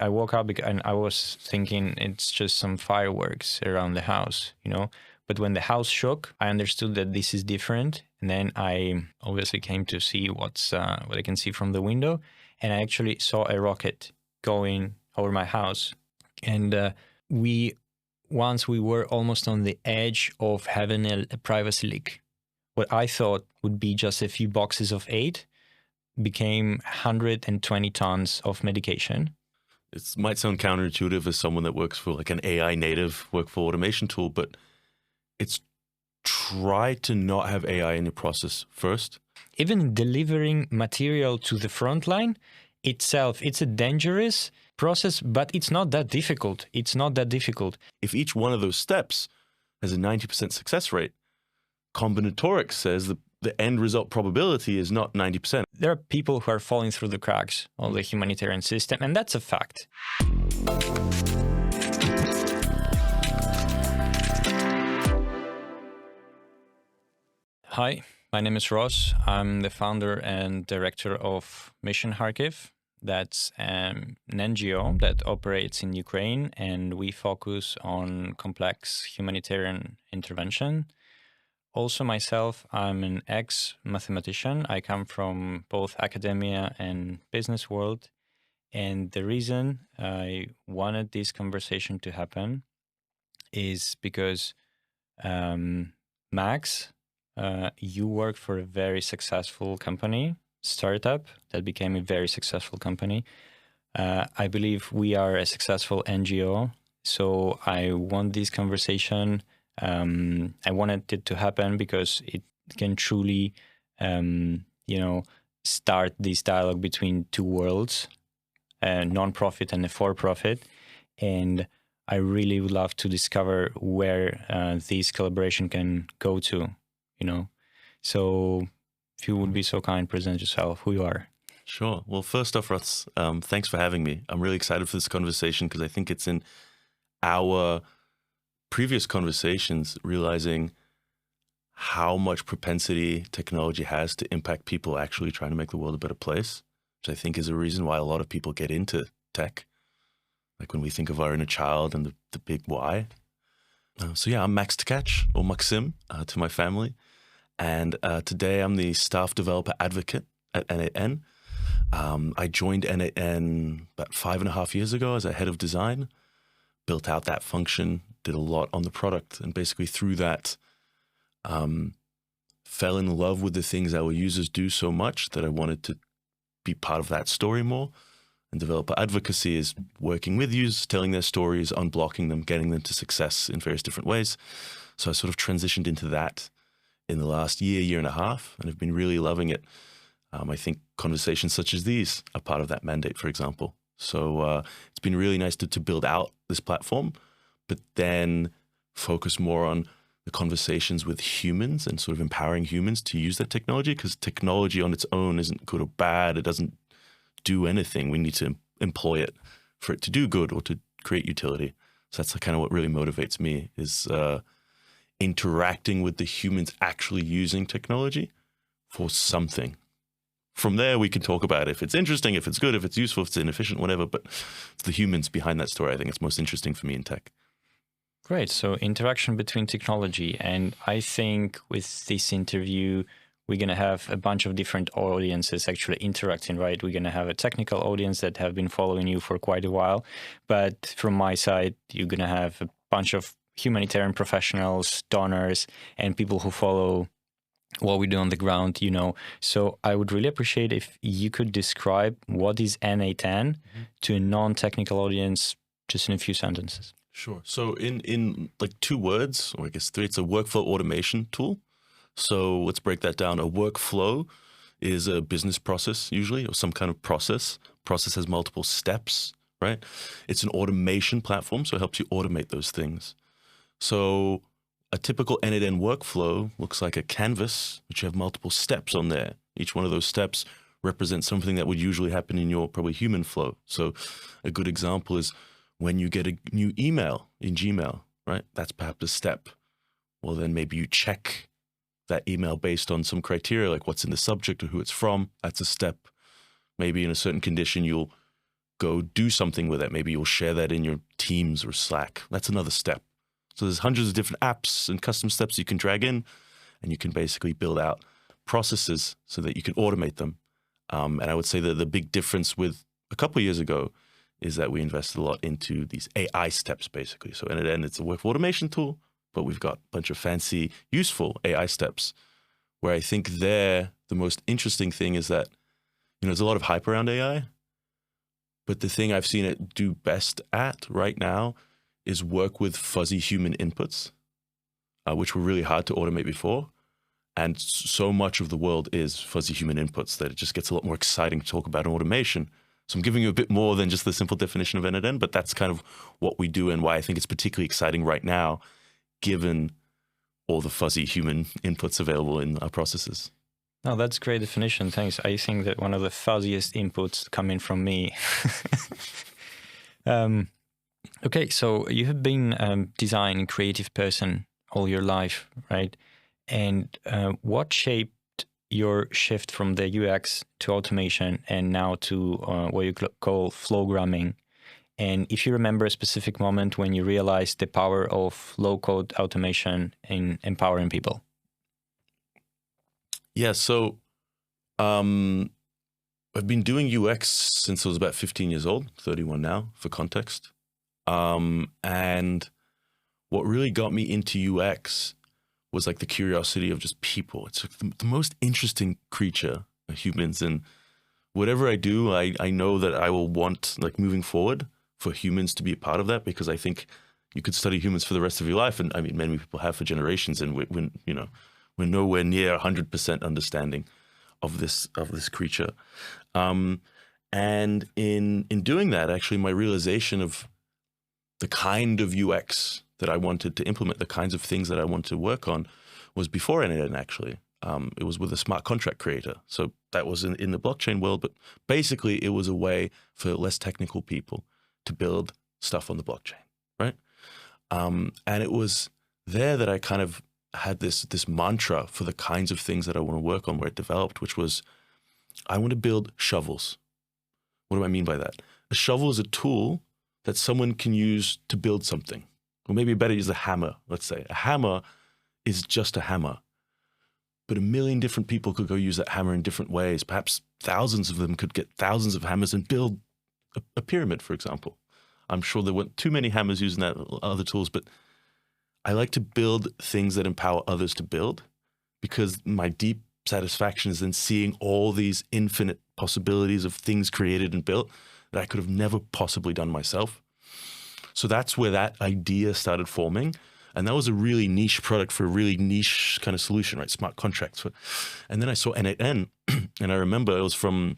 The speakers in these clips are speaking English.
I woke up and I was thinking it's just some fireworks around the house, you know. But when the house shook, I understood that this is different. And then I obviously came to see what I can see from the window. And I actually saw a rocket going over my house. And once we were almost on the edge of having a privacy leak. What I thought would be just a few boxes of aid became 120 tons of medication. It might sound counterintuitive as someone that works for like an AI native workflow automation tool, but it's try to not have AI in your process first. Even delivering material to the frontline itself, it's a dangerous process, but it's not that difficult. It's not that difficult. If each one of those steps has a 90% success rate, combinatorics says the end result probability is not 90%. There are people who are falling through the cracks of the humanitarian system, and that's a fact. Hi, my name is Ross. I'm the founder and director of Mission Kharkiv. That's an NGO that operates in Ukraine, and we focus on complex humanitarian intervention. Also myself, I'm an ex-mathematician. I come from both academia and business world. And the reason I wanted this conversation to happen is because Max, you work for a very successful company, startup that became a very successful company. I believe we are a successful NGO. So I want this conversation. I wanted it to happen because it can truly, start this dialogue between two worlds, a non-profit and a for-profit. And I really would love to discover where this collaboration can go to, So if you would be so kind, present yourself, who you are. Sure. Well, first off, Russ, thanks for having me. I'm really excited for this conversation because I think it's in our previous conversations, realizing how much propensity technology has to impact people actually trying to make the world a better place, which I think is a reason why a lot of people get into tech. Like when we think of our inner child and the big why. I'm Max Tkacz, or Maxim, to my family. And today I'm the staff developer advocate at N8N. I joined N8N about 5.5 years ago as a head of design, built out that function, did a lot on the product, and basically through that fell in love with the things our users do so much that I wanted to be part of that story more. And developer advocacy is working with users, telling their stories, unblocking them, getting them to success in various different ways. So I sort of transitioned into that in the last year and a half, and I've been really loving it. I think conversations such as these are part of that mandate, for example. So it's been really nice to build out this platform, but then focus more on the conversations with humans and sort of empowering humans to use that technology, because technology on its own isn't good or bad. It doesn't do anything. We need to employ it for it to do good or to create utility. So that's kind of what really motivates me, is interacting with the humans actually using technology for something. From there, we can talk about if it's interesting, if it's good, if it's useful, if it's inefficient, whatever. But it's the humans behind that story I think it's most interesting for me in tech. Great. So interaction between technology. And I think with this interview, we're going to have a bunch of different audiences actually interacting, right? We're going to have a technical audience that have been following you for quite a while. But from my side, you're going to have a bunch of humanitarian professionals, donors, and people who follow what we do on the ground, So I would really appreciate if you could describe what is N8N to a non-technical audience just in a few sentences. Sure. So in like 2 words, or I guess 3, it's a workflow automation tool. So let's break that down. A workflow is a business process usually, or some kind of process. Process has multiple steps, right? It's an automation platform, so it helps you automate those things. So a typical N8N workflow looks like a canvas, which you have multiple steps on there. Each one of those steps represents something that would usually happen in your probably human flow. So a good example is when you get a new email in Gmail, right? That's perhaps a step. Well, then maybe you check that email based on some criteria, like what's in the subject or who it's from. That's a step. Maybe in a certain condition, you'll go do something with it. Maybe you'll share that in your Teams or Slack. That's another step. So there's hundreds of different apps and custom steps you can drag in, and you can basically build out processes so that you can automate them. And I would say that the big difference with a couple of years ago is that we invested a lot into these AI steps, basically. So in the end, it's a workflow automation tool, but we've got a bunch of fancy, useful AI steps, where I think the most interesting thing is that, there's a lot of hype around AI, but the thing I've seen it do best at right now is work with fuzzy human inputs, which were really hard to automate before. And so much of the world is fuzzy human inputs that it just gets a lot more exciting to talk about in automation. So I'm giving you a bit more than just the simple definition of end-to-end, but that's kind of what we do and why I think it's particularly exciting right now, given all the fuzzy human inputs available in our processes. No, that's a great definition. Thanks. I think that one of the fuzziest inputs coming from me. Okay, so you have been a design and creative person all your life, right? And what shaped your shift from the UX to automation and now to what you call flowgramming? And if you remember a specific moment when you realized the power of low-code automation in empowering people. Yeah, so I've been doing UX since I was about 15 years old, 31 now, for context. And what really got me into UX was like the curiosity of just people. It's like the most interesting creature, humans. And whatever I do, I know that I will want, like moving forward, for humans to be a part of that, because I think you could study humans for the rest of your life. And I mean, many people have for generations, and we're nowhere near 100% understanding of this creature. And in doing that, actually, my realization of the kind of UX that I wanted to implement, the kinds of things that I wanted to work on, was before NN, actually. It was with a smart contract creator. So that was in the blockchain world, but basically it was a way for less technical people to build stuff on the blockchain, right? And it was there that I kind of had this mantra for the kinds of things that I want to work on, where it developed, which was, I want to build shovels. What do I mean by that? A shovel is a tool that someone can use to build something. Or maybe better use a hammer, let's say. A hammer is just a hammer. But a million different people could go use that hammer in different ways. Perhaps thousands of them could get thousands of hammers and build a pyramid, for example. I'm sure there weren't too many hammers using that other tools, but I like to build things that empower others to build, because my deep satisfaction is in seeing all these infinite possibilities of things created and built that I could have never possibly done myself. So that's where that idea started forming. And that was a really niche product for a really niche kind of solution, right? Smart contracts. And then I saw N8N, and I remember it was from,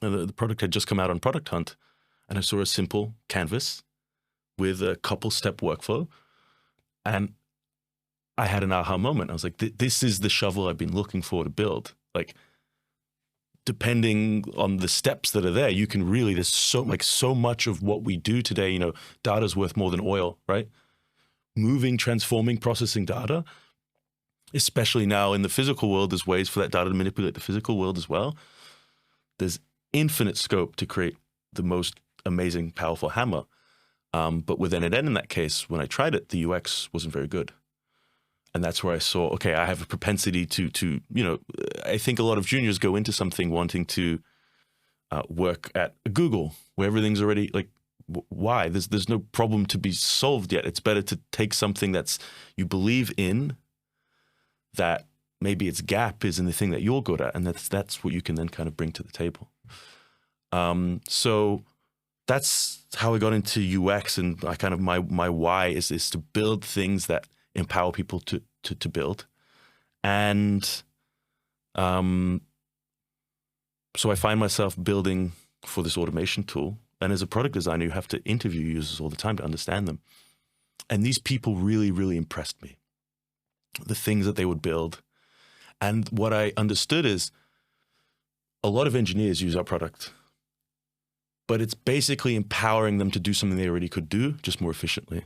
the product had just come out on Product Hunt, and I saw a simple canvas with a couple step workflow. And I had an aha moment. I was like, this is the shovel I've been looking for to build. Like, depending on the steps that are there, you can really, there's so much of what we do today, data's worth more than oil, right? Moving, transforming, processing data, especially now in the physical world, there's ways for that data to manipulate the physical world as well. There's infinite scope to create the most amazing, powerful hammer. But with NN in that case, when I tried it, the UX wasn't very good. And that's where I saw, okay, I have a propensity to I think a lot of juniors go into something wanting to work at Google, where everything's already like, why? There's no problem to be solved yet. It's better to take something that's you believe in, that maybe its gap is in the thing that you're good at, and that's what you can then kind of bring to the table. So that's how I got into UX, and I kind of my why is to build things that empower people to build. And so I find myself building for this automation tool. And as a product designer, you have to interview users all the time to understand them. And these people really, really impressed me. The things that they would build. And what I understood is a lot of engineers use our product, but it's basically empowering them to do something they already could do, just more efficiently.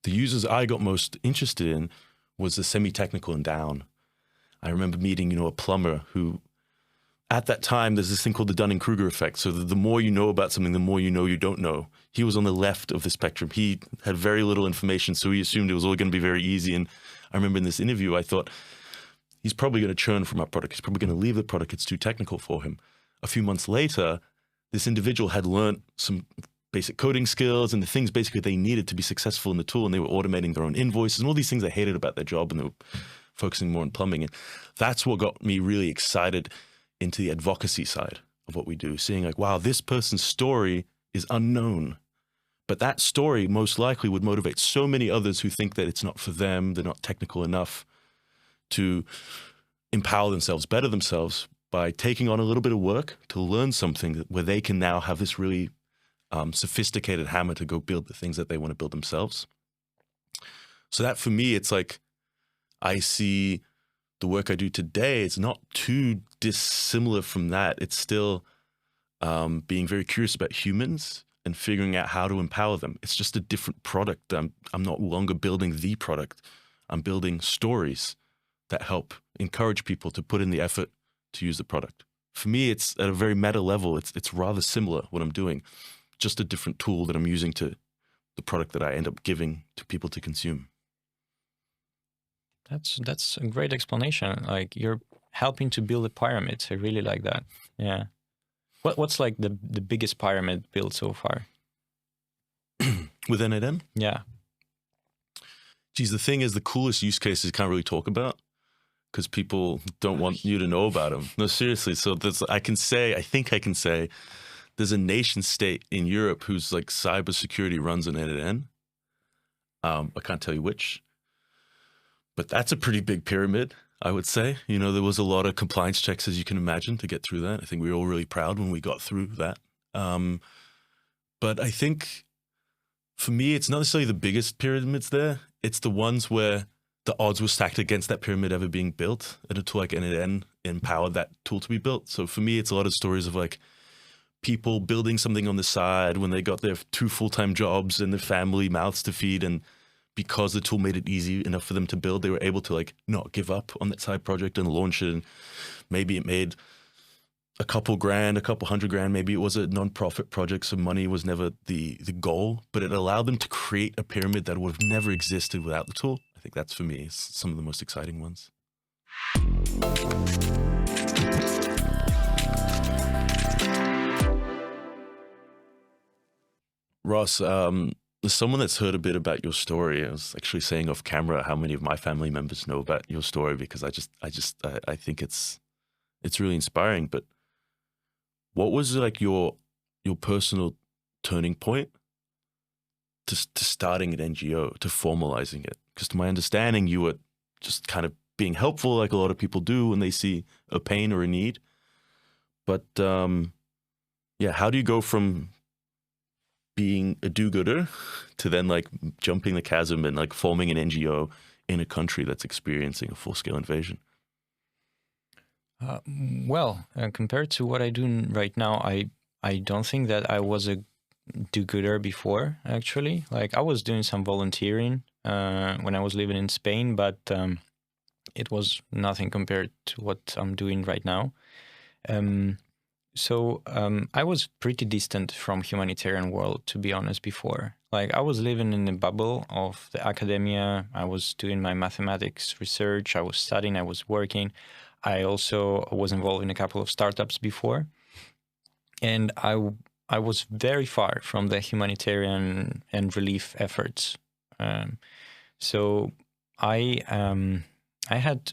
The users I got most interested in was the semi-technical and down. I remember meeting, a plumber who at that time, there's this thing called the Dunning-Kruger effect. So the more you know about something, the more you know you don't know. He was on the left of the spectrum. He had very little information, so he assumed it was all going to be very easy. And I remember in this interview, I thought, he's probably going to churn from our product. He's probably going to leave the product. It's too technical for him. A few months later, this individual had learned some basic coding skills and the things basically they needed to be successful in the tool, and they were automating their own invoices and all these things they hated about their job, and they were focusing more on plumbing. And that's what got me really excited into the advocacy side of what we do, seeing like, wow, this person's story is unknown, but that story most likely would motivate so many others who think that it's not for them, they're not technical enough, to empower themselves, better themselves by taking on a little bit of work to learn something where they can now have this really sophisticated hammer to go build the things that they want to build themselves. So that for me, it's like, I see the work I do today, it's not too dissimilar from that. It's still being very curious about humans and figuring out how to empower them. It's just a different product. I'm not longer building the product. I'm building stories that help encourage people to put in the effort to use the product. For me, it's at a very meta level. It's rather similar what I'm doing, just a different tool that I'm using to the product that I end up giving to people to consume. That's a great explanation. Like, you're helping to build a pyramid. I really like that. Yeah. What's like the biggest pyramid built so far? With NNN? Yeah. Geez, the thing is, the coolest use cases you can't really talk about because people don't want you to know about them. No, seriously. So I think I can say there's a nation state in Europe whose like cybersecurity runs on NNN. I can't tell you which, but that's a pretty big pyramid, I would say. You know, there was a lot of compliance checks, as you can imagine, to get through that. I think we were all really proud when we got through that. But I think for me, it's not necessarily the biggest pyramids there. It's the ones where the odds were stacked against that pyramid ever being built, and a tool like NNN empowered that tool to be built. So for me, it's a lot of stories of like people building something on the side when they got their 2 full-time jobs and their family mouths to feed, and because the tool made it easy enough for them to build, they were able to like not give up on that side project and launch it. And maybe it made a couple grand, a couple $100,000. Maybe it was a non-profit project, so money was never the goal, but it allowed them to create a pyramid that would have never existed without the tool. I think that's, for me, some of the most exciting ones. Ross, as someone that's heard a bit about your story, I was actually saying off camera how many of my family members know about your story, because I think it's really inspiring. But what was like your personal turning point to starting an NGO, to formalizing it? Because to my understanding, you were just kind of being helpful, like a lot of people do when they see a pain or a need. But yeah, how do you go from being a do-gooder to then like jumping the chasm and like forming an NGO in a country that's experiencing a full-scale invasion? Well, compared to what I do right now, I don't think that I was a do-gooder before, actually. Like, I was doing some volunteering when I was living in Spain, but it was nothing compared to what I'm doing right now. So I was pretty distant from humanitarian world, to be honest, before. Like, I was living in a bubble of the academia. I was doing my mathematics research. I was studying. I was working. I also was involved in a couple of startups before. And I was very far from the humanitarian and relief efforts. So I had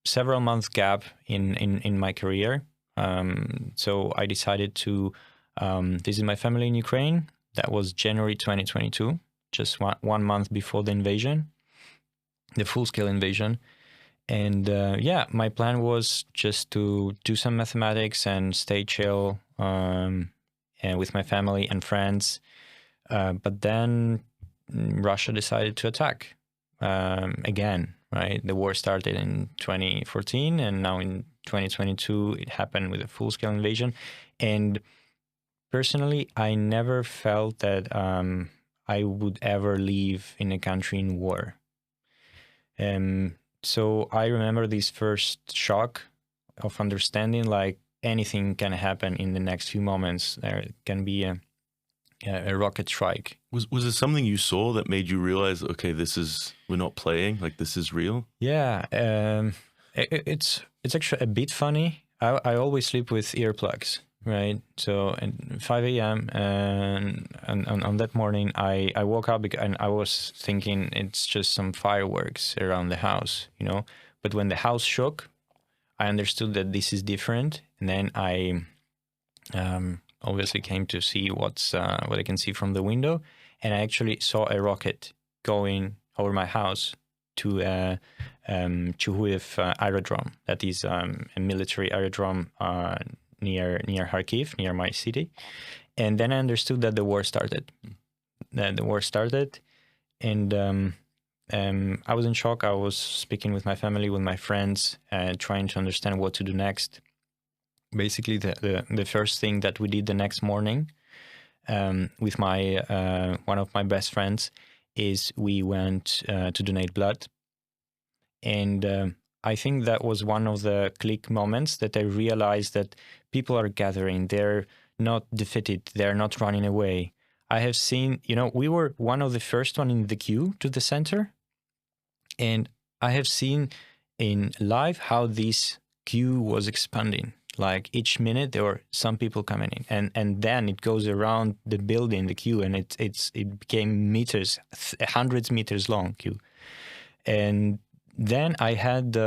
several months gap in my career. So I decided to visit my family in Ukraine. That was January 2022, just one month before the invasion, the full-scale invasion. And yeah, my plan was just to do some mathematics and stay chill and with my family and friends. But then Russia decided to attack again, right? The war started in 2014, and now in 2022, it happened with a full-scale invasion. And personally, I never felt that I would ever live in a country in war. So I remember this first shock of understanding, like, anything can happen in the next few moments. There can be a rocket strike. Was it something you saw that made you realize, okay, we're not playing, like this is real? Yeah, it's actually a bit funny. I always sleep with earplugs, right? So at 5 a.m. and on that morning, I woke up and I was thinking it's just some fireworks around the house, But when the house shook, I understood that this is different, and then I obviously came to see what I can see from the window, and I actually saw a rocket going over my house to Chuhuyev aerodrome. That is a military aerodrome near Kharkiv, near my city. And then I understood that the war started. And I was in shock. I was speaking with my family, with my friends, trying to understand what to do next. Basically, the first thing that we did the next morning with my one of my best friends is we went to donate blood. And I think that was one of the click moments that I realized that people are gathering. They're not defeated. They're not running away. I have seen, we were one of the first one in the queue to the center. And I have seen in live how this queue was expanding. Like each minute there were some people coming in, and then it goes around the building, the queue, and it became meters, hundreds meters long queue. And then I had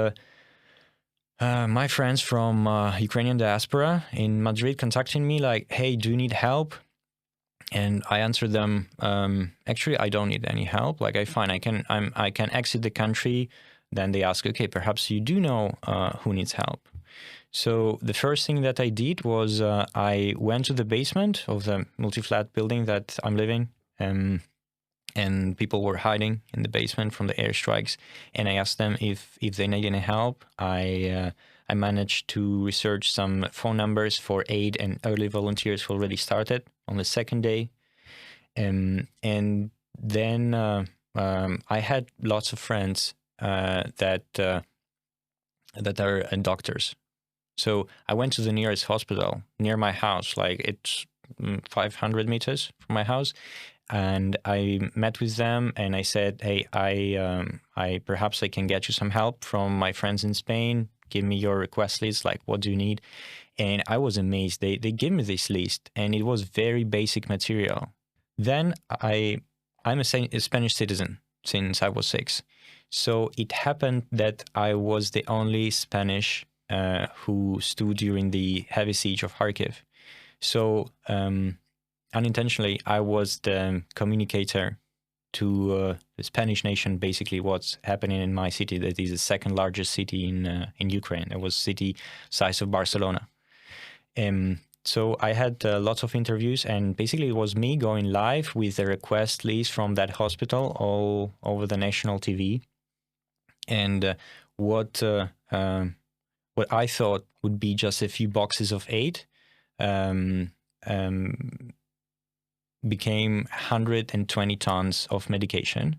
my friends from Ukrainian diaspora in Madrid contacting me like, hey, do you need help? And I answered them, actually, I don't need any help. Like, I can exit the country. Then they ask, okay, perhaps you do know who needs help. So the first thing that I did was I went to the basement of the multi-flat building that I'm living, and people were hiding in the basement from the airstrikes. And I asked them if they need any help. I managed to research some phone numbers for aid and early volunteers who already started on the second day. And then I had lots of friends that are doctors. So I went to the nearest hospital near my house, like it's 500 meters from my house. And I met with them and I said, hey, I perhaps I can get you some help from my friends in Spain. Give me your request list, like what do you need? And I was amazed. They gave me this list and it was very basic material. Then I'm a Spanish citizen since I was 6. So it happened that I was the only Spanish who stood during the heavy siege of Kharkiv. So unintentionally, I was the communicator to the Spanish nation, basically what's happening in my city. That is the second largest city in Ukraine. It was city size of Barcelona. So I had lots of interviews, and basically it was me going live with the request list from that hospital all over the national TV. And what I thought would be just a few boxes of aid became 120 tons of medication,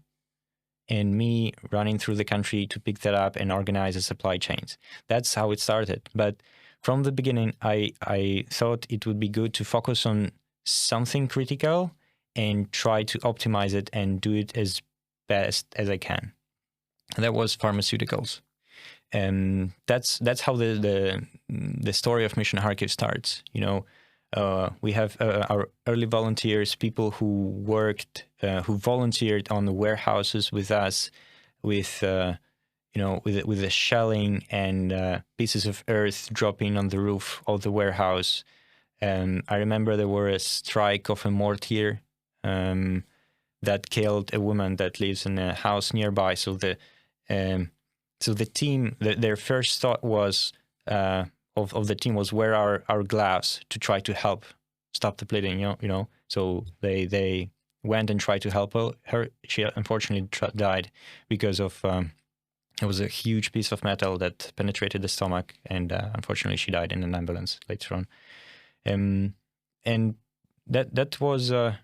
and me running through the country to pick that up and organize the supply chains. That's how it started. But from the beginning, I thought it would be good to focus on something critical and try to optimize it and do it as best as I can. And that was pharmaceuticals. And that's how the story of Mission Kharkiv starts. We have our early volunteers, people who worked, who volunteered on the warehouses with us, with the shelling and pieces of earth dropping on the roof of the warehouse. I remember there were a strike of a mortar that killed a woman that lives in a house nearby. So the team, their first thought was of the team was, where are our gloves to try to help stop the bleeding, So they went and tried to help her. She unfortunately died because of it was a huge piece of metal that penetrated the stomach, and unfortunately she died in an ambulance later on. And that was a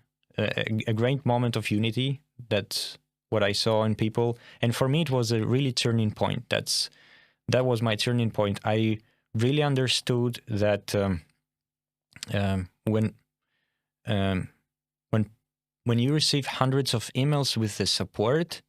great moment of unity. That's what I saw in people, and for me it was a really turning point. That was my turning point. I really understood that when you receive hundreds of emails with the support,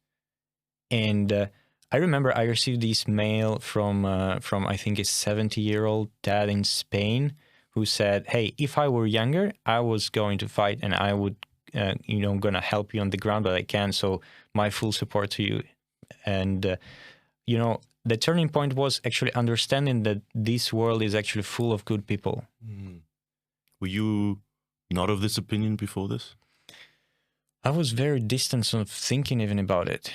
and I remember I received this mail from I think a 70-year-old dad in Spain who said, "Hey, if I were younger, I was going to fight and I would, gonna help you on the ground, but I can. So my full support to you." And the turning point was actually understanding that this world is actually full of good people. Were you not of this opinion before this? I was very distant of thinking even about it,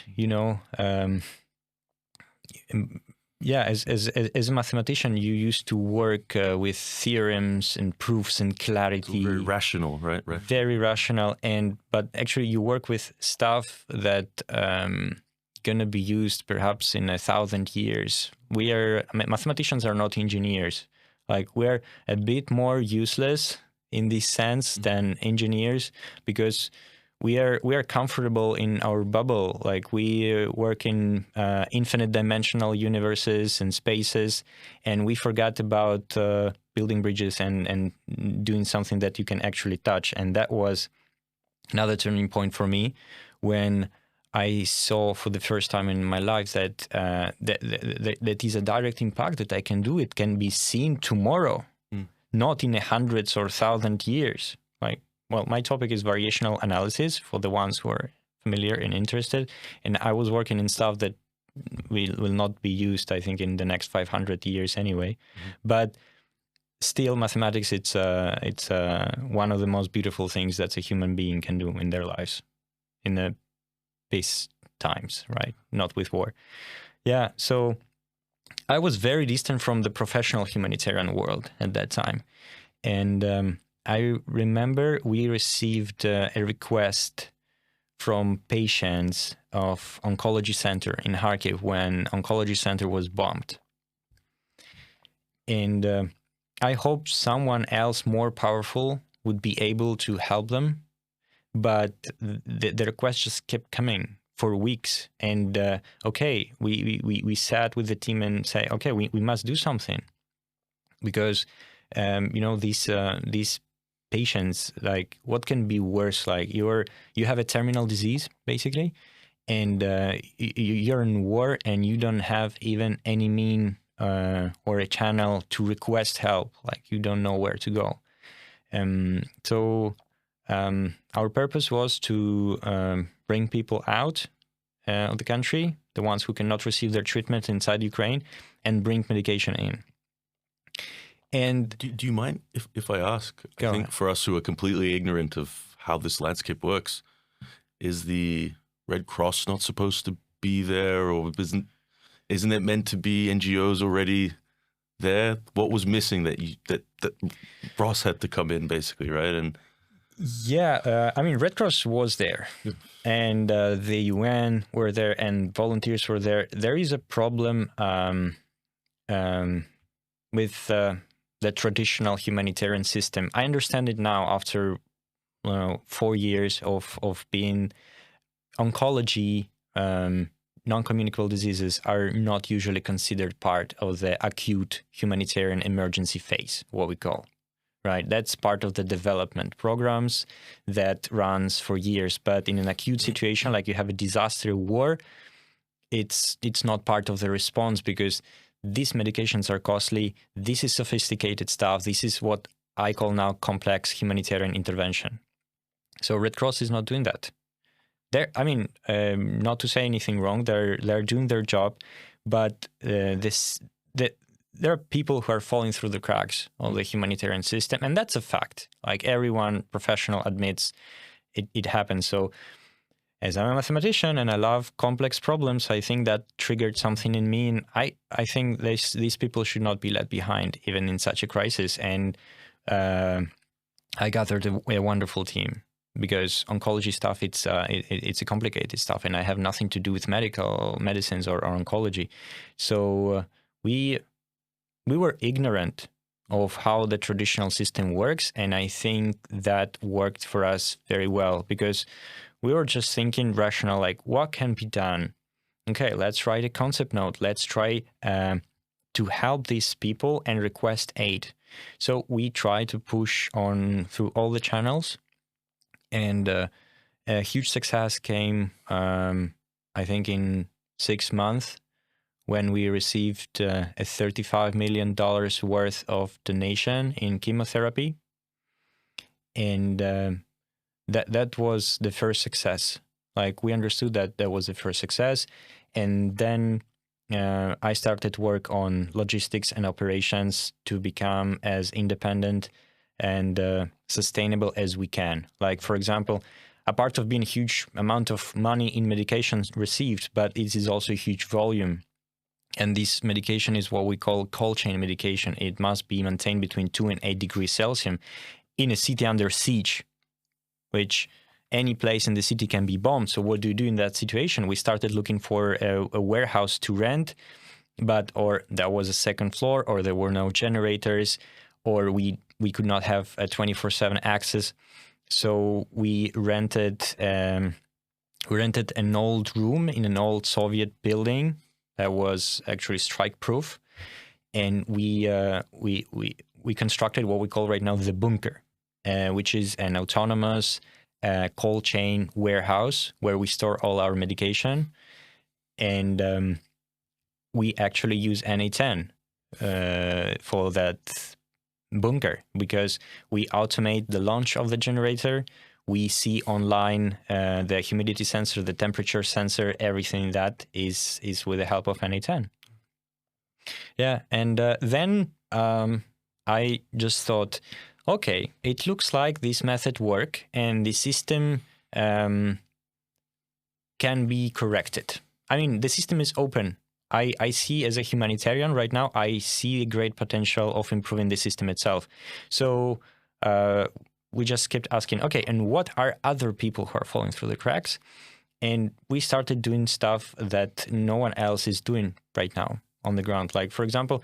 yeah, as a mathematician, you used to work with theorems and proofs and clarity. So very rational, right? Very rational, but actually you work with stuff that gonna be used perhaps in 1,000 years. Mathematicians are not engineers. Like, we're a bit more useless in this sense than engineers, because we are comfortable in our bubble. Like, we work in infinite dimensional universes and spaces, and we forgot about building bridges and doing something that you can actually touch. And that was another turning point for me when I saw for the first time in my life that that is a direct impact that I can do. It can be seen tomorrow, not in 100 or 1,000 years. Well, my topic is variational analysis for the ones who are familiar and interested. And I was working in stuff that will not be used, I think, in the next 500 years anyway. But still, mathematics, it's one of the most beautiful things that a human being can do in their lives, in the peace times, right? Not with war. Yeah, so I was very distant from the professional humanitarian world at that time. And I remember we received a request from patients of Oncology Center in Kharkiv when Oncology Center was bombed. And I hope someone else more powerful would be able to help them. But the request just kept coming for weeks. And okay, we sat with the team and say, okay, we must do something. Because, these patients, like, what can be worse? Like, you have a terminal disease, basically, and you're in war and you don't have even any mean or a channel to request help. Like, you don't know where to go. So our purpose was to bring people out of the country, the ones who cannot receive their treatment inside Ukraine, and bring medication in. And do you mind if I ask? I think for us who are completely ignorant of how this landscape works, is the Red Cross not supposed to be there, or isn't it meant to be NGOs already there? What was missing that Ross had to come in, basically, right? And yeah, Red Cross was there, and the UN were there, and volunteers were there. There is a problem with the traditional humanitarian system. I understand it now after 4 years of being oncology. Non-communicable diseases are not usually considered part of the acute humanitarian emergency phase, what we call, right? That's part of the development programs that runs for years. But in an acute situation, like you have a disaster, war, it's not part of the response, because these medications are costly. This is sophisticated stuff. This is what I call now complex humanitarian intervention. So Red Cross is not doing that. Not to say anything wrong, they're doing their job, but there are people who are falling through the cracks of the humanitarian system, and that's a fact. Like, everyone professional admits it happens. So, as I'm a mathematician and I love complex problems, I think that triggered something in me, and I think these people should not be left behind, even in such a crisis. And I gathered a wonderful team, because oncology stuff, it's a complicated stuff, and I have nothing to do with medicines or oncology. So we were ignorant of how the traditional system works, and I think that worked for us very well, because we were just thinking rational, like, what can be done? Okay, let's write a concept note. Let's try to help these people and request aid. So we try to push on through all the channels, and a huge success came, I think, in 6 months when we received a $35 million worth of donation in chemotherapy. And that was the first success. Like, we understood that was the first success. And then I started work on logistics and operations to become as independent and sustainable as we can. Like, for example, a part of being a huge amount of money in medications received, but it is also a huge volume. And this medication is what we call cold chain medication. It must be maintained between 2 and 8 degrees Celsius in a city under siege, which any place in the city can be bombed. So what do you do in that situation? We started looking for a warehouse to rent, or there was a second floor, or there were no generators, or we could not have a 24/7 access. So we rented an old room in an old Soviet building that was actually strike-proof, and we constructed what we call right now the bunker, which is an autonomous cold chain warehouse where we store all our medication, and we actually use Na10 for that bunker because we automate the launch of the generator. We see online the humidity sensor, the temperature sensor, everything that is with the help of Na10. Yeah, and then I just thought, okay, it looks like this method works and the system can be corrected. I mean, the system is open. I see, as a humanitarian right now, I see a great potential of improving the system itself. So we just kept asking, okay, and what are other people who are falling through the cracks? And we started doing stuff that no one else is doing right now on the ground. Like, for example,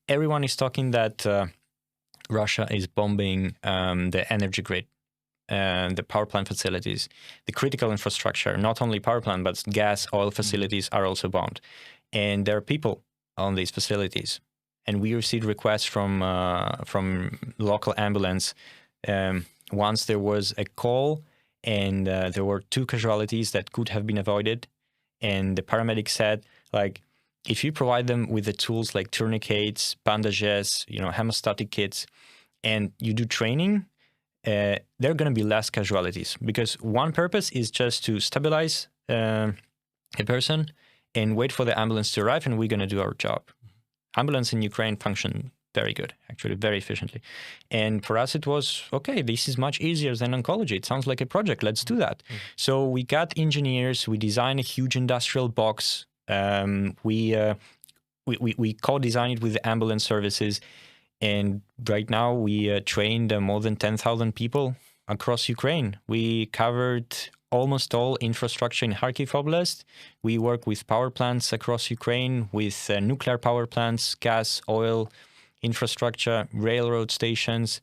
everyone is talking that Russia is bombing the energy grid, the power plant facilities, the critical infrastructure. Not only power plant, but gas, oil facilities are also bombed. And there are people on these facilities. And we received requests from local ambulance. Once there was a call and there were 2 casualties that could have been avoided. And the paramedic said, like, if you provide them with the tools like tourniquets, bandages, hemostatic kits, and you do training, there are going to be less casualties, because one purpose is just to stabilize a person and wait for the ambulance to arrive, and we're going to do our job. Ambulance in Ukraine function very good, actually, very efficiently. And for us, it was, okay, this is much easier than oncology. It sounds like a project. Let's do that. Mm-hmm. So we got engineers. We designed a huge industrial box. We co-designed it with the ambulance services. And right now, we trained more than 10,000 people across Ukraine. We covered almost all infrastructure in Kharkiv Oblast. We work with power plants across Ukraine, with nuclear power plants, gas, oil, infrastructure, railroad stations.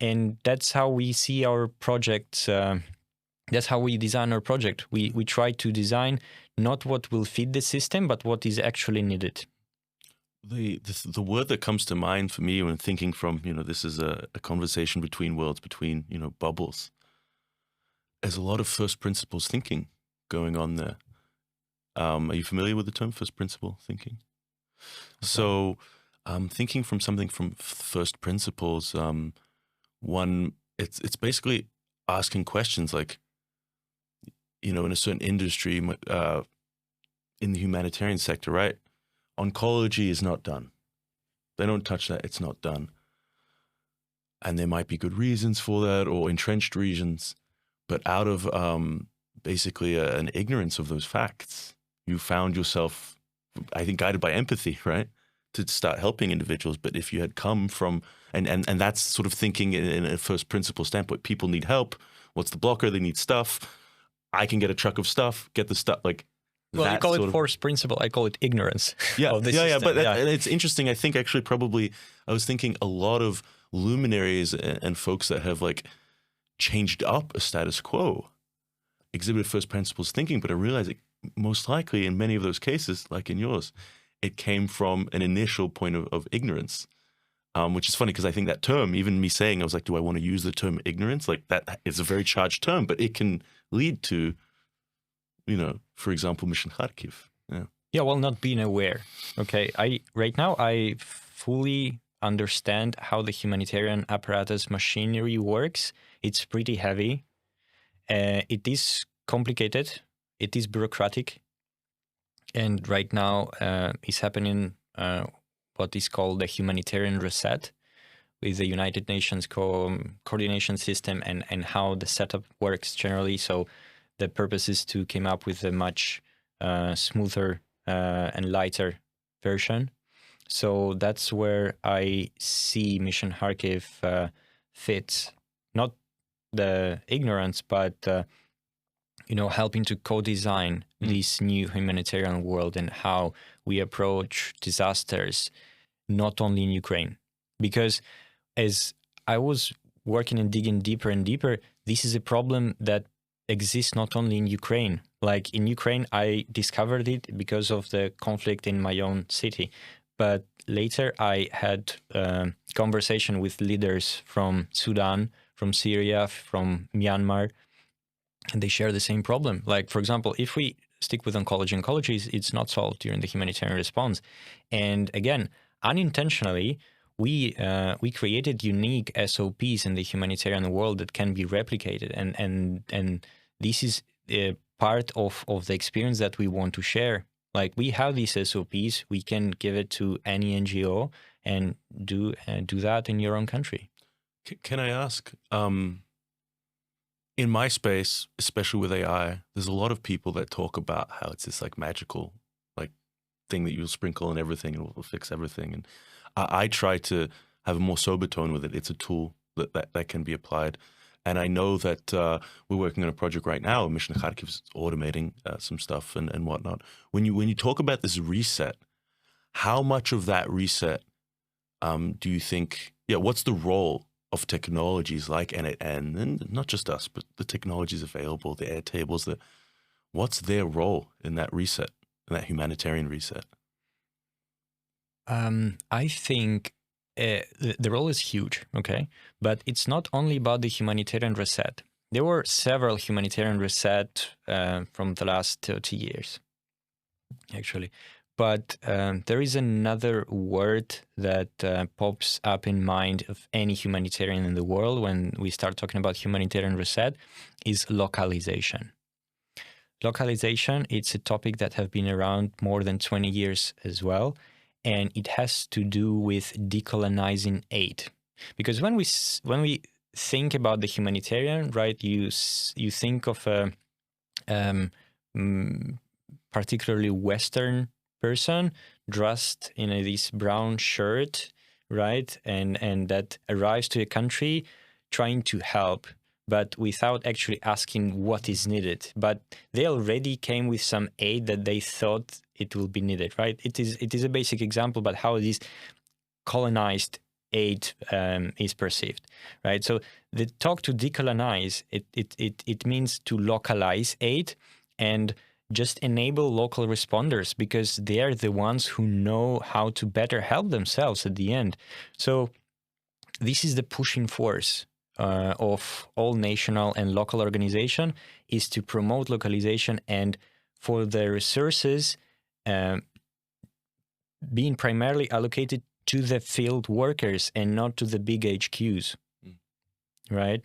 And that's how we see our projects. That's how we design our project. We try to design not what will fit the system, but what is actually needed. The word that comes to mind for me when thinking from, this is a conversation between worlds, between, bubbles. There's a lot of first principles thinking going on there. Are you familiar with the term first principle thinking? Okay. So thinking from something from first principles, it's basically asking questions like, in a certain industry, in the humanitarian sector, right? Oncology is not done. They don't touch that. It's not done. And there might be good reasons for that, or entrenched reasons. But out of basically an ignorance of those facts, you found yourself, I think, guided by empathy, right, to start helping individuals. But if you had come from, and that's sort of thinking in a first principle standpoint, people need help. What's the blocker? They need stuff. I can get a truck of stuff, get the stuff, like. Well, you call it first principle. I call it ignorance. Yeah, of the yeah, system. But it's interesting. I think actually probably I was thinking a lot of luminaries and folks that have changed up a status quo exhibited first principles thinking, but I realized most likely in many of those cases, like in yours, it came from an initial point of ignorance, which is funny because I think that term, even me saying, I was like, do I want to use the term ignorance? Like that is a very charged term, but it can lead to, for example, Mission Kharkiv. Yeah. Yeah, well, not being aware. Okay, right now I fully understand how the humanitarian apparatus machinery works. It's pretty heavy. It is complicated. It is bureaucratic. And right now is happening what is called the humanitarian reset with the United Nations coordination system and how the setup works generally. So the purpose is to come up with a much smoother and lighter version. So that's where I see Mission Kharkiv fits, not the ignorance, but helping to co-design this new humanitarian world and how we approach disasters, not only in Ukraine. Because as I was working and digging deeper and deeper, this is a problem that exists not only in Ukraine. Like in Ukraine, I discovered it because of the conflict in my own city. But later I had conversation with leaders from Sudan, from Syria, from Myanmar, and they share the same problem. Like, for example, if we stick with oncology, it's not solved during the humanitarian response. And again, unintentionally, we created unique SOPs in the humanitarian world that can be replicated. And this is part of the experience that we want to share. Like, we have these SOPs, we can give it to any NGO and do that in your own country. Can I ask, in my space, especially with AI, there's a lot of people that talk about how it's this like magical like thing that you'll sprinkle in everything and it will fix everything. And I try to have a more sober tone with it. It's a tool that can be applied. And I know that we're working on a project right now. Mission Kharkiv is automating some stuff and whatnot. When you talk about this reset, how much of that reset do you think? Yeah, what's the role of technologies like N8N, and not just us, but the technologies available, the Airtables? What's their role in that reset, in that humanitarian reset? I think the role is huge, okay? But it's not only about the humanitarian reset. There were several humanitarian reset from the last 30 years, actually. But there is another word that pops up in mind of any humanitarian in the world when we start talking about humanitarian reset is localization. Localization, it's a topic that have been around more than 20 years as well. And it has to do with decolonizing aid, because when we think about the humanitarian, right, you think of a particularly Western person dressed in this brown shirt, right, and that arrives to a country trying to help, but without actually asking what is needed. But they already came with some aid that they thought it will be needed, right? It is a basic example, but how this colonized aid is perceived, right? So the talk to decolonize, it means to localize aid and just enable local responders, because they are the ones who know how to better help themselves at the end. So this is the pushing force of all national and local organization, is to promote localization and for the resources being primarily allocated to the field workers and not to the big HQs, right?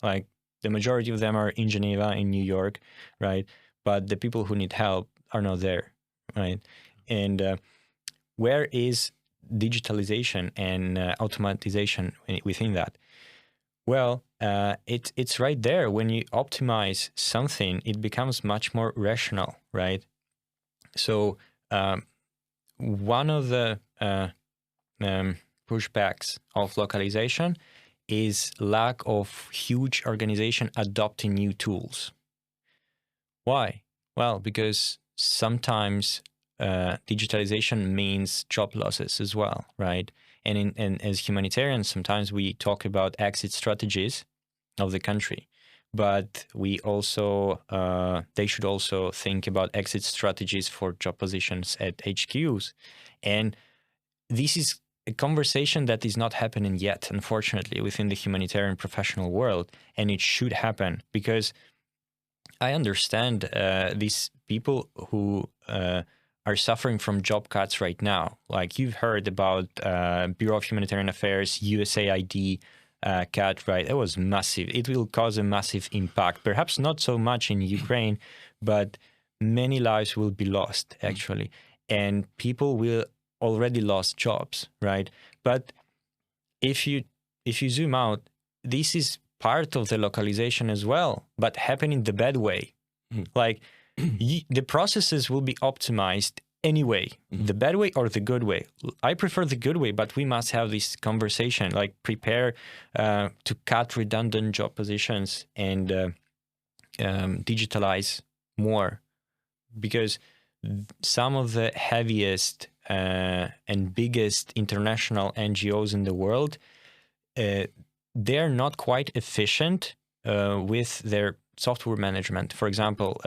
Like the majority of them are in Geneva, in New York, right? But the people who need help are not there, right? And where is digitalization and automatization within that? Well, it's right there. When you optimize something, it becomes much more rational, right? So one of the pushbacks of localization is lack of huge organization adopting new tools. Why? Well, because sometimes digitalization means job losses as well, right? And as humanitarians, sometimes we talk about exit strategies of the country. but they should also think about exit strategies for job positions at HQs. And this is a conversation that is not happening yet, unfortunately, within the humanitarian professional world, and it should happen, because I understand these people who are suffering from job cuts right now. Like you've heard about Bureau of Humanitarian Affairs, USAID cut, right? It was massive. It will cause a massive impact, perhaps not so much in Ukraine, but many lives will be lost, actually. And people will already lost jobs, right? But if you zoom out, this is part of the localization as well, but happening the bad way. Like the processes will be optimized anyway, the bad way or the good way. I prefer the good way, but we must have this conversation, like prepare to cut redundant job positions and digitalize more, because some of the heaviest and biggest international NGOs in the world, they're not quite efficient with their software management. For example,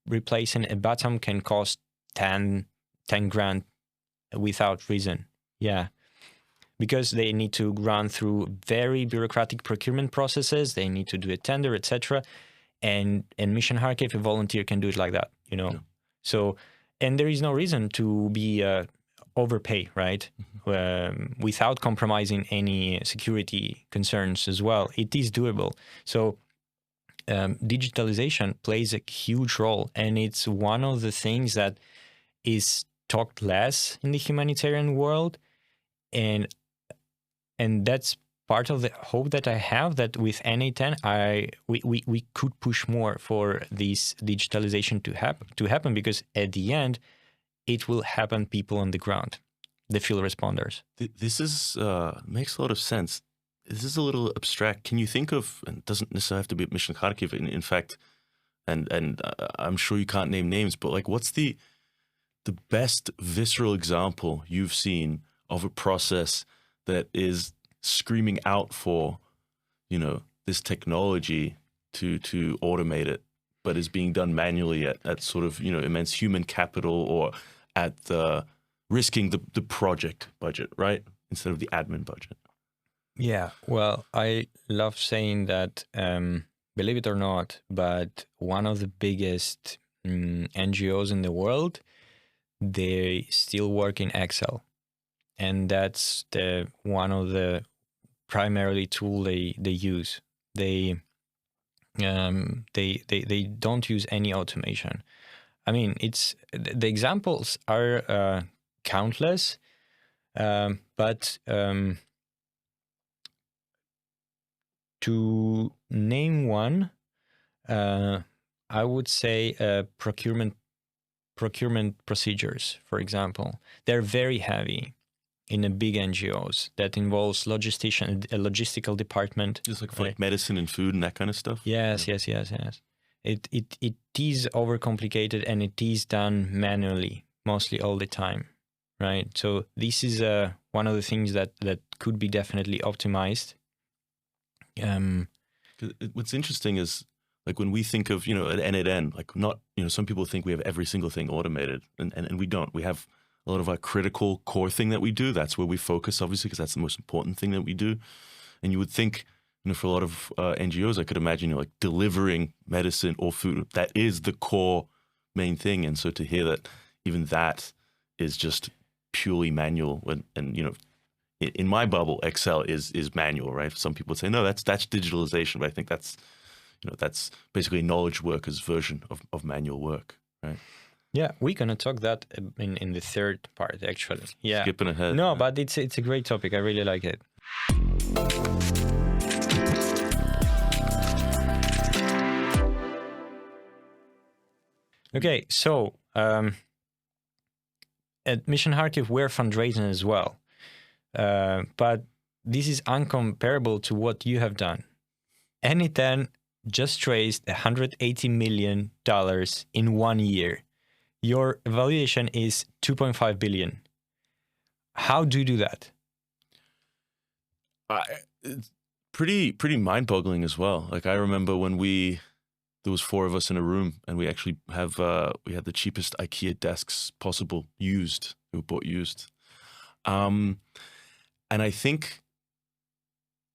replacing a button can cost 10 grand without reason. Yeah. Because they need to run through very bureaucratic procurement processes. They need to do a tender, etc. And Mission Kharkiv, a volunteer can do it like that, Yeah. So, and there is no reason to be overpay, right? Without compromising any security concerns as well. It is doable. So digitalization plays a huge role, and it's one of the things that is talked less in the humanitarian world, and that's part of the hope that I have, that with NA10 we could push more for this digitalization to happen, because at the end it will happen people on the ground, the field responders. This is makes a lot of sense. This is a little abstract. Can you think of, and it doesn't necessarily have to be Mission Kharkiv, in fact, and I'm sure you can't name names, but like, what's the best visceral example you've seen of a process that is screaming out for, this technology to automate it, but is being done manually at sort of, immense human capital, or at risking the project budget, right? Instead of the admin budget. Yeah, well, I love saying that, believe it or not, but one of the biggest NGOs in the world, they still work in Excel. And that's one of the primarily tool they use. They don't use any automation. I mean, the examples are countless, but to name one, I would say procurement procedures, for example. They're very heavy in a big NGOs that involves a logistical department. Just like for like medicine and food and that kind of stuff? Yes. It is overcomplicated, and it is done manually mostly all the time, right? So this is one of the things that could be definitely optimized. What's interesting is, like, when we think of, at N8N, like, not, some people think we have every single thing automated, and we don't. We have a lot of our critical core thing that we do. That's where we focus, obviously, because that's the most important thing that we do. And you would think, for a lot of NGOs, I could imagine, like, delivering medicine or food, that is the core main thing. And so to hear that even that is just purely manual, and in my bubble, Excel is manual, right? Some people would say, no, that's digitalization, but I think that's basically knowledge workers' version of manual work, right? Yeah, we're gonna talk that in the third part, actually. Yeah, skipping ahead. No, but it's a great topic. I really like it. Okay, so at Mission Kharkiv, we're fundraising as well, but this is uncomparable to what you have done. NA10 just raised $180 million in 1 year. Your evaluation is 2.5 billion. How do you do that? pretty mind-boggling as well. Like I remember when there was 4 of us in a room, and we actually we had the cheapest IKEA desks possible used. We were bought used. And I think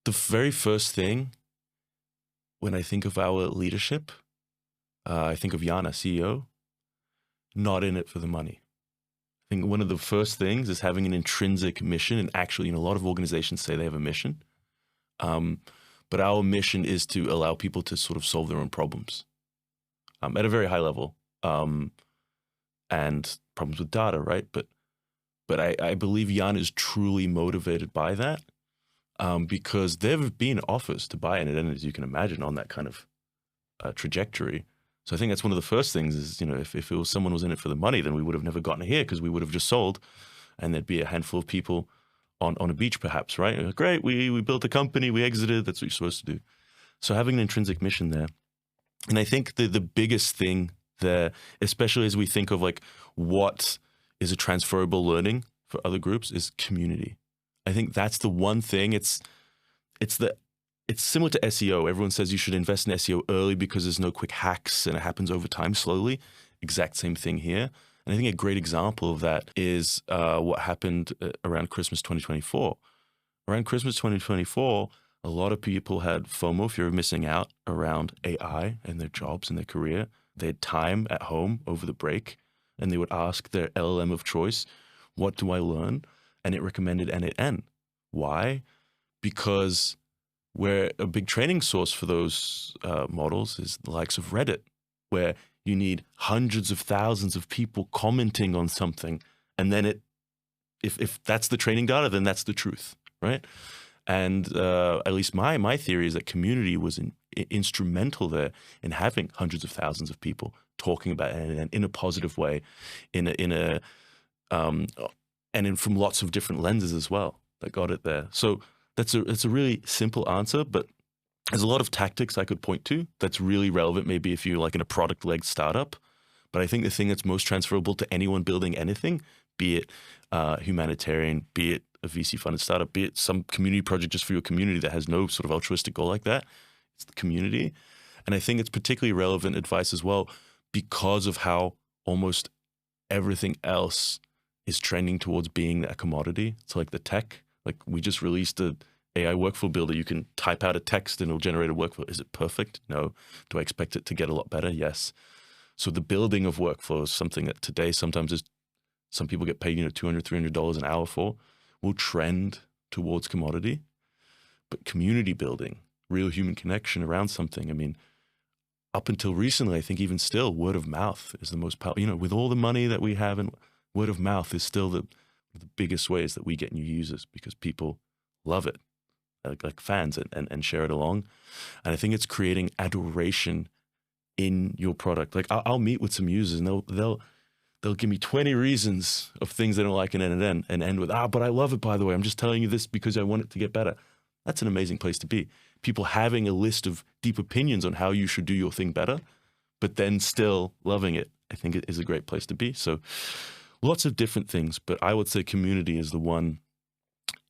the very first thing when I think of our leadership, I think of Jana, CEO, not in it for the money. I think one of the first things is having an intrinsic mission, and actually, a lot of organizations say they have a mission. But our mission is to allow people to sort of solve their own problems at a very high level, and problems with data, right? But I believe Jan is truly motivated by that, because there have been offers to buy it, and as you can imagine, on that kind of trajectory. So I think that's one of the first things is, if it was someone was in it for the money, then we would have never gotten here, because we would have just sold, and there'd be a handful of people on a beach perhaps, right? Great, we built a company, we exited, that's what you're supposed to do. So having an intrinsic mission there. And I think the biggest thing there, especially as we think of like what is a transferable learning for other groups, is community. I think that's the one thing. It's similar to SEO. Everyone says you should invest in SEO early because there's no quick hacks and it happens over time slowly. Exact same thing here. And I think a great example of that is what happened around Christmas 2024. Around Christmas 2024, a lot of people had FOMO, fear of missing out, around AI and their jobs and their career. They had time at home over the break, and they would ask their LLM of choice, what do I learn? And it recommended N8N. Why? Because where a big training source for those models is the likes of Reddit, where you need hundreds of thousands of people commenting on something, and then if that's the training data, then that's the truth, right? And at least my theory is that community was instrumental there in having hundreds of thousands of people talking about it in a positive way, and from lots of different lenses as well that got it there. So it's a really simple answer, but there's a lot of tactics I could point to that's really relevant, maybe if you're like in a product-led startup. But I think the thing that's most transferable to anyone building anything, be it humanitarian, be it a VC-funded startup, be it some community project just for your community that has no sort of altruistic goal like that, it's the community. And I think it's particularly relevant advice as well because of how almost everything else is trending towards being a commodity. It's like the tech. Like we just released a AI workflow builder. You can type out a text and it'll generate a workflow. Is it perfect? No. Do I expect it to get a lot better? Yes. So the building of workflows is something that today sometimes is, some people get paid, $200, $300 an hour for, will trend towards commodity. But community building, real human connection around something. I mean, up until recently, I think even still, word of mouth is the most powerful. With all the money that we have, and word of mouth is still the biggest ways that we get new users because people love it, like fans, and share it along. And I think it's creating adoration in your product. Like I'll meet with some users and they'll give me 20 reasons of things they don't like in N8N and end with, but I love it, by the way. I'm just telling you this because I want it to get better. That's an amazing place to be. People having a list of deep opinions on how you should do your thing better, but then still loving it, I think it is a great place to be. So lots of different things, but I would say community is the one.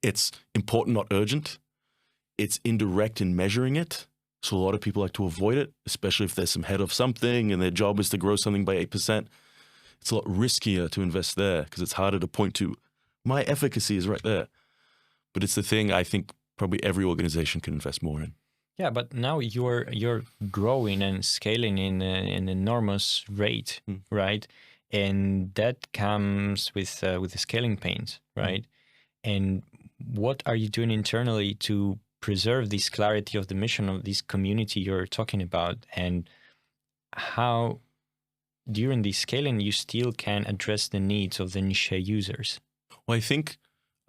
It's important, not urgent. It's indirect in measuring it. So a lot of people like to avoid it, especially if there's some head of something and their job is to grow something by 8%. It's a lot riskier to invest there because it's harder to point to. My efficacy is right there. But it's the thing I think probably every organization can invest more in. Yeah, but now you're growing and scaling in an enormous rate, right? And that comes with the scaling pains, right? And what are you doing internally to preserve this clarity of the mission of this community you're talking about, and how during the scaling you still can address the needs of the niche users? Well, I think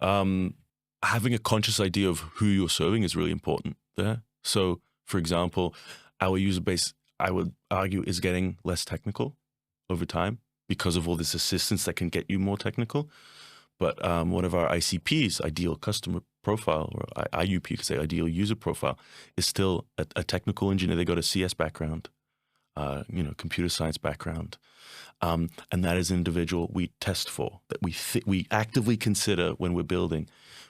having a conscious idea of who you're serving is really important there. So, for example, our user base, I would argue, is getting less technical over time because of all this assistance that can get you more technical. But one of our ICPs, ideal customer profile, or IUP, you could say ideal user profile, is still a technical engineer. They got a CS background, computer science background. And that is an individual we test for, that we actively consider when we're building,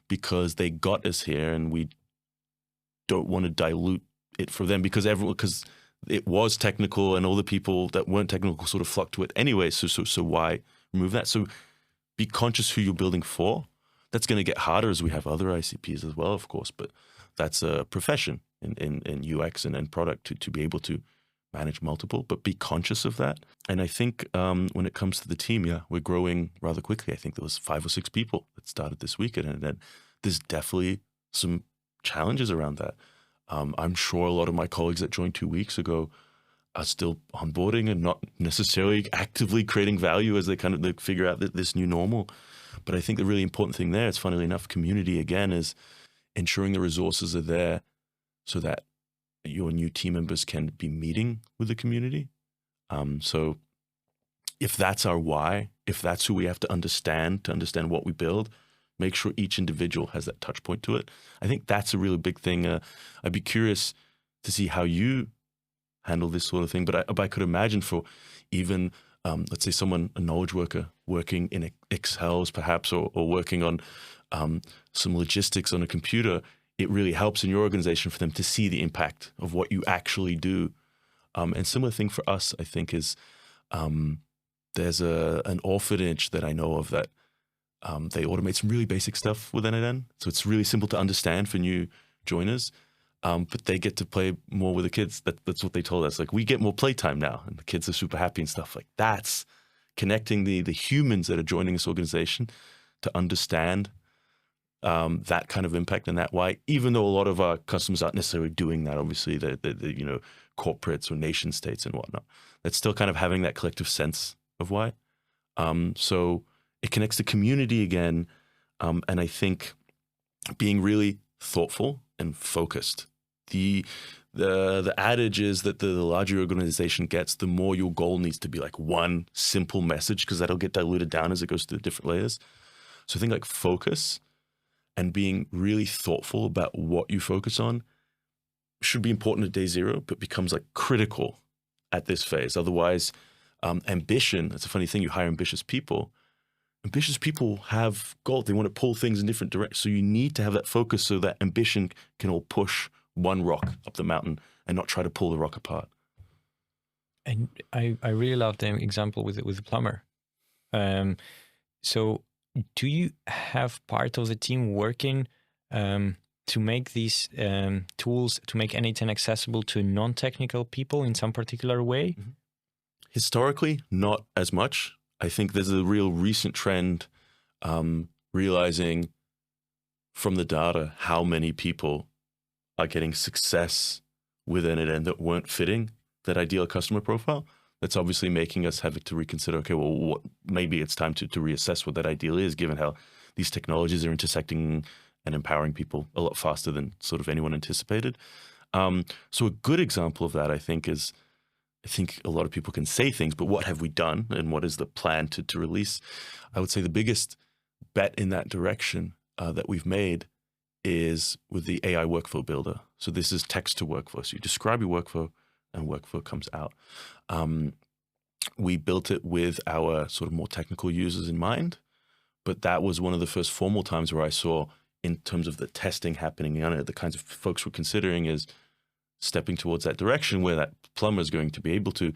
because they got us here and we don't want to dilute it for them because it was technical and all the people that weren't technical sort of flocked to it anyway. So why remove that? So be conscious who you're building for. That's going to get harder as we have other ICPs as well, of course, but that's a profession in UX and product to be able to manage multiple, but be conscious of that. And I think when it comes to the team, we're growing rather quickly. I think there was 5 or 6 people that started this weekend, and then there's definitely some challenges around that. I'm sure a lot of my colleagues that joined 2 weeks ago are still onboarding and not necessarily actively creating value as they figure out this new normal. But I think the really important thing there is, funnily enough, community again, is ensuring the resources are there so that your new team members can be meeting with the community. So if that's our why, if that's who we have to understand what we build, make sure each individual has that touch point to it. I think that's a really big thing. I'd be curious to see how you handle this sort of thing, but I could imagine for even, let's say a knowledge worker working in Excels perhaps, or working on some logistics on a computer, it really helps in your organization for them to see the impact of what you actually do. And similar thing for us, I think, is there's an orphanage that I know of that they automate some really basic stuff with NNN. So it's really simple to understand for new joiners, but they get to play more with the kids. That's what they told us. Like, we get more playtime now, and the kids are super happy and stuff. Like, that's connecting the humans that are joining this organization to understand that kind of impact and that why, even though a lot of our customers aren't necessarily doing that, obviously the corporates or nation states and whatnot, that's still kind of having that collective sense of why. So it connects the community again, and I think being really thoughtful and focused. The adage is that the larger your organization gets, the more your goal needs to be like one simple message, because that'll get diluted down as it goes through the different layers. So I think like focus and being really thoughtful about what you focus on should be important at day 0, but becomes like critical at this phase. Otherwise, ambition, it's a funny thing, you hire ambitious people. Ambitious people have goals. They want to pull things in different directions. So you need to have that focus so that ambition can all push one rock up the mountain and not try to pull the rock apart. And I really love the example with the plumber. So do you have part of the team working to make these tools, to make N8N accessible to non-technical people in some particular way? Mm-hmm. Historically, not as much. I think there's a real recent trend realizing from the data how many people are getting success with N8N that weren't fitting that ideal customer profile. That's obviously making us have to reconsider, okay, well, maybe it's time to reassess what that ideal is, given how these technologies are intersecting and empowering people a lot faster than sort of anyone anticipated. So a good example of that, I think, is, I think a lot of people can say things, but what have we done and what is the plan to release? I would say the biggest bet in that direction that we've made is with the AI workflow builder. So this is text to workflow. So you describe your workflow and workflow comes out. We built it with our sort of more technical users in mind, but that was one of the first formal times where I saw, in terms of the testing happening on it, the kinds of folks we're considering is stepping towards that direction where that plumber is going to be able to,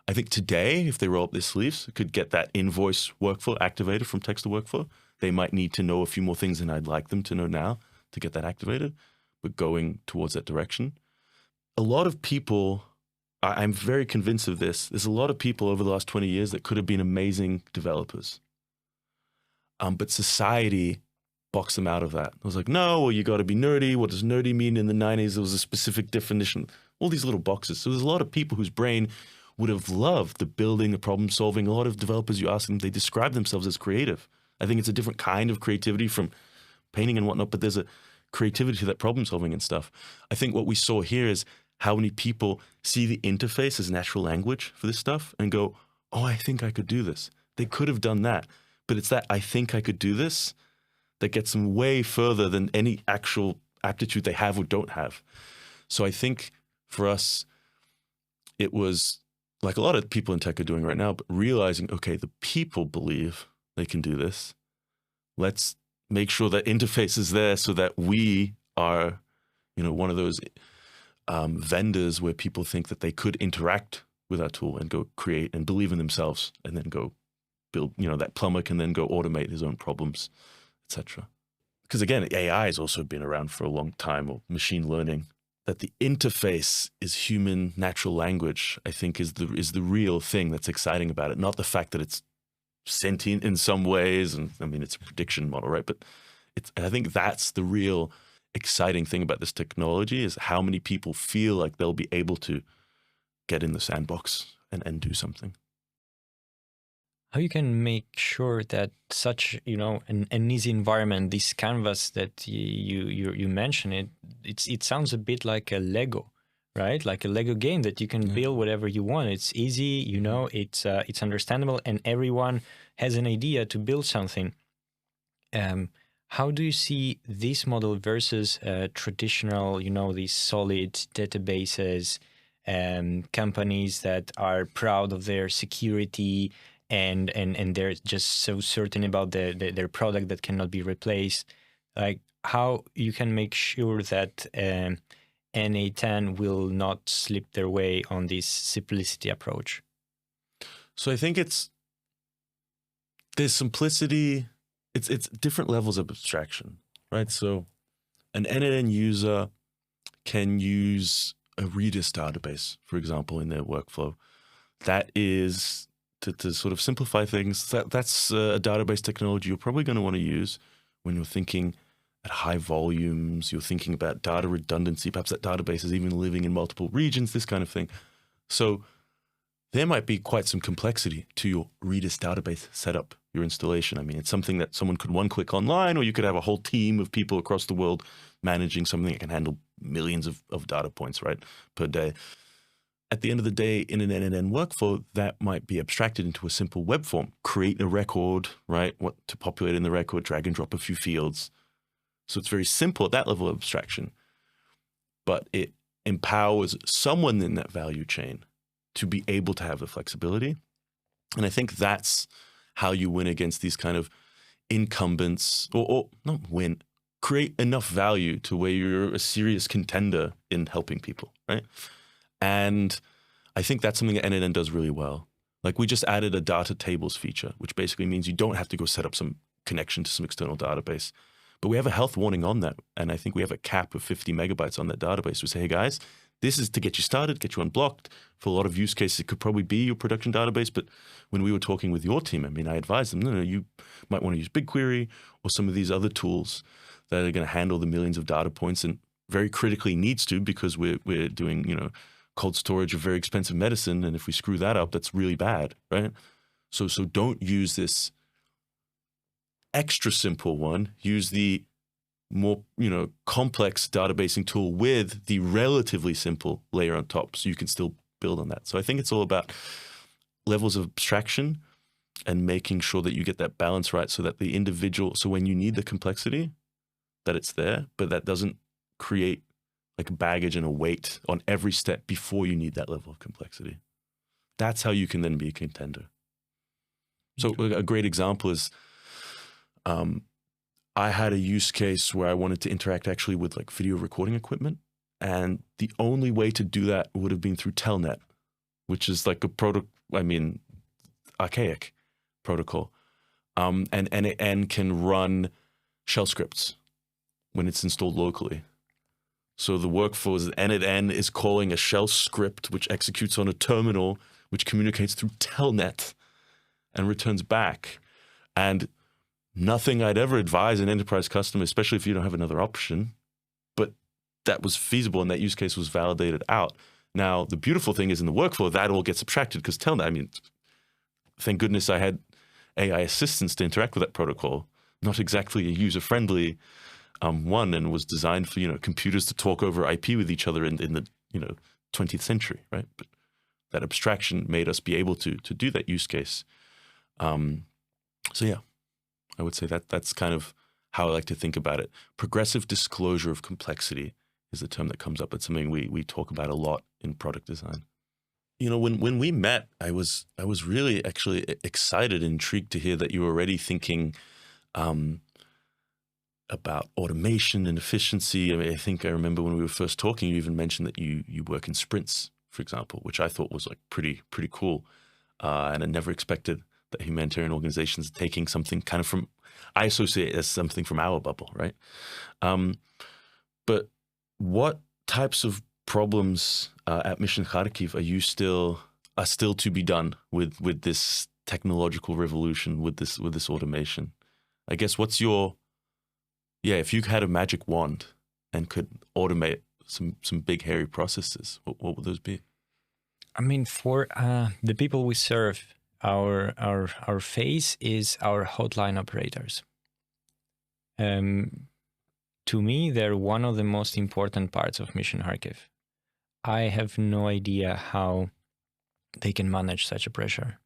I think today, if they roll up their sleeves, could get that invoice workflow activated from text to workflow. They might need to know a few more things than I'd like them to know now to get that activated, but going towards that direction. A lot of people, I'm very convinced of this, there's a lot of people over the last 20 years that could have been amazing developers. But society boxed them out of that. I was like, no, well, you got to be nerdy. What does nerdy mean? In the 90s, there was a specific definition, all these little boxes. So there's a lot of people whose brain would have loved the building, the problem solving. A lot of developers, you ask them, they describe themselves as creative. I think it's a different kind of creativity from painting and whatnot, but there's a creativity to that problem solving and stuff. I think what we saw here is how many people see the interface as natural language for this stuff and go, oh, I think I could do this. They could have done that, but it's that I think I could do this that gets them way further than any actual aptitude they have or don't have. So I think for us, it was like a lot of people in tech are doing right now, but realizing, okay, the people believe they can do this. Let's make sure that interface is there so that we are one of those vendors where people think that they could interact with our tool and go create and believe in themselves and then go build, that plumber can then go automate his own problems, etc. Because again, AI has also been around for a long time, or machine learning. That the interface is human natural language, I think is the real thing that's exciting about it. Not the fact that it's sentient in some ways, and I mean it's a prediction model, right? But I think that's the real exciting thing about this technology, is how many people feel like they'll be able to get in the sandbox and do something. How you can make sure that such, an easy environment, this canvas that you mentioned, it sounds a bit like a Lego, right? Like a Lego game that you can build whatever you want. It's easy, it's understandable, and everyone has an idea to build something. How do you see this model versus traditional, these solid databases, companies that are proud of their security and they're just so certain about their product that cannot be replaced? Like, how you can make sure that NA10 will not slip their way on this simplicity approach? So I think there's simplicity. It's different levels of abstraction, right? So an NNN user can use a Redis database, for example, in their workflow. That is, to sort of simplify things, that's a database technology you're probably going to want to use when you're thinking at high volumes, you're thinking about data redundancy, perhaps that database is even living in multiple regions, this kind of thing. So there might be quite some complexity to your Redis database setup, your installation. I mean, it's something that someone could one-click online, or you could have a whole team of people across the world managing something that can handle millions of data points, right, per day. At the end of the day, in an NNN workflow, that might be abstracted into a simple web form. Create a record, right, what to populate in the record, drag and drop a few fields. So it's very simple at that level of abstraction, but it empowers someone in that value chain to be able to have the flexibility. And I think that's how you win against these kind of incumbents, or not win, create enough value to where you're a serious contender in helping people, right? And I think that's something that NNN does really well. Like, we just added a data tables feature, which basically means you don't have to go set up some connection to some external database. But we have a health warning on that. And I think we have a cap of 50 megabytes on that database. We say, hey guys, this is to get you started, get you unblocked. For a lot of use cases, it could probably be your production database. But when we were talking with your team, I mean, I advised them, no, you might want to use BigQuery or some of these other tools that are going to handle the millions of data points, and very critically needs to, because we're doing, cold storage of very expensive medicine. And if we screw that up, that's really bad, right? So don't use this extra simple one. Use the more, complex databasing tool with the relatively simple layer on top, so you can still build on that. So I think it's all about levels of abstraction and making sure that you get that balance right, so that the individual, so when you need the complexity, that it's there, but that doesn't create like baggage and a weight on every step before you need that level of complexity. That's how you can then be a contender. So a great example is, I had a use case where I wanted to interact actually with like video recording equipment. And the only way to do that would have been through Telnet, which is like a archaic protocol. And NNN can run shell scripts when it's installed locally. So the workflow is that NNN is calling a shell script, which executes on a terminal, which communicates through Telnet and returns back. And nothing I'd ever advise an enterprise customer, especially if you don't have another option, but that was feasible and that use case was validated out. Now, the beautiful thing is in the workflow, that all gets abstracted, because Telnet, I mean, thank goodness I had AI assistants to interact with that protocol. Not exactly a user-friendly one, and was designed for, computers to talk over IP with each other in the, 20th century, right? But that abstraction made us be able to do that use case. So yeah, I would say that's kind of how I like to think about it. Progressive disclosure of complexity is the term that comes up. It's something we talk about a lot in product design. When we met, I was really actually excited and intrigued to hear that you were already thinking about automation and efficiency. I mean, I think I remember when we were first talking, you even mentioned that you work in sprints, for example, which I thought was like pretty cool. And I never expected that humanitarian organizations taking something kind of from, I associate it as something from our bubble, right? But what types of problems at Mission Kharkiv are still to be done with this technological revolution, with this automation? I guess what's your, if you had a magic wand and could automate some big hairy processes, what would those be? I mean, for the people we serve, our face is our hotline operators. To me, they're one of the most important parts of Mission Kharkiv. I have no idea how they can manage such a pressure,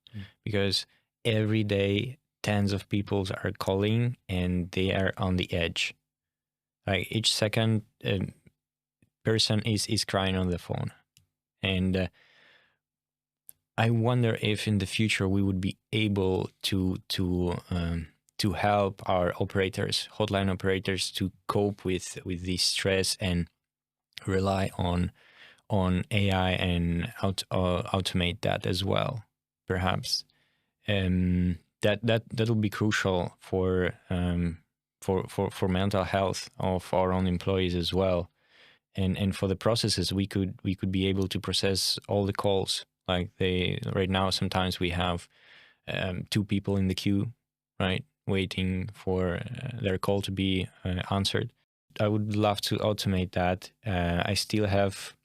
because every day tens of people are calling and they are on the edge. Like each second, person is crying on the phone, and I wonder if in the future we would be able to help our operators, hotline operators, to cope with this stress and rely on AI and automate that as well, perhaps. That will be crucial for mental health of our own employees as well, and for the processes we could be able to process all the calls. Like right now, sometimes we have 2 people in the queue, right, waiting for their call to be answered. I would love to automate that. I still have,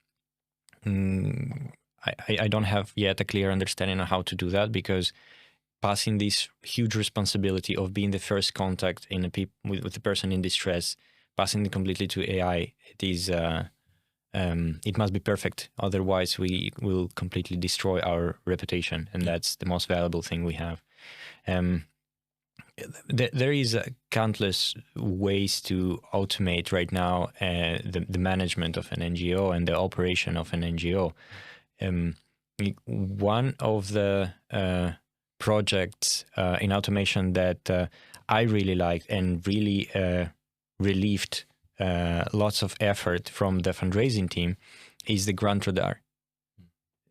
I don't have yet a clear understanding on how to do that, because passing this huge responsibility of being the first contact in with the person in distress, passing it completely to AI, it must be perfect. Otherwise, we will completely destroy our reputation, and that's the most valuable thing we have. There is countless ways to automate right now the management of an NGO and the operation of an NGO. One of the projects in automation that I really liked and really relieved lots of effort from the fundraising team is the grant radar.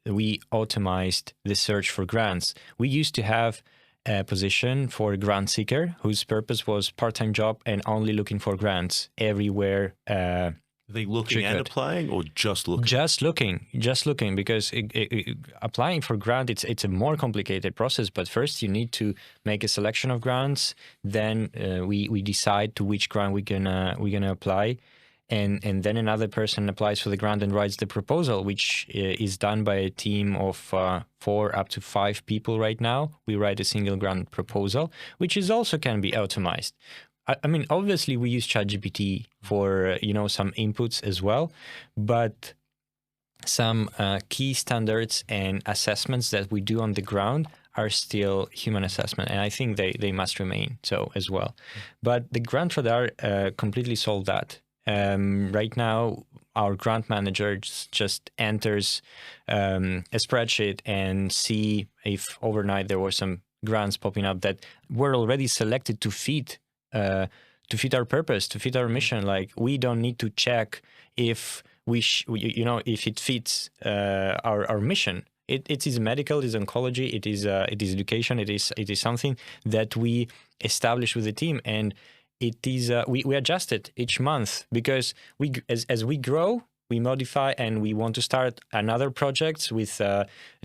We automized the search for grants. We used to have a position for a grant seeker whose purpose was part-time job and only looking for grants everywhere. Are they looking and applying, or just looking? Just looking, because applying for grant, it's a more complicated process. But first you need to make a selection of grants. Then we decide to which grant we're gonna apply, and then another person applies for the grant and writes the proposal, which is done by a team of 4 up to 5 people right now. We write a single grant proposal, which is also can be automized. I mean, obviously we use ChatGPT for, some inputs as well, but some key standards and assessments that we do on the ground are still human assessment, and I think they must remain so as well. But the grant radar completely solved that. Right now, our grant manager just enters a spreadsheet and see if overnight there were some grants popping up that were already selected to fit our purpose, to fit our mission. Like, we don't need to check if if it fits our mission. It is medical, it is oncology, it is education, it is something that we establish with the team, and it is we adjust it each month, because as we grow, we modify, and we want to start another projects with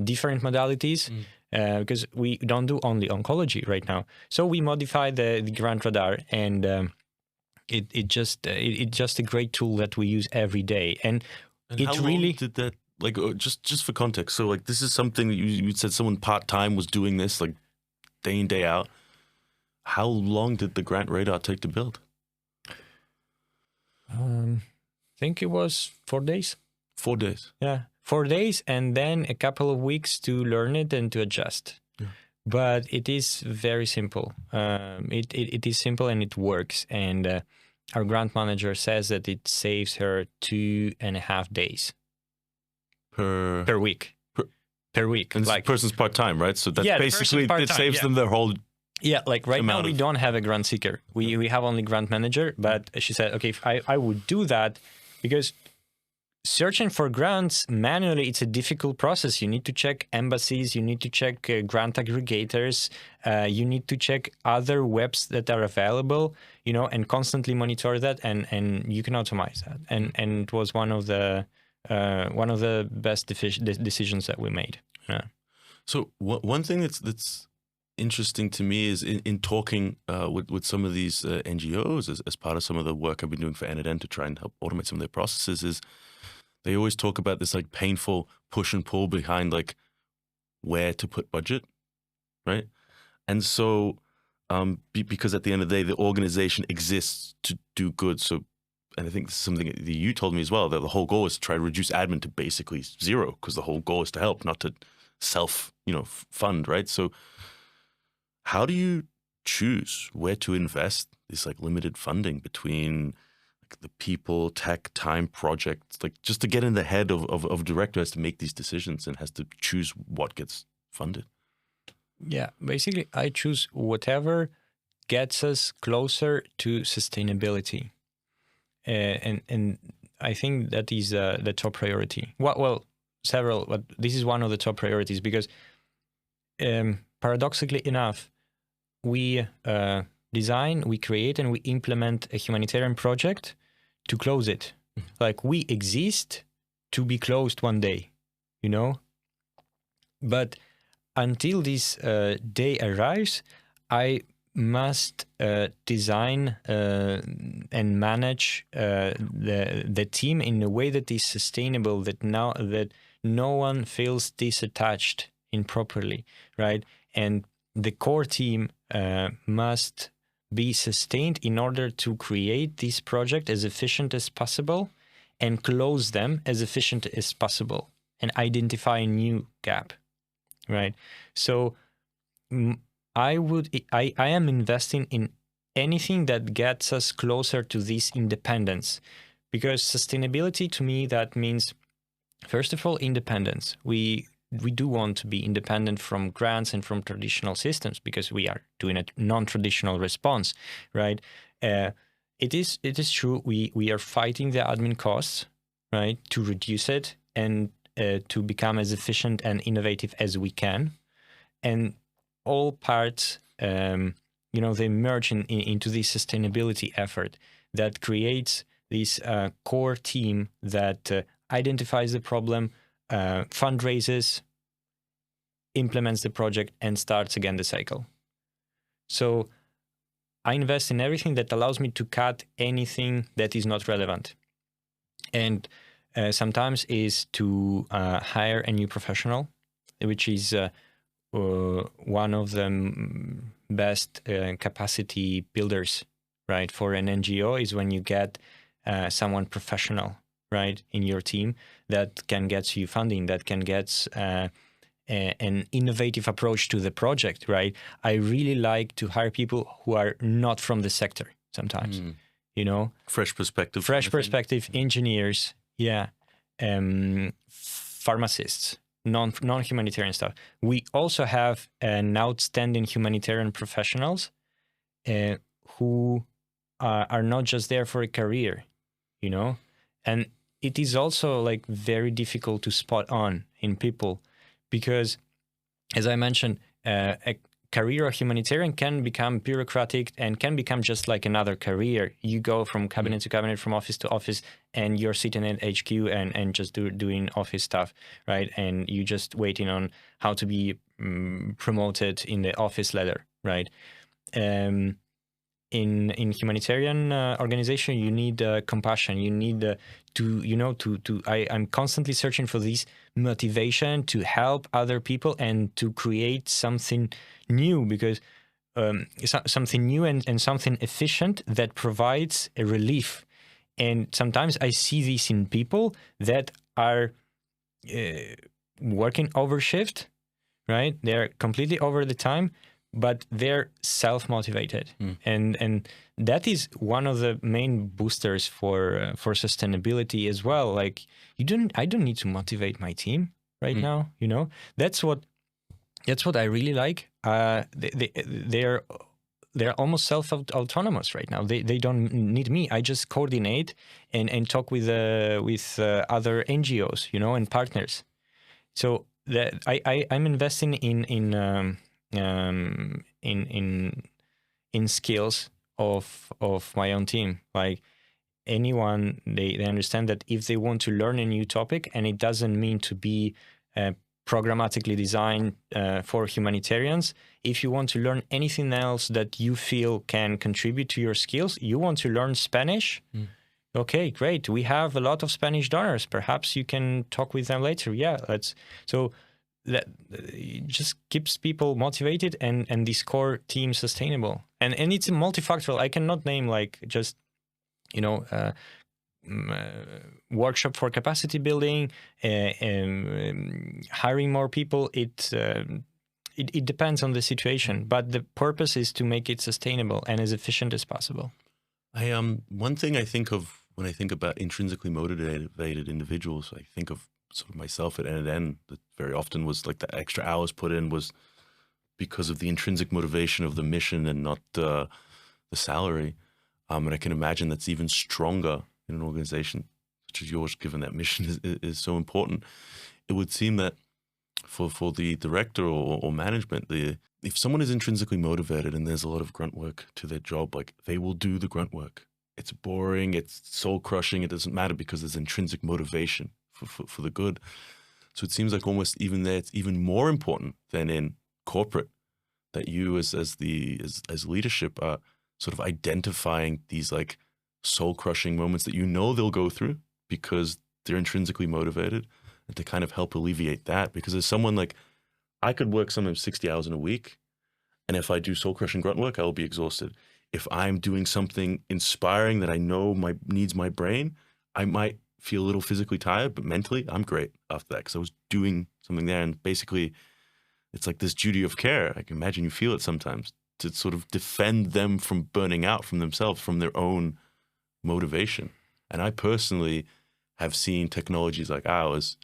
different modalities. Because we don't do only oncology right now, so we modify the grant radar, and it's just a great tool that we use every day. And it how really long did that, like, just for context? So, like, this is something that you said someone part-time was doing this, like, day in, day out. How long did the grant radar take to build? I think it was 4 days. 4 days. Yeah. 4 days, and then a couple of weeks to learn it and to adjust. Yeah. But it is very simple. It is simple, and it works. And our grant manager says that it saves her 2.5 days per week. Per week. And this person's part-time, right? So that's basically, it saves them their whole Yeah, like right now we don't have a grant seeker. We have only grant manager, but she said, okay, if I would do that because searching for grants manually, it's a difficult process. You need to check embassies, you need to check grant aggregators, you need to check other webs that are available, you know, and constantly monitor that, and you can automate that. And it was one of the best decisions that we made. Yeah. So one thing that's interesting to me is in talking with some of these NGOs as part of some of the work I've been doing for NNN to try and help automate some of their processes is they always talk about this like painful push and pull behind like where to put budget, right? And so because at the end of the day, the organization exists to do good. So, and I think this is something that you told me as well, that the whole goal is to try to reduce admin to basically zero, because the whole goal is to help, not to self, fund, right? So how do you choose where to invest this like limited funding between like the people, tech, time, projects, like just to get in the head of director has to make these decisions and has to choose what gets funded? Yeah, basically I choose whatever gets us closer to sustainability. And I think that is the top priority. Well, several, but this is one of the top priorities because paradoxically enough, we design, we create, and we implement a humanitarian project to close it. Like we exist to be closed one day, But until this day arrives, I must design and manage the team in a way that is sustainable, that no one feels disattached improperly, right? And the core team must be sustained in order to create this project as efficient as possible and close them as efficient as possible and identify a new gap, right? So I am investing in anything that gets us closer to this independence, because sustainability to me, that means, first of all, independence. We do want to be independent from grants and from traditional systems because we are doing a non-traditional response, right? It is true we are fighting the admin costs, right, to reduce it and to become as efficient and innovative as we can, and all parts, they merge into this sustainability effort that creates this core team that identifies the problem, fundraises, implements the project, and starts again the cycle. So I invest in everything that allows me to cut anything that is not relevant. And sometimes is to hire a new professional, which is one of the best capacity builders, right, for an NGO, is when you get someone professional, right, in your team that can get you funding, that can get an innovative approach to the project, right? I really like to hire people who are not from the sector sometimes, Fresh perspective. Engineers, pharmacists, non-humanitarian stuff. We also have an outstanding humanitarian professionals who are not just there for a career, and it is also like very difficult to spot on in people because, as I mentioned, a career of humanitarian can become bureaucratic and can become just like another career. You go from cabinet to cabinet, from office to office, and you're sitting at HQ and just doing office stuff, right? And you just waiting on how to be promoted in the office ladder, right? In humanitarian organization, you need compassion. You need I'm constantly searching for this motivation to help other people and to create something new, because something new and something efficient that provides a relief. And sometimes I see this in people that are working over shift, right? They're completely over the time, but they're self-motivated. And that is one of the main boosters for sustainability as well. Like I don't need to motivate my team right now, That's what That's what I really like. They're almost self-autonomous right now. They don't need me. I just coordinate and talk with other NGOs, and partners. So that I'm investing in skills of my own team. Like anyone, they understand that if they want to learn a new topic, and it doesn't mean to be programmatically designed for humanitarians. If you want to learn anything else that you feel can contribute to your skills, you want to learn Spanish. Okay, great. We have a lot of Spanish donors. Perhaps you can talk with them later. Yeah, so that it just keeps people motivated and this core team sustainable. And it's multifactorial. I cannot name like just workshop for capacity building, hiring more people. It depends on the situation, but the purpose is to make it sustainable and as efficient as possible. One thing I think of when I think about intrinsically motivated individuals, I think of sort of myself at NN, that very often was like the extra hours put in was because of the intrinsic motivation of the mission and not the salary. And I can imagine that's even stronger in an organization such as yours, given that mission is so important. It would seem that for the director or management, if someone is intrinsically motivated and there's a lot of grunt work to their job, like they will do the grunt work. It's boring, it's soul crushing, it doesn't matter because there's intrinsic motivation for the good. So it seems like almost even there, it's even more important than in corporate that you as leadership are sort of identifying these like soul crushing moments that they'll go through because they're intrinsically motivated, and to kind of help alleviate that. Because as someone like, I could work sometimes 60 hours in a week, and if I do soul crushing grunt work, I will be exhausted. If I'm doing something inspiring that I know needs my brain, I might feel a little physically tired, but mentally I'm great after that because I was doing something there. And basically it's like this duty of care. I can imagine you feel it sometimes, to sort of defend them from burning out from themselves, from their own motivation. And I personally have seen technologies like ours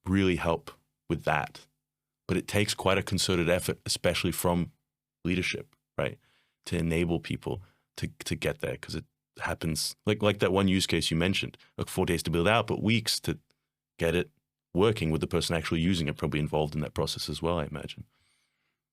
really help with that. But it takes quite a concerted effort, especially from leadership, right? To enable people to get there, because it happens like that one use case you mentioned, like 4 days to build out, but weeks to get it working with the person actually using it, probably involved in that process as well, I imagine.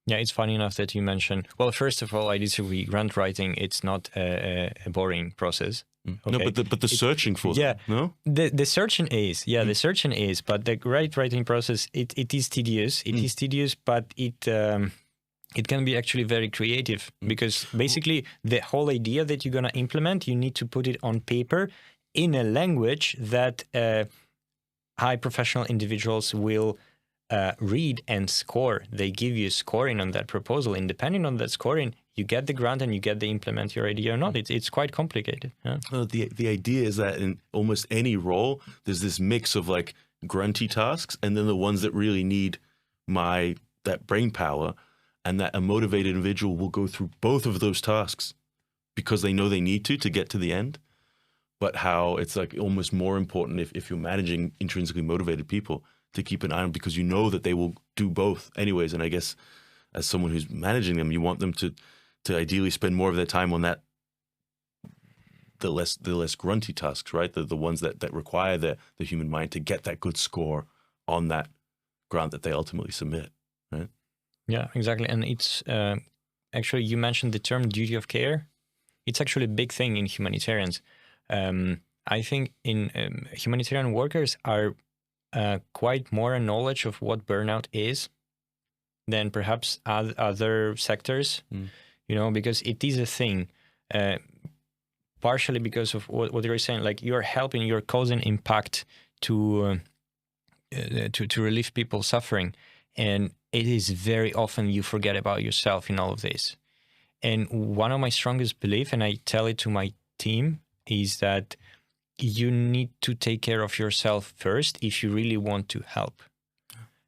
Yeah, it's funny enough that you mentioned, well, first of all, I disagree. Grant writing, it's not a boring process. Okay. No, but the searching for them, no? The searching is, the searching is, but the grant writing process, it is tedious. It is tedious, but it can be actually very creative, because basically the whole idea that you're going to implement, you need to put it on paper in a language that high professional individuals will read and score. They give you scoring on that proposal, and depending on that scoring, you get the grant and you get to implement your idea or not. It's quite complicated. Yeah. The idea is that in almost any role, there's this mix of like grunty tasks and then the ones that really need that brain power, and that a motivated individual will go through both of those tasks because they know they need to get to the end. But how it's like almost more important if you're managing intrinsically motivated people to keep an eye on, because you know that they will do both anyways. And I guess as someone who's managing them, you want them to ideally spend more of their time on that, the less grunty tasks, right? The ones that require the human mind to get that good score on that grant that they ultimately submit, right? Yeah, exactly. And it's actually, you mentioned the term duty of care. It's actually a big thing in humanitarians. I think in humanitarian workers are quite more a knowledge of what burnout is than perhaps other sectors, because it is a thing, partially because of what you're saying, like you're causing impact to relieve people's suffering. And it is very often you forget about yourself in all of this. And one of my strongest beliefs, and I tell it to my team, is that you need to take care of yourself first if you really want to help.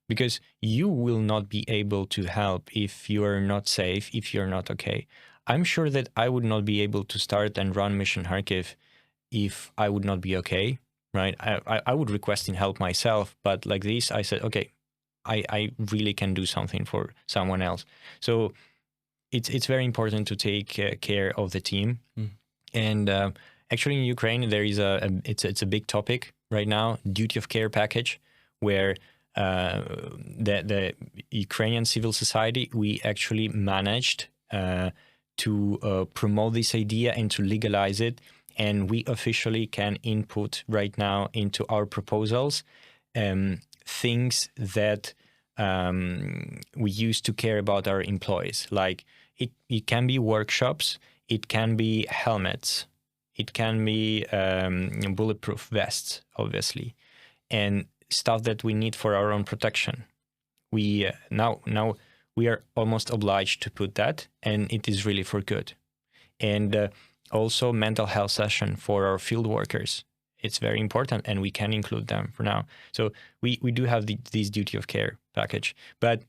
Because you will not be able to help if you are not safe, if you're not okay. I'm sure that I would not be able to start and run Mission Kharkiv if I would not be okay, right? I would request in help myself, but like this, I said, okay, I really can do something for someone else. So it's very important to take care of the team. And actually in Ukraine, there is it's a big topic right now, duty of care package, where the Ukrainian civil society, we actually managed to promote this idea and to legalize it. And we officially can input right now into our proposals things that we use to care about our employees. Like it can be workshops, it can be helmets, it can be bulletproof vests, obviously, and stuff that we need for our own protection. We now we are almost obliged to put that, and it is really for good. And also mental health session for our field workers. It's very important, and we can include them for now. So we do have this duty of care package. But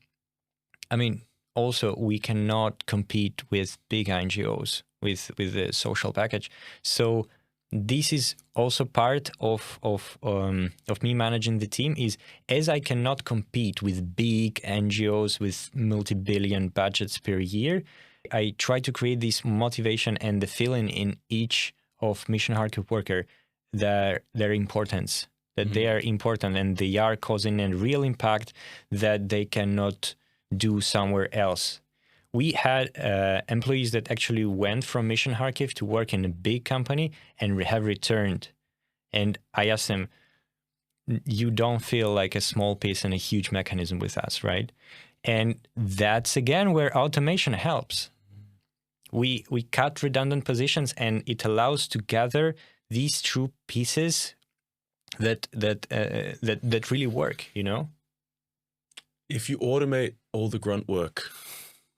I mean, also we cannot compete with big NGOs with the social package. So this is also part of me managing the team, is as I cannot compete with big NGOs with multi-billion budgets per year, I try to create this motivation and the feeling in each of Mission Kharkiv worker their importance, that they are important and they are causing a real impact that they cannot do somewhere else. We had employees that actually went from Mission Kharkiv to work in a big company and have returned. And I asked them, you don't feel like a small piece in a huge mechanism with us, right? And that's again where automation helps. We cut redundant positions, and it allows to gather these true pieces that really work, you know? If you automate all the grunt work,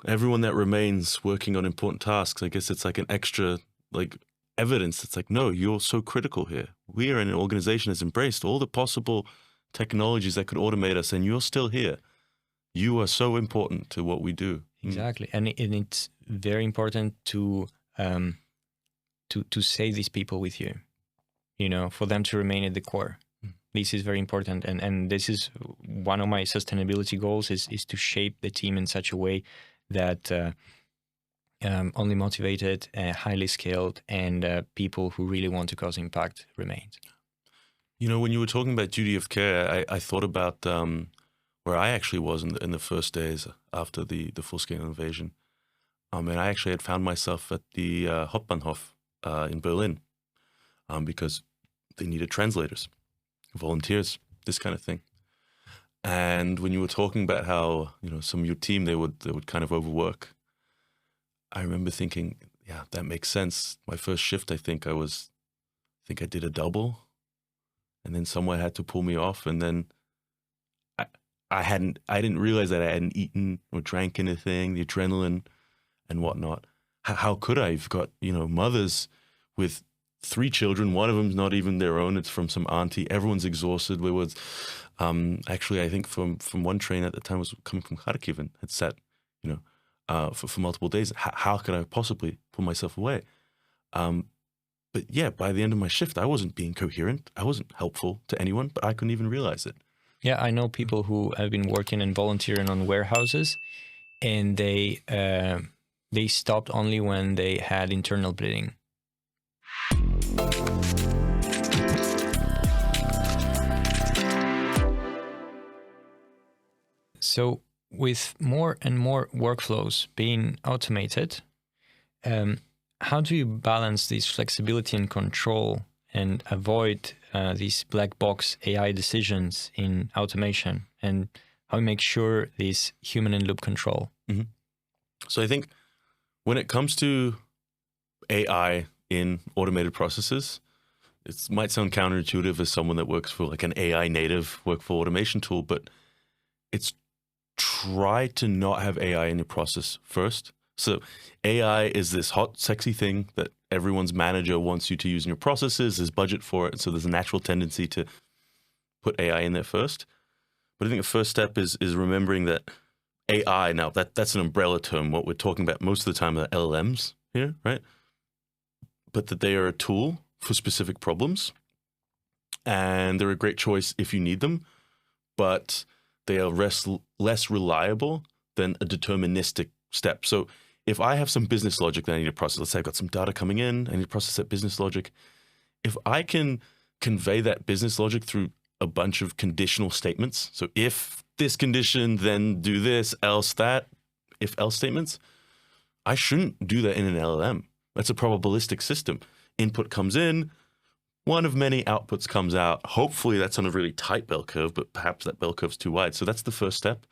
everyone that remains working on important tasks, I guess it's like an extra like evidence. It's like, no, you're so critical here. We are an organization that's embraced all the possible technologies that could automate us, and you're still here. You are so important to what we do. Exactly, and it's very important to save these people with you, you know, for them to remain at the core. This is very important, and this is one of my sustainability goals is to shape the team in such a way that only motivated, highly skilled, and people who really want to cause impact remains. You know, when you were talking about duty of care, I thought about where I actually was in the first days after the full-scale invasion. And I actually had found myself at the Hauptbahnhof in Berlin because they needed translators, volunteers, this kind of thing. And when you were talking about how, you know, some of your team, they would kind of overwork, I remember thinking, yeah, that makes sense. My first shift, I think I did a double, and then someone had to pull me off, and then I didn't realize that I hadn't eaten or drank anything, the adrenaline and whatnot. How could I? You've got, you know, mothers with 3 children. One of them's not even their own. It's from some auntie. Everyone's exhausted. We was actually, I think from one train at the time was coming from Kharkiv and had sat, you know, for multiple days. How could I possibly pull myself away? But yeah, by the end of my shift, I wasn't being coherent. I wasn't helpful to anyone, but I couldn't even realize it. Yeah, I know people who have been working and volunteering on warehouses, and they stopped only when they had internal bleeding. So with more and more workflows being automated, how do you balance this flexibility and control and avoid these black box AI decisions in automation, and how you make sure this human in loop control? Mm-hmm. So I think when it comes to AI in automated processes, it might sound counterintuitive as someone that works for like an AI native workflow automation tool, but it's try to not have AI in your process first. So AI is this hot, sexy thing that everyone's manager wants you to use in your processes. There's budget for it. So there's a natural tendency to put AI in there first. But I think the first step is remembering that AI, now that's an umbrella term. What we're talking about most of the time are LLMs here, right? But that they are a tool for specific problems. And they're a great choice if you need them. But they are less reliable than a deterministic step. So if I have some business logic that I need to process, let's say I've got some data coming in, I need to process that business logic. If I can convey that business logic through a bunch of conditional statements, so if this condition, then do this, else that, if else statements, I shouldn't do that in an LLM. That's a probabilistic system. Input comes in, one of many outputs comes out. Hopefully that's on a really tight bell curve, but perhaps that bell curve's too wide. So that's the first step,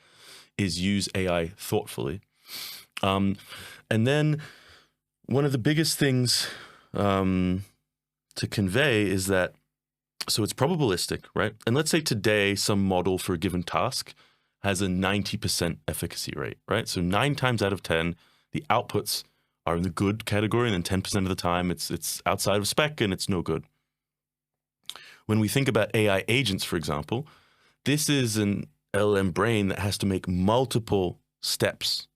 is use AI thoughtfully. And then one of the biggest things to convey is that, so it's probabilistic, right? And let's say today some model for a given task has a 90% efficacy rate, right? So 9 times out of 10, the outputs are in the good category, and then 10% of the time it's outside of spec and it's no good. When we think about AI agents, for example, this is an LLM brain that has to make multiple steps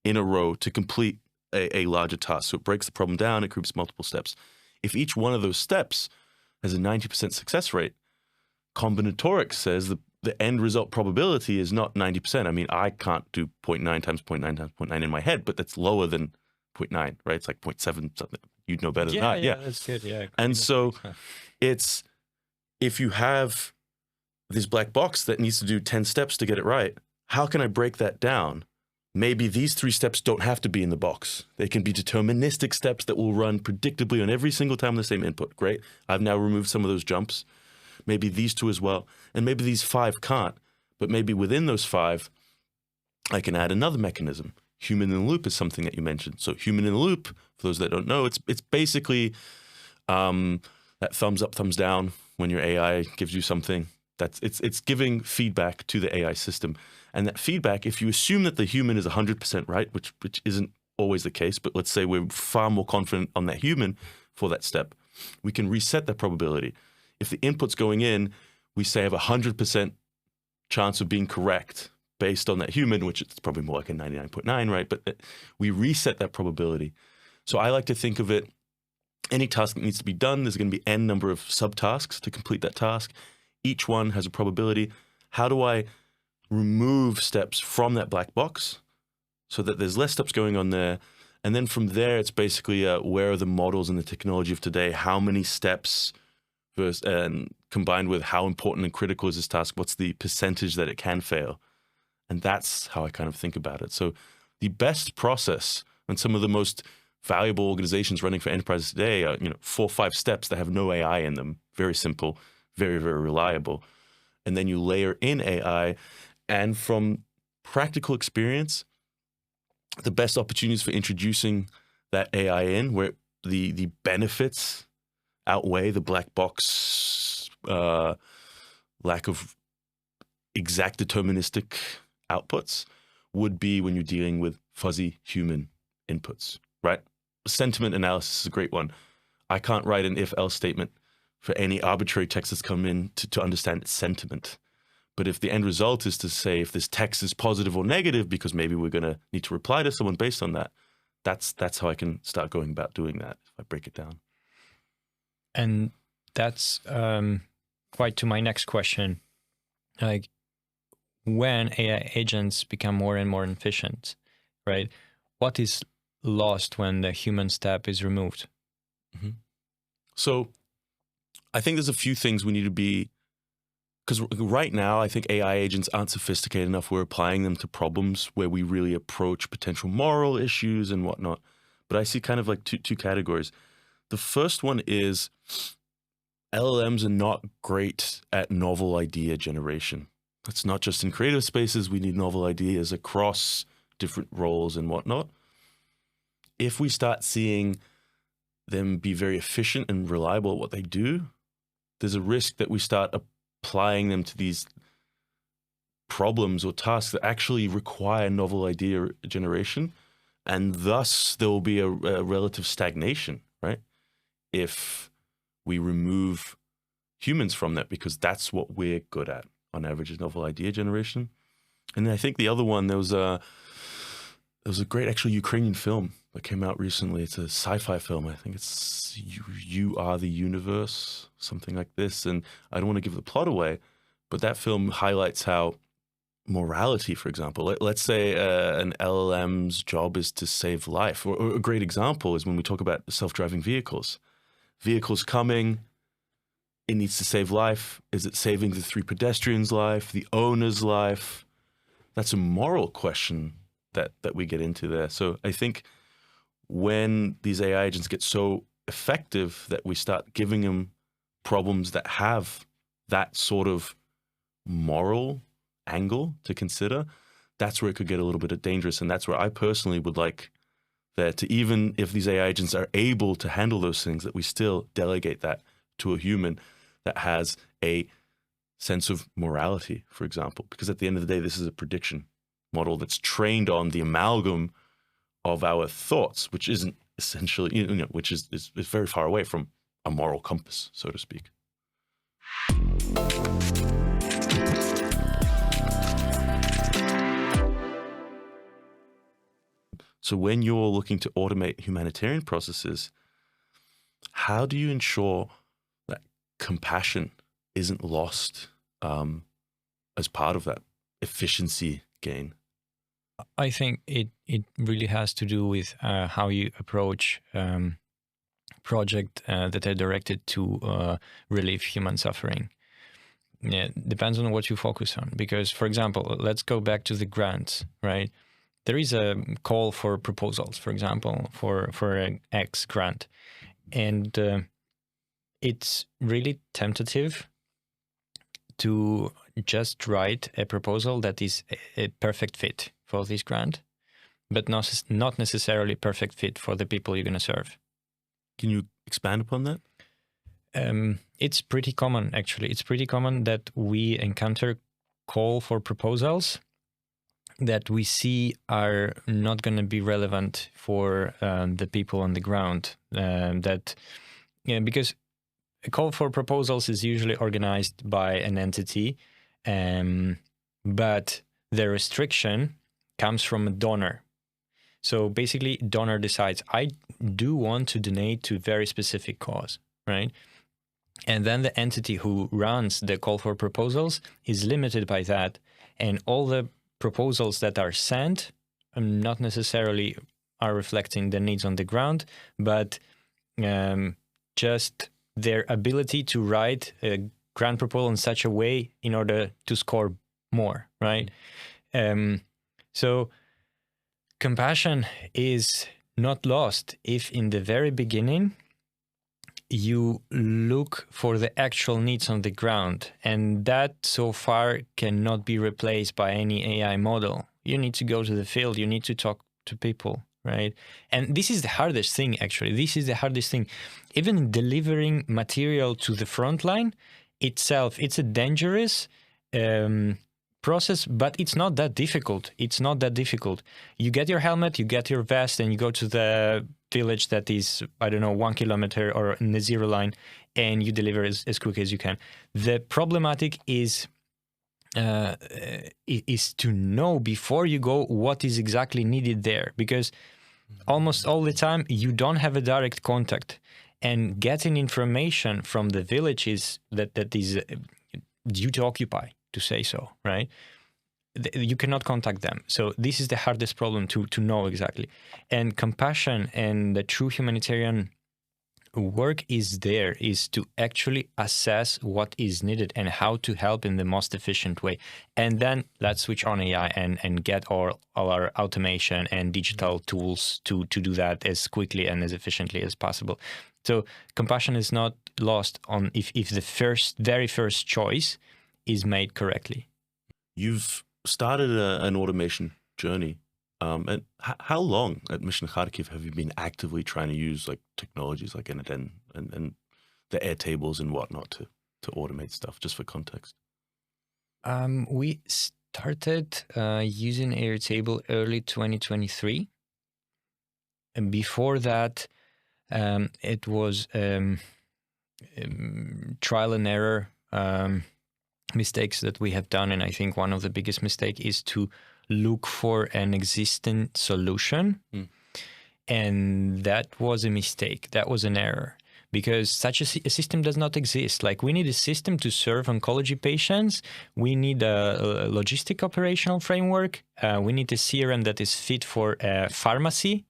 in a row to complete a larger task. So it breaks the problem down, it groups multiple steps. If each one of those steps has a 90% success rate, combinatorics says the end result probability is not 90%. I mean, I can't do 0.9 times 0.9 times 0.9 in my head, but that's lower than 0.9, right? It's like 0.7 something. You'd know better than I. Yeah, that's good. Yeah. And so it's, if you have this black box that needs to do 10 steps to get it right, how can I break that down? Maybe these 3 steps don't have to be in the box. They can be deterministic steps that will run predictably on every single time the same input. Great. I've now removed some of those jumps. Maybe these 2 as well. And maybe these 5 can't. But maybe within those 5, I can add another mechanism. Human in the loop is something that you mentioned. So human in the loop, for those that don't know, it's basically that thumbs up, thumbs down when your AI gives you something. It's giving feedback to the AI system. And that feedback, if you assume that the human is 100% right, which isn't always the case, but let's say we're far more confident on that human for that step, we can reset that probability. If the input's going in, we say have a 100% chance of being correct based on that human, which it's probably more like a 99.9, right? But we reset that probability. So I like to think of it, any task that needs to be done, there's going to be n number of subtasks to complete that task. Each one has a probability. How do I remove steps from that black box so that there's less steps going on there? And then from there, it's basically where are the models and the technology of today? How many steps versus, and combined with how important and critical is this task? What's the percentage that it can fail? And that's how I kind of think about it. So the best process, and some of the most valuable organizations running for enterprises today are 4 or 5 steps that have no AI in them. Very simple, very, very reliable. And then you layer in AI. And from practical experience, the best opportunities for introducing that AI in, where the benefits outweigh the black box lack of exact deterministic outputs, would be when you're dealing with fuzzy human inputs, right? Sentiment analysis is a great one. I can't write an if-else statement for any arbitrary text that's come in to understand its sentiment. But if the end result is to say if this text is positive or negative, because maybe we're going to need to reply to someone based on that, that's how I can start going about doing that, if I break it down. And that's quite to my next question. Like, when AI agents become more and more efficient, right? What is lost when the human step is removed? Mm-hmm. So I think there's a few things we need to be, because right now I think AI agents aren't sophisticated enough. We're applying them to problems where we really approach potential moral issues and whatnot. But I see kind of like two categories. The first one is LLMs are not great at novel idea generation. It's not just in creative spaces. We need novel ideas across different roles and whatnot. If we start seeing them be very efficient and reliable at what they do, there's a risk that we start applying them to these problems or tasks that actually require novel idea generation. And thus there will be a relative stagnation, right? If we remove humans from that, because that's what we're good at on average, is novel idea generation. And then I think the other one, there was a great actual Ukrainian film that came out recently. It's a sci-fi film. I think it's You Are the Universe, something like this. And I don't want to give the plot away, but that film highlights how morality, for example. Let's say an LLM's job is to save life. Or a great example is when we talk about self-driving vehicles. Vehicles coming, it needs to save life. Is it saving the 3 pedestrians' life, the owner's life? That's a moral question that we get into there. So I think when these AI agents get so effective that we start giving them problems that have that sort of moral angle to consider, that's where it could get a little bit dangerous. And that's where I personally would like there to, even if these AI agents are able to handle those things, that we still delegate that to a human that has a sense of morality, for example. Because at the end of the day, this is a prediction model that's trained on the amalgam of our thoughts, which isn't essentially, which is very far away from a moral compass, so to speak. So when you're looking to automate humanitarian processes, how do you ensure that compassion isn't lost as part of that efficiency gain? I think it really has to do with how you approach projects that are directed to relieve human suffering. Yeah, depends on what you focus on. Because, for example, let's go back to the grants, right? There is a call for proposals, for example, for an X grant. And it's really tentative to just write a proposal that is a perfect fit for this grant, but not necessarily perfect fit for the people you're going to serve. Can you expand upon that? It's pretty common, actually. It's pretty common that we encounter call for proposals that we see are not going to be relevant for the people on the ground. Because a call for proposals is usually organized by an entity, but the restriction comes from a donor. So basically, donor decides, I do want to donate to a very specific cause, right? And then the entity who runs the call for proposals is limited by that. And all the proposals that are sent not necessarily are reflecting the needs on the ground, but just their ability to write a grant proposal in such a way in order to score more, right? So compassion is not lost if in the very beginning you look for the actual needs on the ground, and that so far cannot be replaced by any AI model. You need to go to the field, you need to talk to people, right? And this is the hardest thing, actually. This is the hardest thing. Even delivering material to the front line itself, it's a dangerous process, but it's not that difficult. It's not that difficult. You get your helmet, you get your vest, and you go to the village that is, 1 kilometer or in the zero line, and you deliver as quick as you can. The problematic is to know before you go what is exactly needed there, because almost all the time you don't have a direct contact, and getting information from the villages that is due to occupy, to say so, right? You cannot contact them. So this is the hardest problem to know exactly. And compassion and the true humanitarian work is to actually assess what is needed and how to help in the most efficient way. And then let's switch on AI and get all our automation and digital tools to do that as quickly and as efficiently as possible. So compassion is not lost on if the very first choice is made correctly. You've started an automation journey. And how long at Mission Kharkiv have you been actively trying to use like technologies like NNN and the Airtables and whatnot to automate stuff, just for context? We started using Airtable early 2023. And before that, it was trial and error mistakes that we have done. And I think one of the biggest mistakes is to look for an existing solution. And that was a mistake. That was an error, because such a system does not exist. Like, we need a system to serve oncology patients. We need a logistic operational framework. We need a CRM that is fit for pharmacy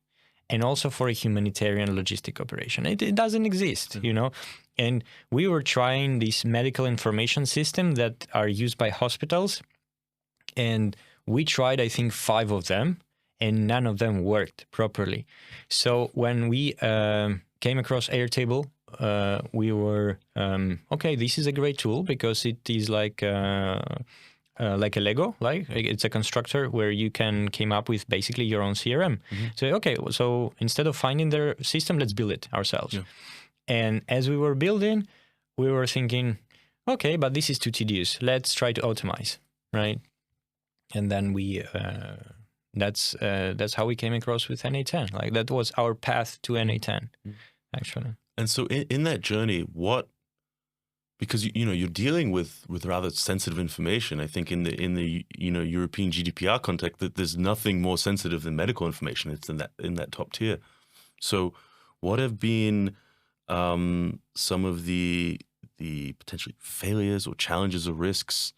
and also for a humanitarian logistic operation. It doesn't exist, you know? And we were trying this medical information system that are used by hospitals. And we tried, I think, 5 of them, and none of them worked properly. So when we came across Airtable, we were, okay, this is a great tool because it is like a Lego, like it's a constructor where you can came up with basically your own CRM. So, okay, so instead of finding their system, let's build it ourselves. Yeah. And as we were building, we were thinking, okay, but this is too tedious. Let's try to automate, right? And then we, that's how we came across with NA10. Like, that was our path to NA10, actually. And so in that journey, because you know, you're dealing with rather sensitive information. I think in the you know, European GDPR context, that there's nothing more sensitive than medical information. It's in that top tier. So what have been some of the potentially failures or challenges or risks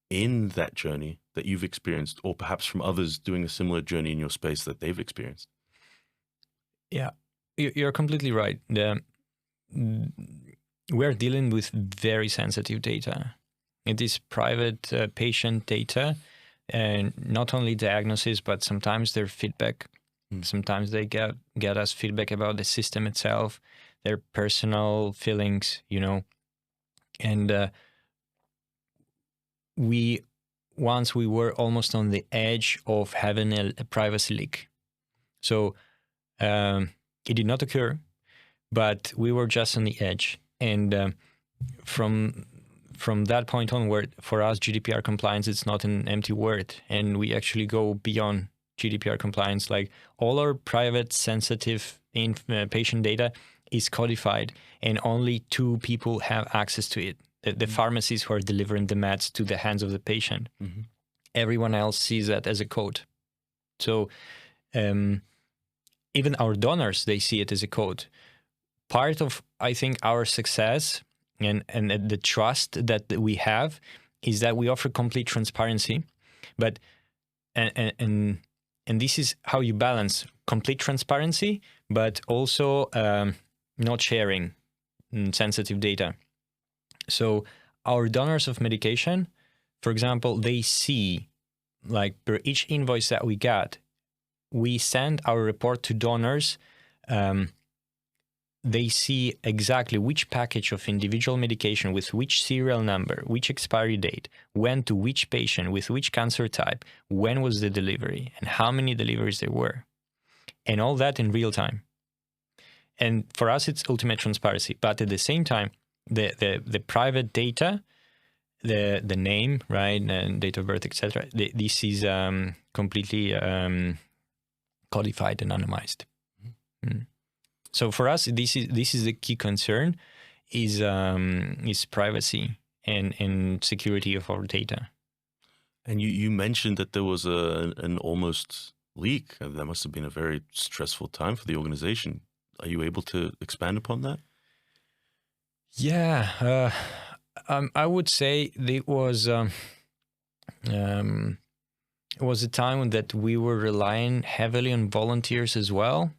in that journey that you've experienced, or perhaps from others doing a similar journey in your space that they've experienced? Yeah, you're completely right. We're dealing with very sensitive data. It is private patient data, and not only diagnosis, but sometimes their feedback. Sometimes they get us feedback about the system itself, their personal feelings, you know. And once we were almost on the edge of having a privacy leak. So it did not occur, but we were just on the edge. And from that point onward, for us, GDPR compliance, it's not an empty word. And we actually go beyond GDPR compliance. Like, all our private, sensitive patient data is codified, and only 2 people have access to it. The pharmacies who are delivering the meds to the hands of the patient. Everyone else sees that as a code. So even our donors, they see it as a code. Part of, I think, our success and the trust that we have is that we offer complete transparency. But and this is how you balance complete transparency, but also not sharing sensitive data. So our donors of medication, for example, they see, like, per each invoice that we got, we send our report to donors. They see exactly which package of individual medication with which serial number, which expiry date, went to which patient with which cancer type, when was the delivery, and how many deliveries there were. And all that in real time. And for us, it's ultimate transparency. But at the same time, the private data, the name, right, and date of birth, etc., this is completely codified and anonymized. So for us, this is the key concern, is privacy and security of our data. And you mentioned that there was an almost leak. That must have been a very stressful time for the organization. Are you able to expand upon that? Yeah, I would say it was a time that we were relying heavily on volunteers as well.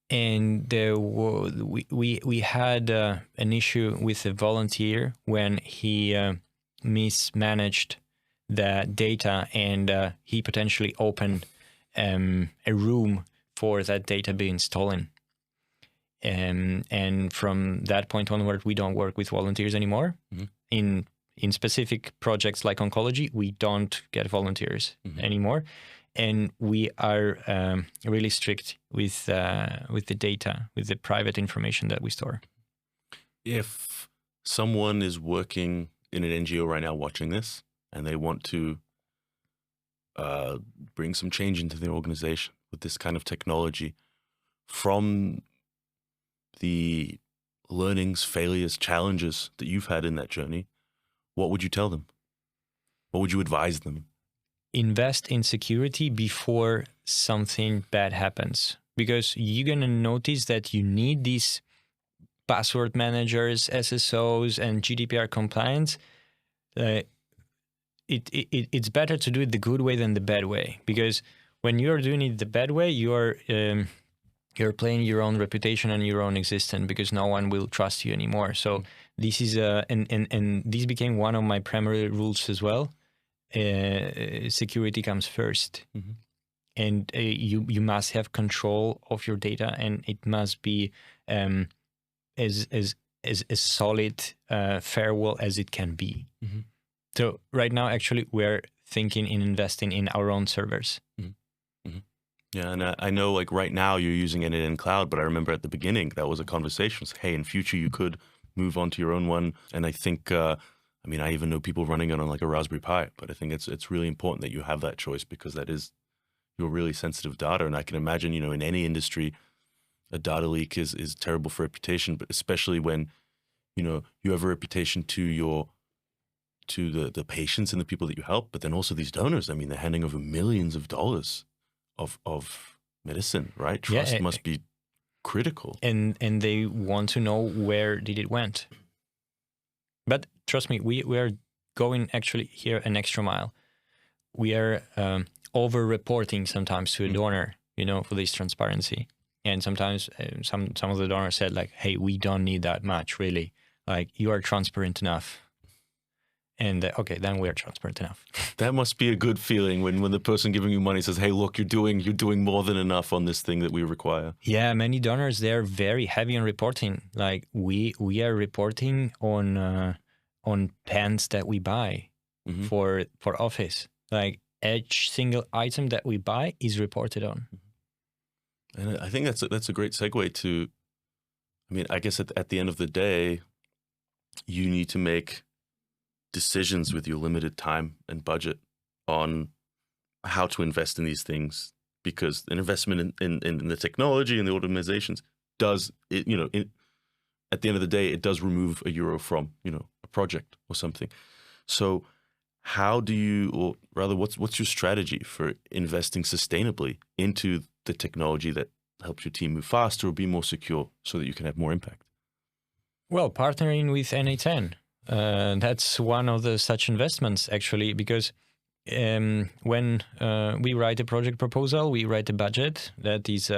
And we had an issue with a volunteer when he mismanaged the data, and he potentially opened a room for that data being stolen. And from that point onward, we don't work with volunteers anymore. In specific projects like oncology, we don't get volunteers anymore. And we are really strict with the data, with the private information that we store. If someone is working in an NGO right now watching this, and they want to bring some change into their organization with this kind of technology, from the learnings, failures, challenges that you've had in that journey, what would you tell them? What would you advise them? Invest in security before something bad happens, because you're going to notice that you need this password managers, SSOs, and GDPR compliance, it's better to do it the good way than the bad way, because when you're doing it the bad way, you're playing your own reputation and your own existence, because no one will trust you anymore. So this is and this became one of my primary rules as well. Security comes first, and you must have control of your data, and it must be as solid firewall as it can be. So right now, actually, we're thinking in investing in our own servers. Yeah, and I know like right now you're using it in cloud, but I remember at the beginning that was a conversation. It's, hey, in future you could move on to your own one. And I think, I even know people running it on like a Raspberry Pi, but I think it's really important that you have that choice, because that is your really sensitive data. And I can imagine, in any industry, a data leak is terrible for reputation, but especially when, you have a reputation to the patients and the people that you help, but then also these donors. I mean, they're handing over millions of dollars of medicine, right? Trust must be critical. And they want to know where did it went. But trust me, we are going actually here an extra mile. We are over-reporting sometimes to a donor, for this transparency. And sometimes some of the donors said like, hey, we don't need that much, really. Like, you are transparent enough. And okay, then we're transparent enough. That must be a good feeling when the person giving you money says, hey, look, you're doing more than enough on this thing that we require. Yeah, many donors, they're very heavy on reporting. Like we are reporting on pens that we buy for office. Like each single item that we buy is reported on. And I think that's a great segue to, I guess at the end of the day, you need to make decisions with your limited time and budget on how to invest in these things, because an investment in the technology and the organizations does it, at the end of the day, it does remove a euro from, a project or something. So how do you, or rather, what's your strategy for investing sustainably into the technology that helps your team move faster or be more secure so that you can have more impact? Well, partnering with NA10. That's one of the such investments, actually, because when we write a project proposal, we write a budget that is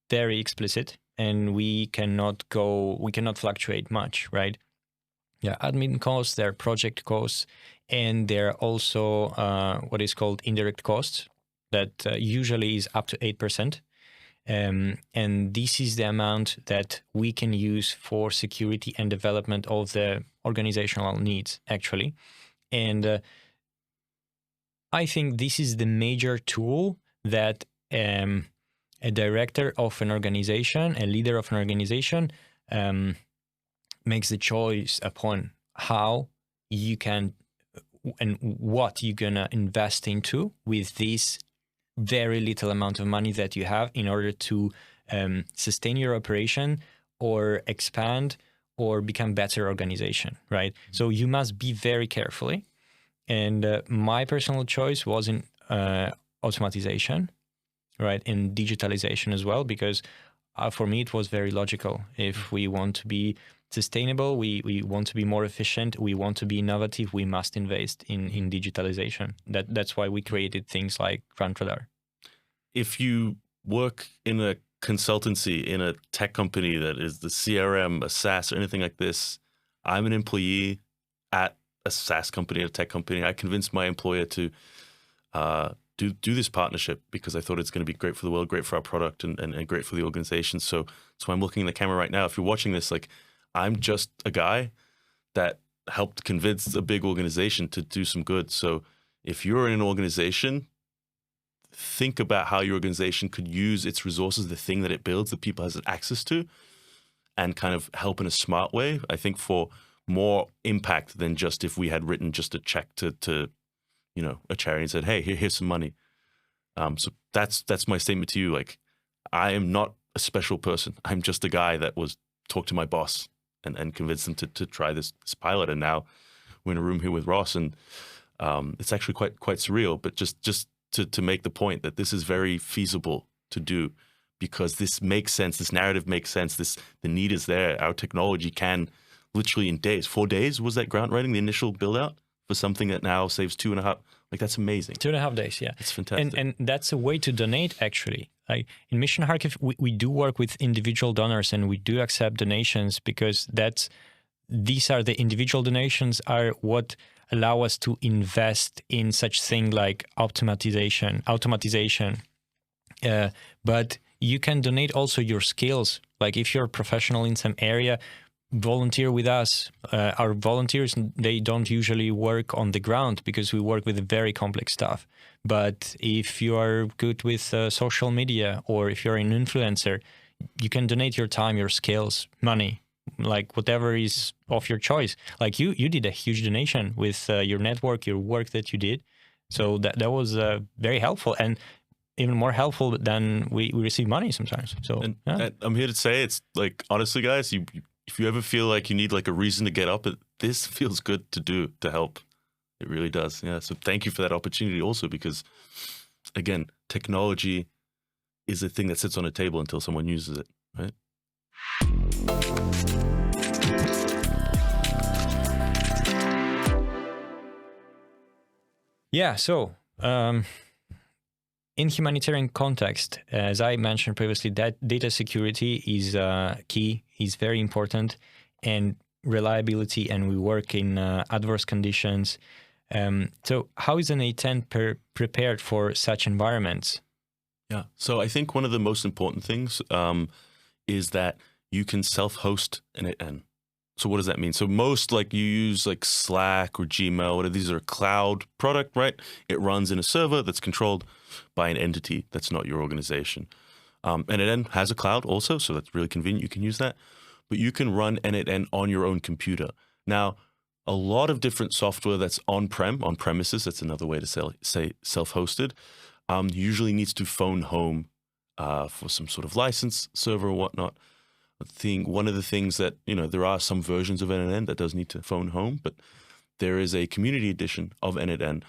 very explicit, and we cannot fluctuate much, right? Yeah, admin costs, there are project costs, and there are also what is called indirect costs that usually is up to 8%. And this is the amount that we can use for security and development of the organizational needs, actually. And I think this is the major tool that a director of an organization, a leader of an organization, makes the choice upon how you can and what you're gonna invest into with this very little amount of money that you have in order to sustain your operation or expand or become better organization, right? So you must be very carefully. And my personal choice was in automatization, right? And digitalization as well, because for me, it was very logical. If we want to be sustainable, we want to be more efficient, we want to be innovative, we must invest in digitalization. That's why we created things like Radar. If you work in a consultancy, in a tech company that is the CRM, a SaaS, or anything like this, I'm an employee at a SaaS company, a tech company. I convinced my employer to do this partnership because I thought it's going to be great for the world, great for our product, and great for the organization. So I'm looking at the camera right now. If you're watching this, like, I'm just a guy that helped convince a big organization to do some good. So if you're in an organization, think about how your organization could use its resources, the thing that it builds, that people has access to, and kind of help in a smart way. I think for more impact than just if we had written just a check to a charity and said, hey, here's some money. So that's my statement to you. Like, I am not a special person. I'm just a guy that was talked to my boss and convinced them to try this pilot. And now we're in a room here with Ross, and it's actually quite surreal. But just to make the point that this is very feasible to do, because this makes sense. This narrative makes sense. The need is there. Our technology can literally in days, 4 days was that grant writing, the initial build out for something that now saves 2.5. Like that's amazing. 2.5 days, yeah. It's fantastic. And that's a way to donate, actually. Like in Mission Kharkiv, we do work with individual donors and we do accept donations because these are the individual donations are what allow us to invest in such thing like automatization. But you can donate also your skills. Like if you're a professional in some area, volunteer with us. Our volunteers, they don't usually work on the ground because we work with very complex stuff. But if you are good with social media or if you're an influencer, you can donate your time, your skills, money, like whatever is of your choice. Like you did a huge donation with your network, your work that you did. So that was very helpful and even more helpful than we receive money sometimes. So and I'm here to say it's like, honestly, guys, if you ever feel like you need like a reason to get up, this feels good to do, to help. It really does. Yeah. So thank you for that opportunity also, because again, technology is a thing that sits on a table until someone uses it, right? Yeah. So, in humanitarian context, as I mentioned previously, that data security is key, is very important, and reliability, and we work in adverse conditions. So how is an A10 prepared for such environments? Yeah. So I think one of the most important things is that you can self-host an A10. So what does that mean? So most, like, you use like Slack or Gmail, these are a cloud product, right? It runs in a server that's controlled by an entity that's not your organization. N8N has a cloud also, so that's really convenient. You can use that. But you can run N8N on your own computer. Now, a lot of different software that's on-prem, on-premises, that's another way to say self-hosted, usually needs to phone home for some sort of license server or whatnot. One of the things that, there are some versions of N8N that does need to phone home, but there is a community edition of N8N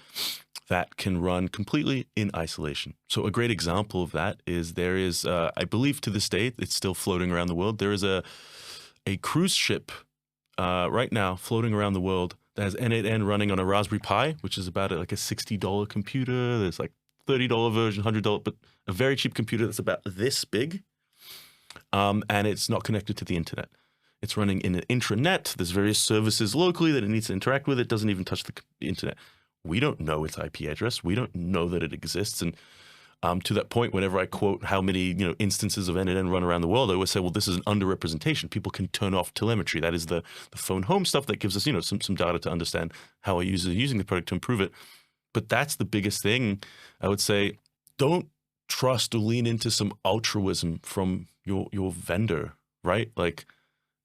that can run completely in isolation. So a great example of that is there is, I believe to this day, it's still floating around the world. There is a cruise ship right now floating around the world that has N8N running on a Raspberry Pi, which is about like a $60 computer. There's like $30 version, $100, but a very cheap computer that's about this big. And it's not connected to the internet. It's running in an intranet. There's various services locally that it needs to interact with. It doesn't even touch the internet. We don't know its IP address. We don't know that it exists. And to that point, whenever I quote how many instances of N8N run around the world, I always say, well, this is an underrepresentation. People can turn off telemetry. That is the phone home stuff that gives us some data to understand how a user is using the product to improve it. But that's the biggest thing. I would say, don't trust or lean into some altruism from your vendor, right? Like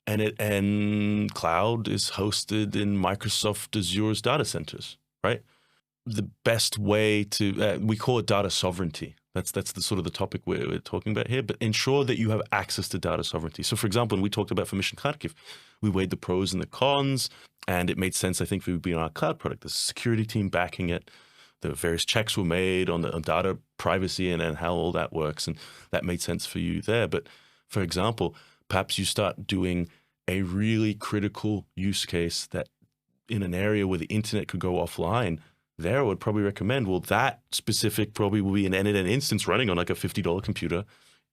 N8N Cloud is hosted in Microsoft Azure's data centers, right? The best way to, we call it data sovereignty. That's the sort of the topic we're talking about here, but ensure that you have access to data sovereignty. So for example, when we talked about for Mission Kharkiv, we weighed the pros and the cons, and it made sense, I think, for it to be on our cloud product. There's a security team backing it. The various checks were made on data privacy and how all that works, and that made sense for you there. But for example, perhaps you start doing a really critical use case that in an area where the internet could go offline, there I would probably recommend, well, that specific probably will be an N8N instance running on like a $50 computer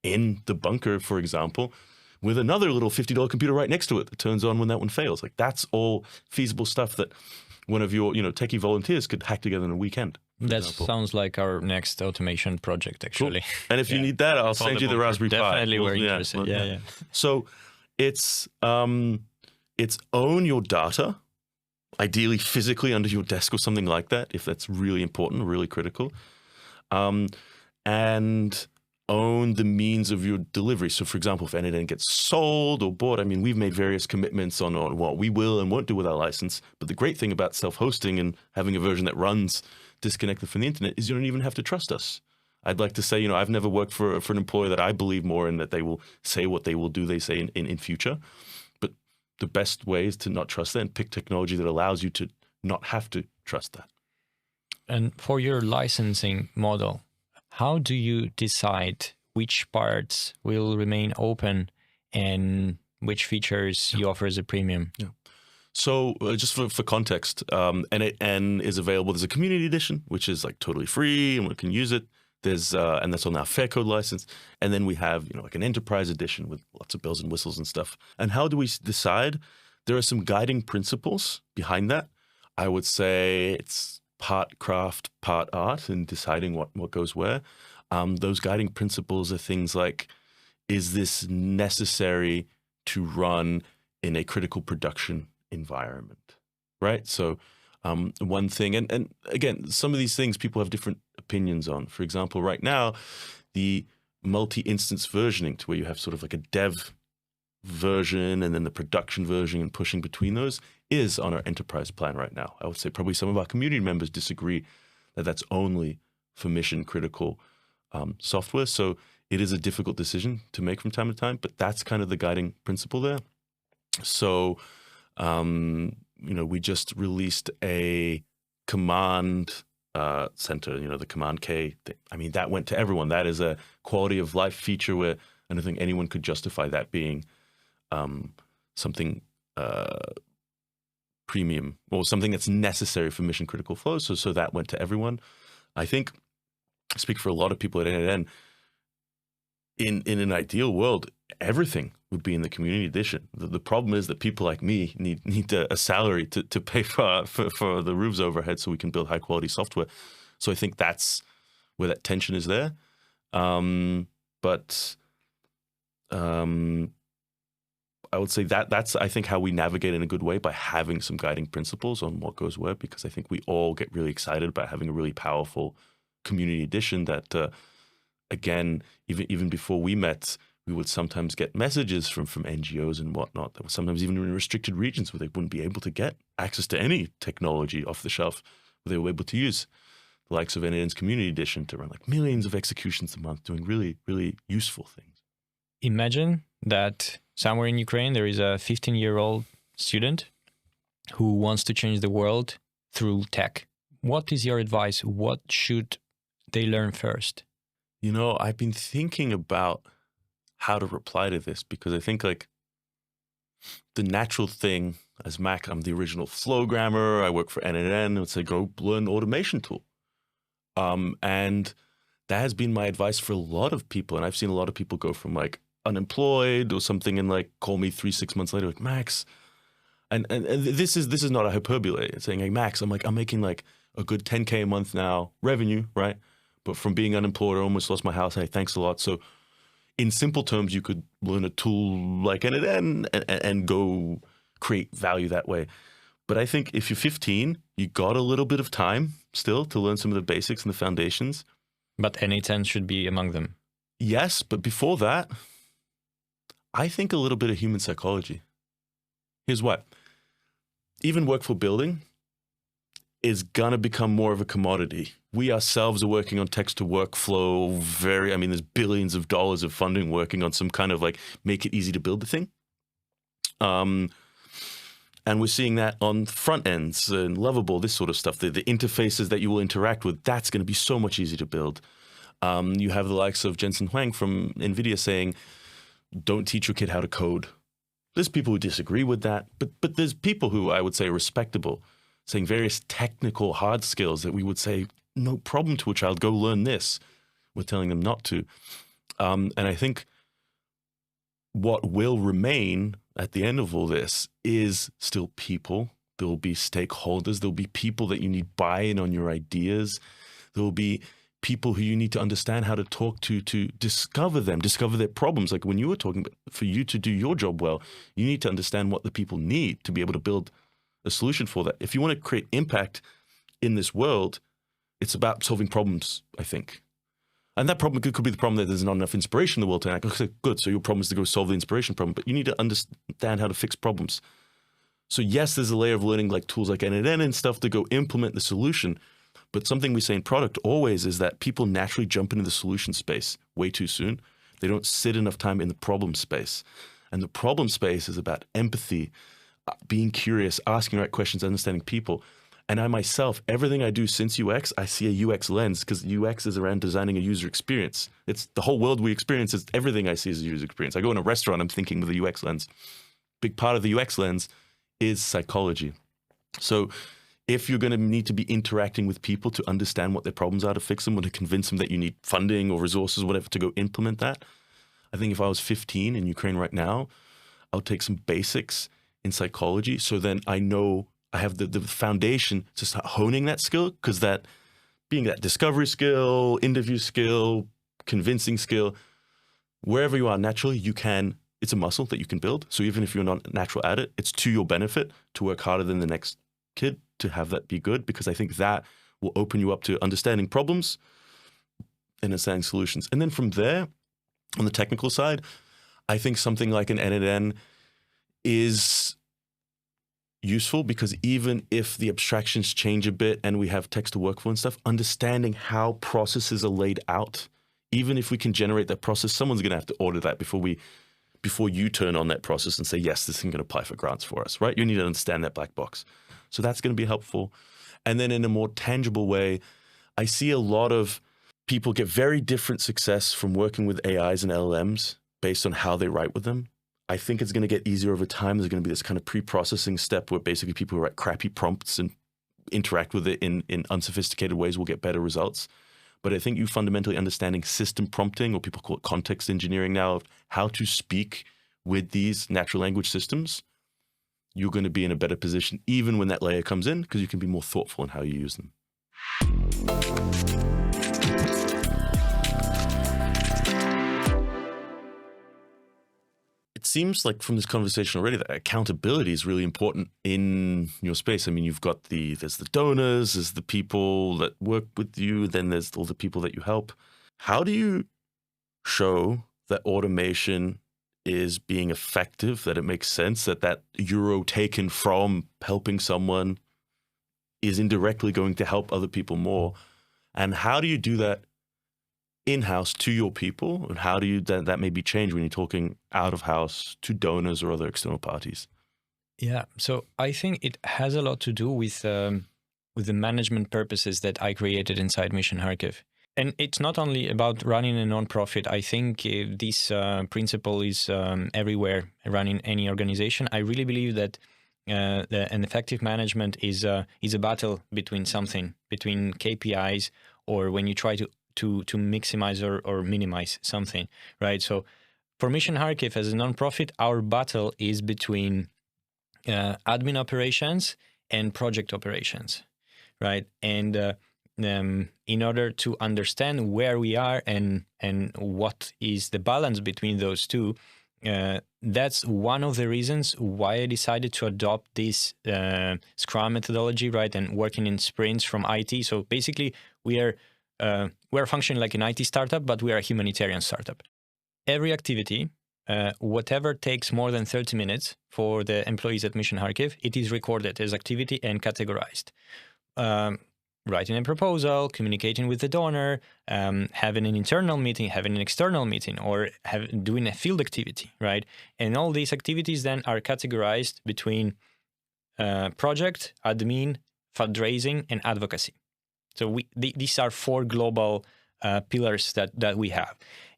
in the bunker, for example, with another little $50 computer right next to it that turns on when that one fails. Like that's all feasible stuff that one of your, techie volunteers could hack together in a weekend. That sounds like our next automation project, actually. Cool. And if you need that, I'll send you the Raspberry Pi. Definitely, we're interested. Yeah. So it's own your data, ideally physically under your desk or something like that, if that's really important, really critical, and own the means of your delivery. So for example, if N8N gets sold or bought, we've made various commitments on what we will and won't do with our license. But the great thing about self-hosting and having a version that runs disconnected from the internet is you don't even have to trust us. I'd like to say, I've never worked for an employer that I believe more in, that they will say what they will do, they say in future. But the best way is to not trust that and pick technology that allows you to not have to trust that. And for your licensing model, how do you decide which parts will remain open and which features you offer as a premium? Yeah. So just for context, N8N is available. There's a community edition, which is like totally free and one can use it. There's and that's on our fair code license. And then we have, like an enterprise edition with lots of bells and whistles and stuff. And how do we decide? There are some guiding principles behind that. I would say it's part craft, part art in deciding what goes where. Those guiding principles are things like, is this necessary to run in a critical production environment, right? So one thing, and again, some of these things people have different opinions on. For example, right now, the multi-instance versioning, to where you have sort of like a dev version and then the production version and pushing between those, is on our enterprise plan right now. I would say probably some of our community members disagree that that's only for mission critical software. So it is a difficult decision to make from time to time, but that's kind of the guiding principle there. So, we just released a command center, the command K thing. I mean, that went to everyone. That is a quality of life feature where I don't think anyone could justify that being something premium or something that's necessary for mission critical flows. So that went to everyone. I think I speak for a lot of people at N8N. In an ideal world, everything would be in the community edition. The problem is that people like me need a salary to pay for the roof's overhead so we can build high quality software. So I think that's where that tension is there. But I would say that's I think how we navigate in a good way, by having some guiding principles on what goes where, because I think we all get really excited about having a really powerful community edition that again, even before we met, we would sometimes get messages from NGOs and whatnot that were sometimes even in restricted regions where they wouldn't be able to get access to any technology off the shelf, where they were able to use the likes of N8N's community edition to run like millions of executions a month, doing really, really useful things. Imagine that somewhere in Ukraine, there is a 15-year-old student who wants to change the world through tech. What is your advice? What should they learn first? I've been thinking about how to reply to this, because I think like the natural thing as Mac, I'm the original flowgrammer. I work for N8N. It's like, go learn automation tool. And that has been my advice for a lot of people. And I've seen a lot of people go from like unemployed or something and like call me 3-6 months later, like, Max. And this is not a hyperbole. It's saying, hey, Max, I'm making like a good 10K a month now revenue, right? But from being unemployed, I almost lost my house. Hey, thanks a lot. So in simple terms, you could learn a tool like N8N and go create value that way. But I think if you're 15, you got a little bit of time still to learn some of the basics and the foundations. But N8N should be among them. Yes, but before that, I think a little bit of human psychology. Here's why. Even work for building is going to become more of a commodity. We ourselves are working on text to workflow. There's billions of dollars of funding working on some kind of like make it easy to build the thing. And we're seeing that on front ends and Lovable, this sort of stuff. The interfaces that you will interact with, that's going to be so much easier to build. You have the likes of Jensen Huang from NVIDIA saying, don't teach your kid how to code. There's people who disagree with that, but there's people who I would say are respectable, saying various technical hard skills that we would say, no problem to a child, go learn this. We're telling them not to. And I think what will remain at the end of all this is still people. There will be stakeholders. There'll be people that you need buy-in on your ideas. There will be people who you need to understand how to talk to discover their problems. Like when you were talking, for you to do your job well, you need to understand what the people need to be able to build a solution for that. If you want to create impact in this world, it's about solving problems, I think. And that problem could be the problem that there's not enough inspiration in the world to act. Okay, good, so your problem is to go solve the inspiration problem, but you need to understand how to fix problems. So yes, there's a layer of learning like tools like N8N and stuff to go implement the solution. But something we say in product always is that people naturally jump into the solution space way too soon. They don't sit enough time in the problem space. And the problem space is about empathy, being curious, asking the right questions, understanding people. And I myself, everything I do since UX, I see a UX lens, because UX is around designing a user experience. It's the whole world we experience. It's everything I see as a user experience. I go in a restaurant, I'm thinking with a UX lens. Big part of the UX lens is psychology. So if you're going to need to be interacting with people to understand what their problems are, to fix them, or to convince them that you need funding or resources, or whatever, to go implement that, I think if I was 15 in Ukraine right now, I'll take some basics in psychology. So then I know I have the foundation to start honing that skill, because that being that discovery skill, interview skill, convincing skill, wherever you are naturally, you can, it's a muscle that you can build. So even if you're not natural at it, it's to your benefit to work harder than the next kid to have that be good, because I think that will open you up to understanding problems and understanding solutions. And then from there, on the technical side, I think something like an NNN is useful, because even if the abstractions change a bit and we have text to workflow and stuff, understanding how processes are laid out, even if we can generate that process, someone's going to have to order that before you turn on that process and say, yes, this thing can apply for grants for us, right? You need to understand that black box. So that's going to be helpful. And then in a more tangible way, I see a lot of people get very different success from working with AIs and LLMs based on how they write with them. I think it's going to get easier over time. There's going to be this kind of pre-processing step where basically people who write crappy prompts and interact with it in unsophisticated ways will get better results. But I think you fundamentally understanding system prompting, or people call it context engineering now, of how to speak with these natural language systems, you're going to be in a better position even when that layer comes in, because you can be more thoughtful in how you use them. It seems like from this conversation already that accountability is really important in your space. I mean, you've got there's the donors, there's the people that work with you, then there's all the people that you help. How do you show that automation is being effective, that it makes sense, that euro taken from helping someone is indirectly going to help other people more? And how do you do that in-house to your people, and how do you that maybe change when you're talking out of house to donors or other external parties? Yeah, so I think it has a lot to do with the management purposes that I created inside Mission Kharkiv. And it's not only about running a nonprofit. I think this principle is everywhere, running any organization. I really believe that an effective management is a battle between KPIs, or when you try to maximize or minimize something, right? So for Mission Kharkiv as a nonprofit, our battle is between admin operations and project operations, right? And in order to understand where we are and what is the balance between those two, that's one of the reasons why I decided to adopt this Scrum methodology, right? And working in sprints from IT. So basically, we're functioning like an IT startup, but we are a humanitarian startup. Every activity, whatever takes more than 30 minutes for the employees at Mission Kharkiv, it is recorded as activity and categorized. Writing a proposal, communicating with the donor, having an internal meeting, having an external meeting, or doing a field activity, right? And all these activities then are categorized between project, admin, fundraising, and advocacy. So these are four global pillars that we have.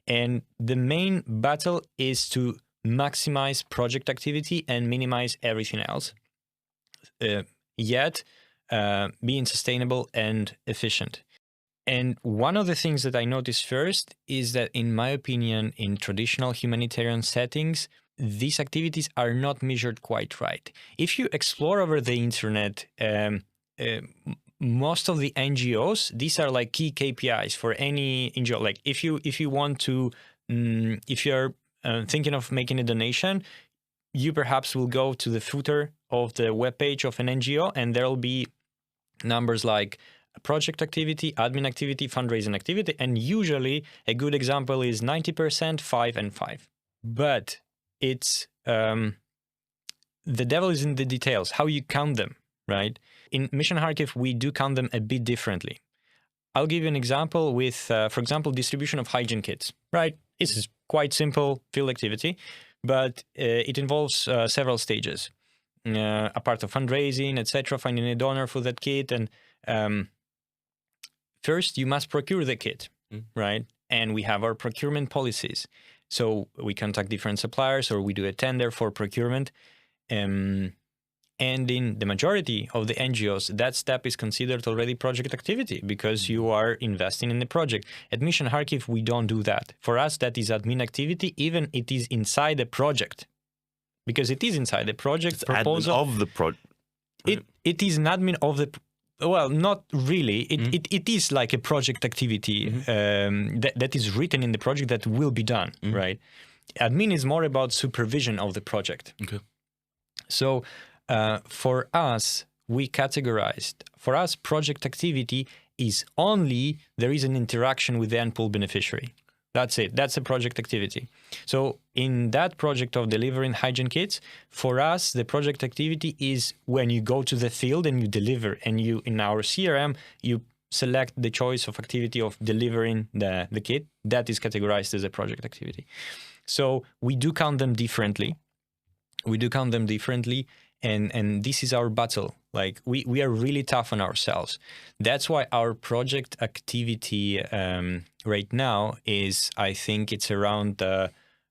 And the main battle is to maximize project activity and minimize everything else, yet being sustainable and efficient. And one of the things that I noticed first is that, in my opinion, in traditional humanitarian settings, these activities are not measured quite right. If you explore over the internet, most of the NGOs, these are like key KPIs for any NGO. Like if you want to, if you're thinking of making a donation, you perhaps will go to the footer of the webpage of an NGO, and there'll be numbers like project activity, admin activity, fundraising activity, and usually a good example is 90%, 5, and 5. But it's the devil is in the details, how you count them, right? In Mission Kharkiv, we do count them a bit differently. I'll give you an example with, for example, distribution of hygiene kits, right? This is quite simple field activity, but it involves several stages. a part of fundraising, etc., finding a donor for that kit. And first, you must procure the kit, right? And we have our procurement policies. So we contact different suppliers, or we do a tender for procurement. And in the majority of the NGOs, that step is considered already project activity because you are investing in the project. At Mission Kharkiv, we don't do that. For us, that is admin activity, even it is inside the project. Because it is inside the project It's proposal. admin of the project. It is an admin of the, well, not really. It is like a project activity that is written in the project that will be done, right? Admin is more about supervision of the project. Okay. So for us, we categorized, for us, project activity is only there is an interaction with the end pool beneficiary. That's it. That's a project activity. So in that project of delivering hygiene kits, for us, the project activity is when you go to the field and you deliver, and you, in our CRM, you select the choice of activity of delivering the kit. That is categorized as a project activity. So we do count them differently. And this is our battle. Like we are really tough on ourselves. That's why our project activity right now is, I think it's around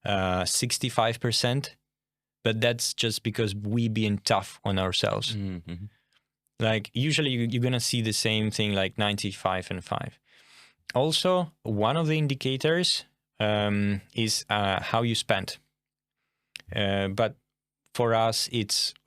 65%, but that's just because we being tough on ourselves. Like usually you're gonna see the same thing, like 95 and 5. Also, one of the indicators is how you spend. But for us,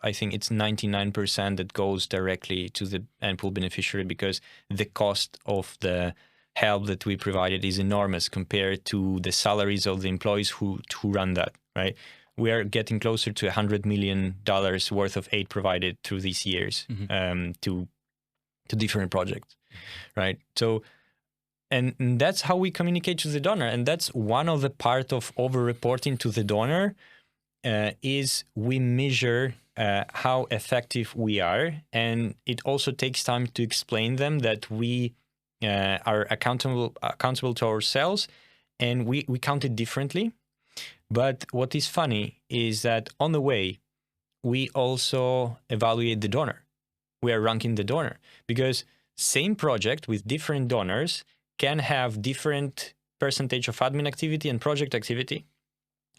I think it's 99% that goes directly to the end pool beneficiary, because the cost of the help that we provided is enormous compared to the salaries of the employees who run that, right? We are getting closer to $100 million worth of aid provided through these years to different projects, right? So, and that's how we communicate to the donor. And that's one of the part of over-reporting to the donor, is we measure how effective we are, and it also takes time to explain them that we are accountable to ourselves, and we count it differently. But what is funny is that on the way, we also evaluate the donor. We are ranking the donor, because same project with different donors can have different percentage of admin activity and project activity.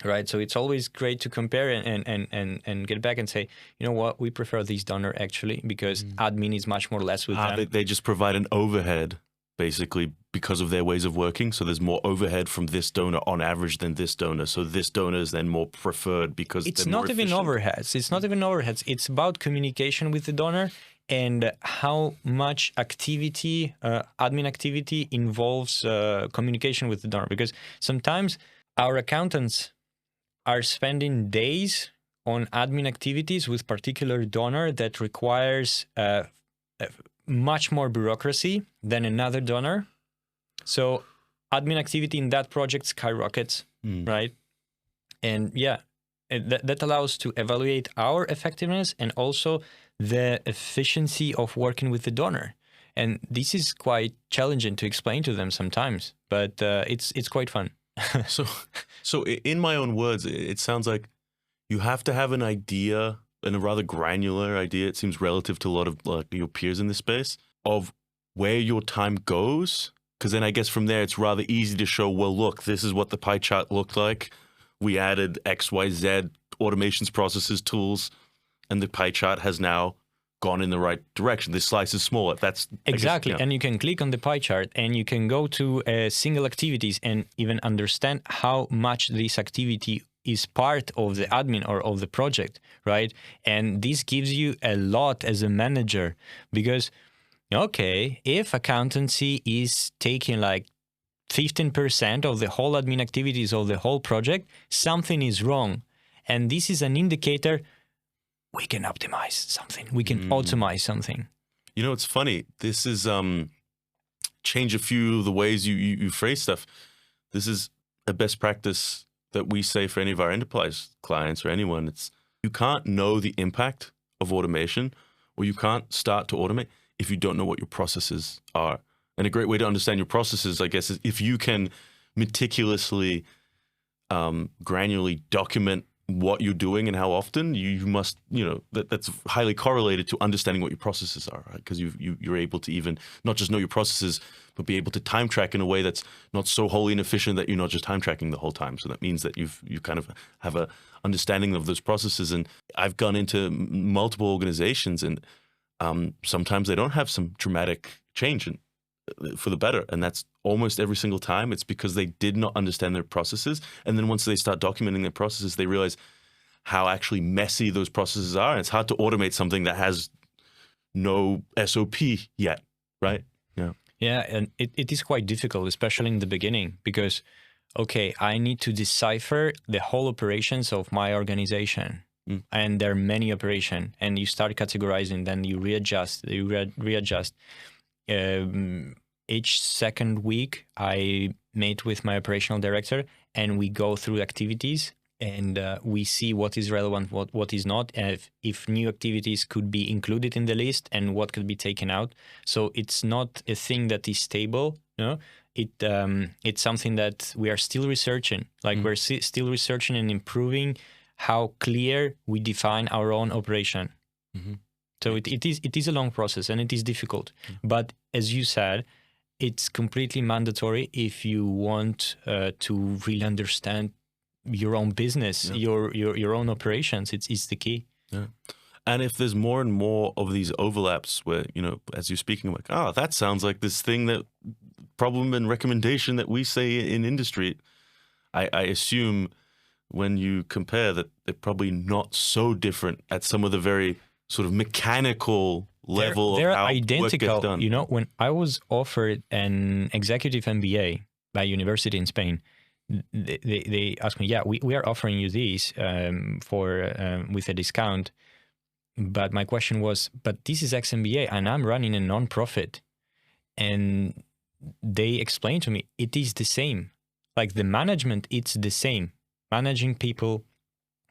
Right, so it's always great to compare and get back and say, you know what, we prefer this donor actually, because admin is much more or less with them. They just provide an overhead, basically, because of their ways of working. So there's more overhead from this donor on average than this donor. So this donor is then more preferred because it's they're not more even efficient. overheads. It's not even overheads. It's about communication with the donor and how much activity, admin activity, involves communication with the donor. Because sometimes our accountants are spending days on admin activities with particular donor that requires much more bureaucracy than another donor. So admin activity in that project skyrockets, right? And yeah, that allows to evaluate our effectiveness and also the efficiency of working with the donor. And this is quite challenging to explain to them sometimes, but it's quite fun. So in my own words, it sounds like you have to have an idea, and a rather granular idea, it seems, relative to a lot of your peers in this space, of where your time goes. Because then I guess from there, it's rather easy to show, well, look, this is what the pie chart looked like. We added X, Y, Z automations, processes, tools, and the pie chart has now gone in the right direction. This slice is smaller. That's exactly. I guess, yeah. And you can click on the pie chart and you can go to single activities and even understand how much this activity is part of the admin or of the project, right? And this gives you a lot as a manager, because, okay, if accountancy is taking like 15% of the whole admin activities of the whole project, something is wrong. And this is an indicator we can optimize something. We can automate something. You know, it's funny. This is change a few of the ways you phrase stuff. This is a best practice that we say for any of our enterprise clients or anyone. It's, you can't know the impact of automation, or you can't start to automate if you don't know what your processes are. And a great way to understand your processes, I guess, is if you can meticulously, granularly document what you're doing and how often, you must, that's highly correlated to understanding what your processes are, right? Because you're able to even not just know your processes, but be able to time track in a way that's not so wholly inefficient that you're not just time tracking the whole time. So that means that you kind of have a understanding of those processes. And I've gone into multiple organizations, and sometimes they don't have some dramatic change for the better. And that's almost every single time. It's because they did not understand their processes. And then once they start documenting their processes, they realize how actually messy those processes are. And it's hard to automate something that has no SOP yet, right? Yeah. Yeah, and it is quite difficult, especially in the beginning, because, okay, I need to decipher the whole operations of my organization. And there are many operations, and you start categorizing, then you readjust, readjust. Each second week, I meet with my operational director, and we go through activities, and we see what is relevant, what is not, and if new activities could be included in the list, and what could be taken out. So it's not a thing that is stable, it's something that we are still researching. Like we're still researching and improving how clear we define our own operation. So it is a long process, and it is difficult. But as you said, it's completely mandatory if you want to really understand your own business, your own operations. It's the key. Yeah. And if there's more and more of these overlaps where, as you're speaking, I'm like, that sounds like this thing, that problem and recommendation that we say in industry, I assume when you compare that they're probably not so different at some of the very sort of mechanical level they're of how identical. work gets done. When I was offered an executive MBA by university in Spain, they asked me, we are offering you these with a discount. But my question was, but this is ex-MBA and I'm running a non-profit. And they explained to me, it is the same. Like the management, it's the same. Managing people,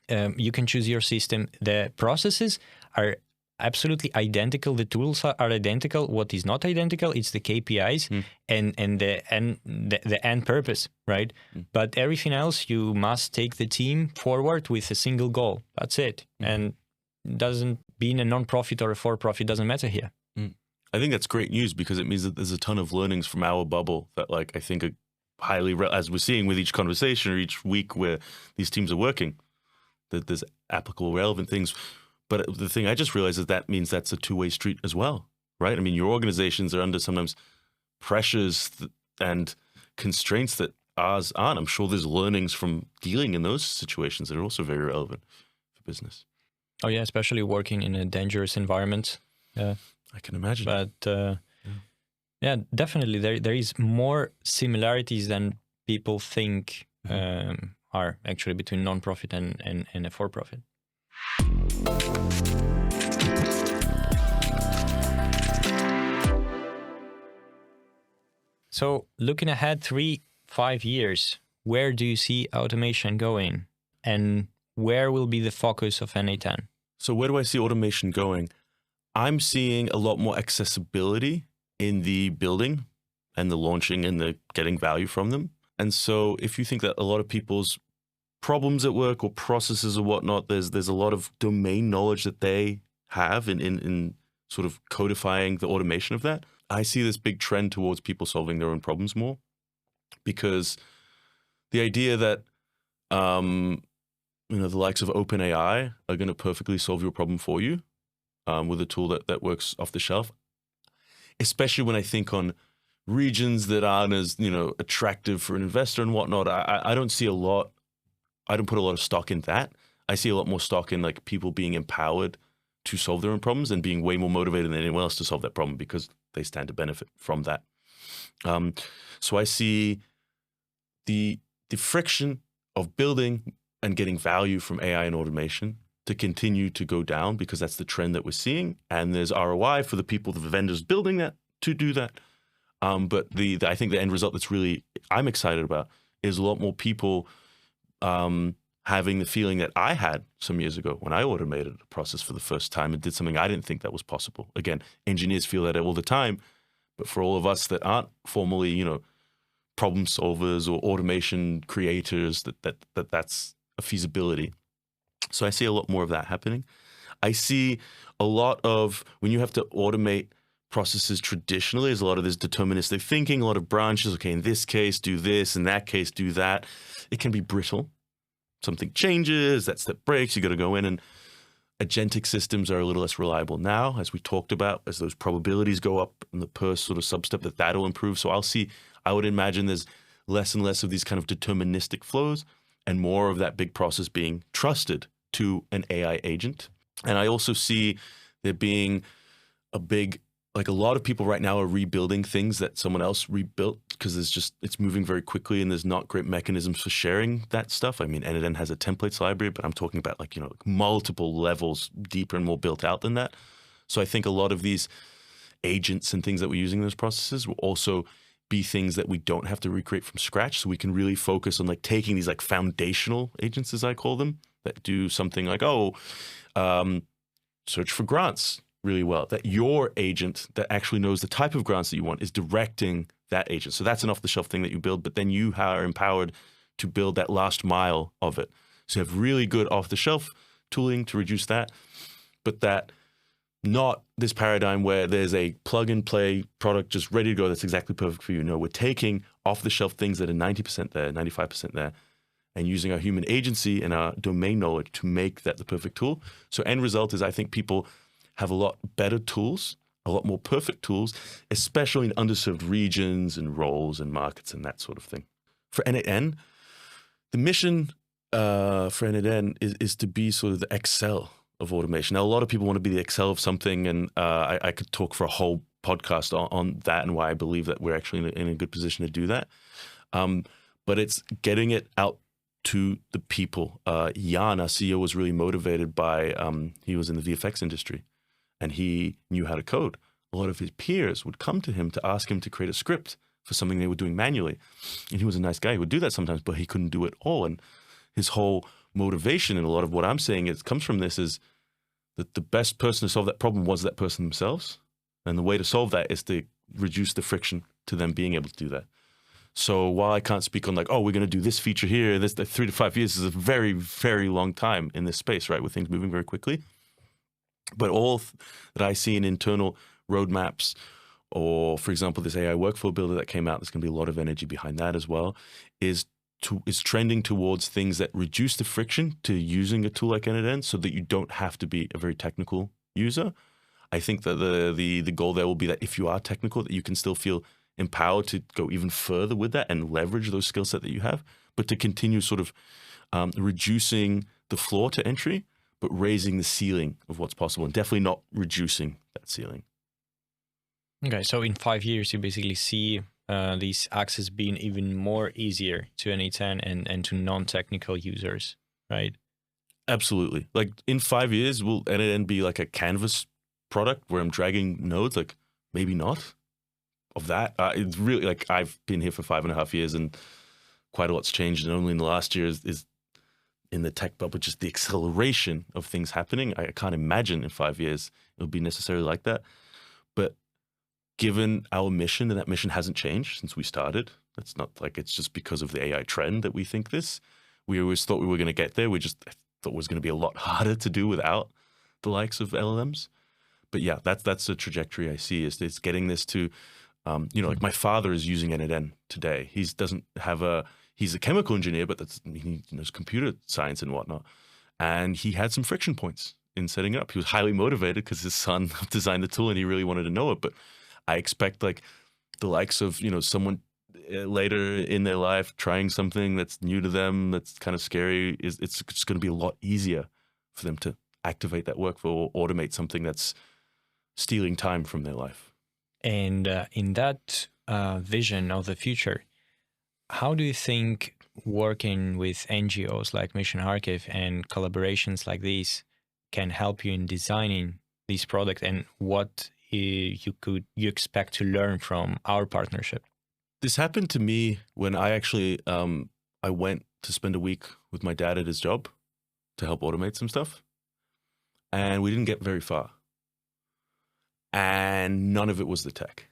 you can choose your system. The processes are absolutely identical. The tools are identical. What is not identical, it's the KPIs and the end purpose, right? But everything else, you must take the team forward with a single goal. That's it. And doesn't being a non-profit or a for-profit doesn't matter here. I think that's great news, because it means that there's a ton of learnings from our bubble that, like, I think are highly, as we're seeing with each conversation or each week where these teams are working, that there's applicable, relevant things. But the thing I just realized is that means that's a two-way street as well, right? I mean, your organizations are under sometimes pressures and constraints that ours aren't. I'm sure there's learnings from dealing in those situations that are also very relevant for business. Oh yeah, especially working in a dangerous environment. Yeah, I can imagine. But yeah, definitely there is more similarities than people think are actually between non-profit and a for-profit. So looking ahead 3-5 years, where do you see automation going, and where will be the focus of NA10? So where do I see automation going? I'm seeing a lot more accessibility in the building and the launching and the getting value from them. And so if you think that a lot of people's problems at work or processes or whatnot, there's a lot of domain knowledge that they have in sort of codifying the automation of that. I see this big trend towards people solving their own problems more, because the idea that the likes of OpenAI are going to perfectly solve your problem for you with a tool that works off the shelf, especially when I think on regions that aren't as attractive for an investor and whatnot. I don't see a lot. I don't put a lot of stock in that. I see a lot more stock in like people being empowered to solve their own problems and being way more motivated than anyone else to solve that problem, because they stand to benefit from that. So I see the friction of building and getting value from AI and automation to continue to go down, because that's the trend that we're seeing. And there's ROI for the people, the vendors building that to do that. But I think the end result that's really I'm excited about is a lot more people having the feeling that I had some years ago when I automated a process for the first time and did something I didn't think that was possible. Again, engineers feel that all the time, but for all of us that aren't formally, problem solvers or automation creators, that's a feasibility. So I see a lot more of that happening. I see a lot of, when you have to automate processes traditionally, there's a lot of this deterministic thinking, a lot of branches. Okay, in this case, do this, in that case, do that. It can be brittle. Something changes, that step breaks, you got to go in, and agentic systems are a little less reliable now, as we talked about, as those probabilities go up in the per sort of substep, that'll improve. So I would imagine there's less and less of these kind of deterministic flows and more of that big process being trusted to an AI agent. And I also see there being a lot of people right now are rebuilding things that someone else rebuilt because it's moving very quickly and there's not great mechanisms for sharing that stuff. I mean, NNN has a templates library, but I'm talking about multiple levels deeper and more built out than that. So I think a lot of these agents and things that we're using in those processes will also be things that we don't have to recreate from scratch. So we can really focus on taking these foundational agents, as I call them, that do something like, search for grants really well, that your agent that actually knows the type of grants that you want is directing that agent. So that's an off-the-shelf thing that you build, but then you are empowered to build that last mile of it. So you have really good off-the-shelf tooling to reduce that, but that not this paradigm where there's a plug-and-play product just ready to go that's exactly perfect for you. No, we're taking off-the-shelf things that are 90% there, 95% there, and using our human agency and our domain knowledge to make that the perfect tool. So end result is I think people have a lot better tools, a lot more perfect tools, especially in underserved regions and roles and markets and that sort of thing. For NNN, the mission for NNN is to be sort of the Excel of automation. Now, a lot of people want to be the Excel of something, and I could talk for a whole podcast on that and why I believe that we're actually in a good position to do that. But it's getting it out to the people. Jan, our CEO, was really motivated by, he was in the VFX industry and he knew how to code. A lot of his peers would come to him to ask him to create a script for something they were doing manually. And he was a nice guy. He would do that sometimes, but he couldn't do it all. And his whole motivation, and a lot of what I'm saying comes from this, is that the best person to solve that problem was that person themselves. And the way to solve that is to reduce the friction to them being able to do that. So while I can't speak on we're going to do this feature here, this 3 to 5 years is a very, very long time in this space, right? With things moving very quickly. But all that I see in internal roadmaps, or for example, this AI workflow builder that came out, there's going to be a lot of energy behind that as well, is trending towards things that reduce the friction to using a tool like NNN so that you don't have to be a very technical user. I think that the goal there will be that if you are technical, that you can still feel empowered to go even further with that and leverage those skill set that you have, but to continue sort of reducing the floor to entry, but raising the ceiling of what's possible, and definitely not reducing that ceiling. Okay, so in 5 years, you basically see these access being even more easier to NA10 and to non-technical users, right? Absolutely. In 5 years, will NNN be like a canvas product where I'm dragging nodes? Maybe not. Of that, it's really I've been here for 5.5 years and quite a lot's changed, and only in the last year is in the tech bubble, just the acceleration of things happening. I can't imagine in 5 years it'll be necessarily like that. But given our mission, and that mission hasn't changed since we started, it's not like it's just because of the AI trend that we think this. We always thought we were going to get there. We just thought it was going to be a lot harder to do without the likes of LLMs. But yeah, that's the trajectory I see, is it's getting this to, my father is using NNN today. He's a chemical engineer, but he knows computer science and whatnot. And he had some friction points in setting it up. He was highly motivated because his son designed the tool and he really wanted to know it. But I expect the likes of, someone later in their life trying something that's new to them, that's kind of scary, it's just going to be a lot easier for them to activate that workflow or automate something that's stealing time from their life. And in that vision of the future, how do you think working with NGOs like Mission Kharkiv and collaborations like these can help you in designing these products, and what you expect to learn from our partnership? This happened to me when I actually I went to spend a week with my dad at his job to help automate some stuff, and we didn't get very far. And none of it was the tech.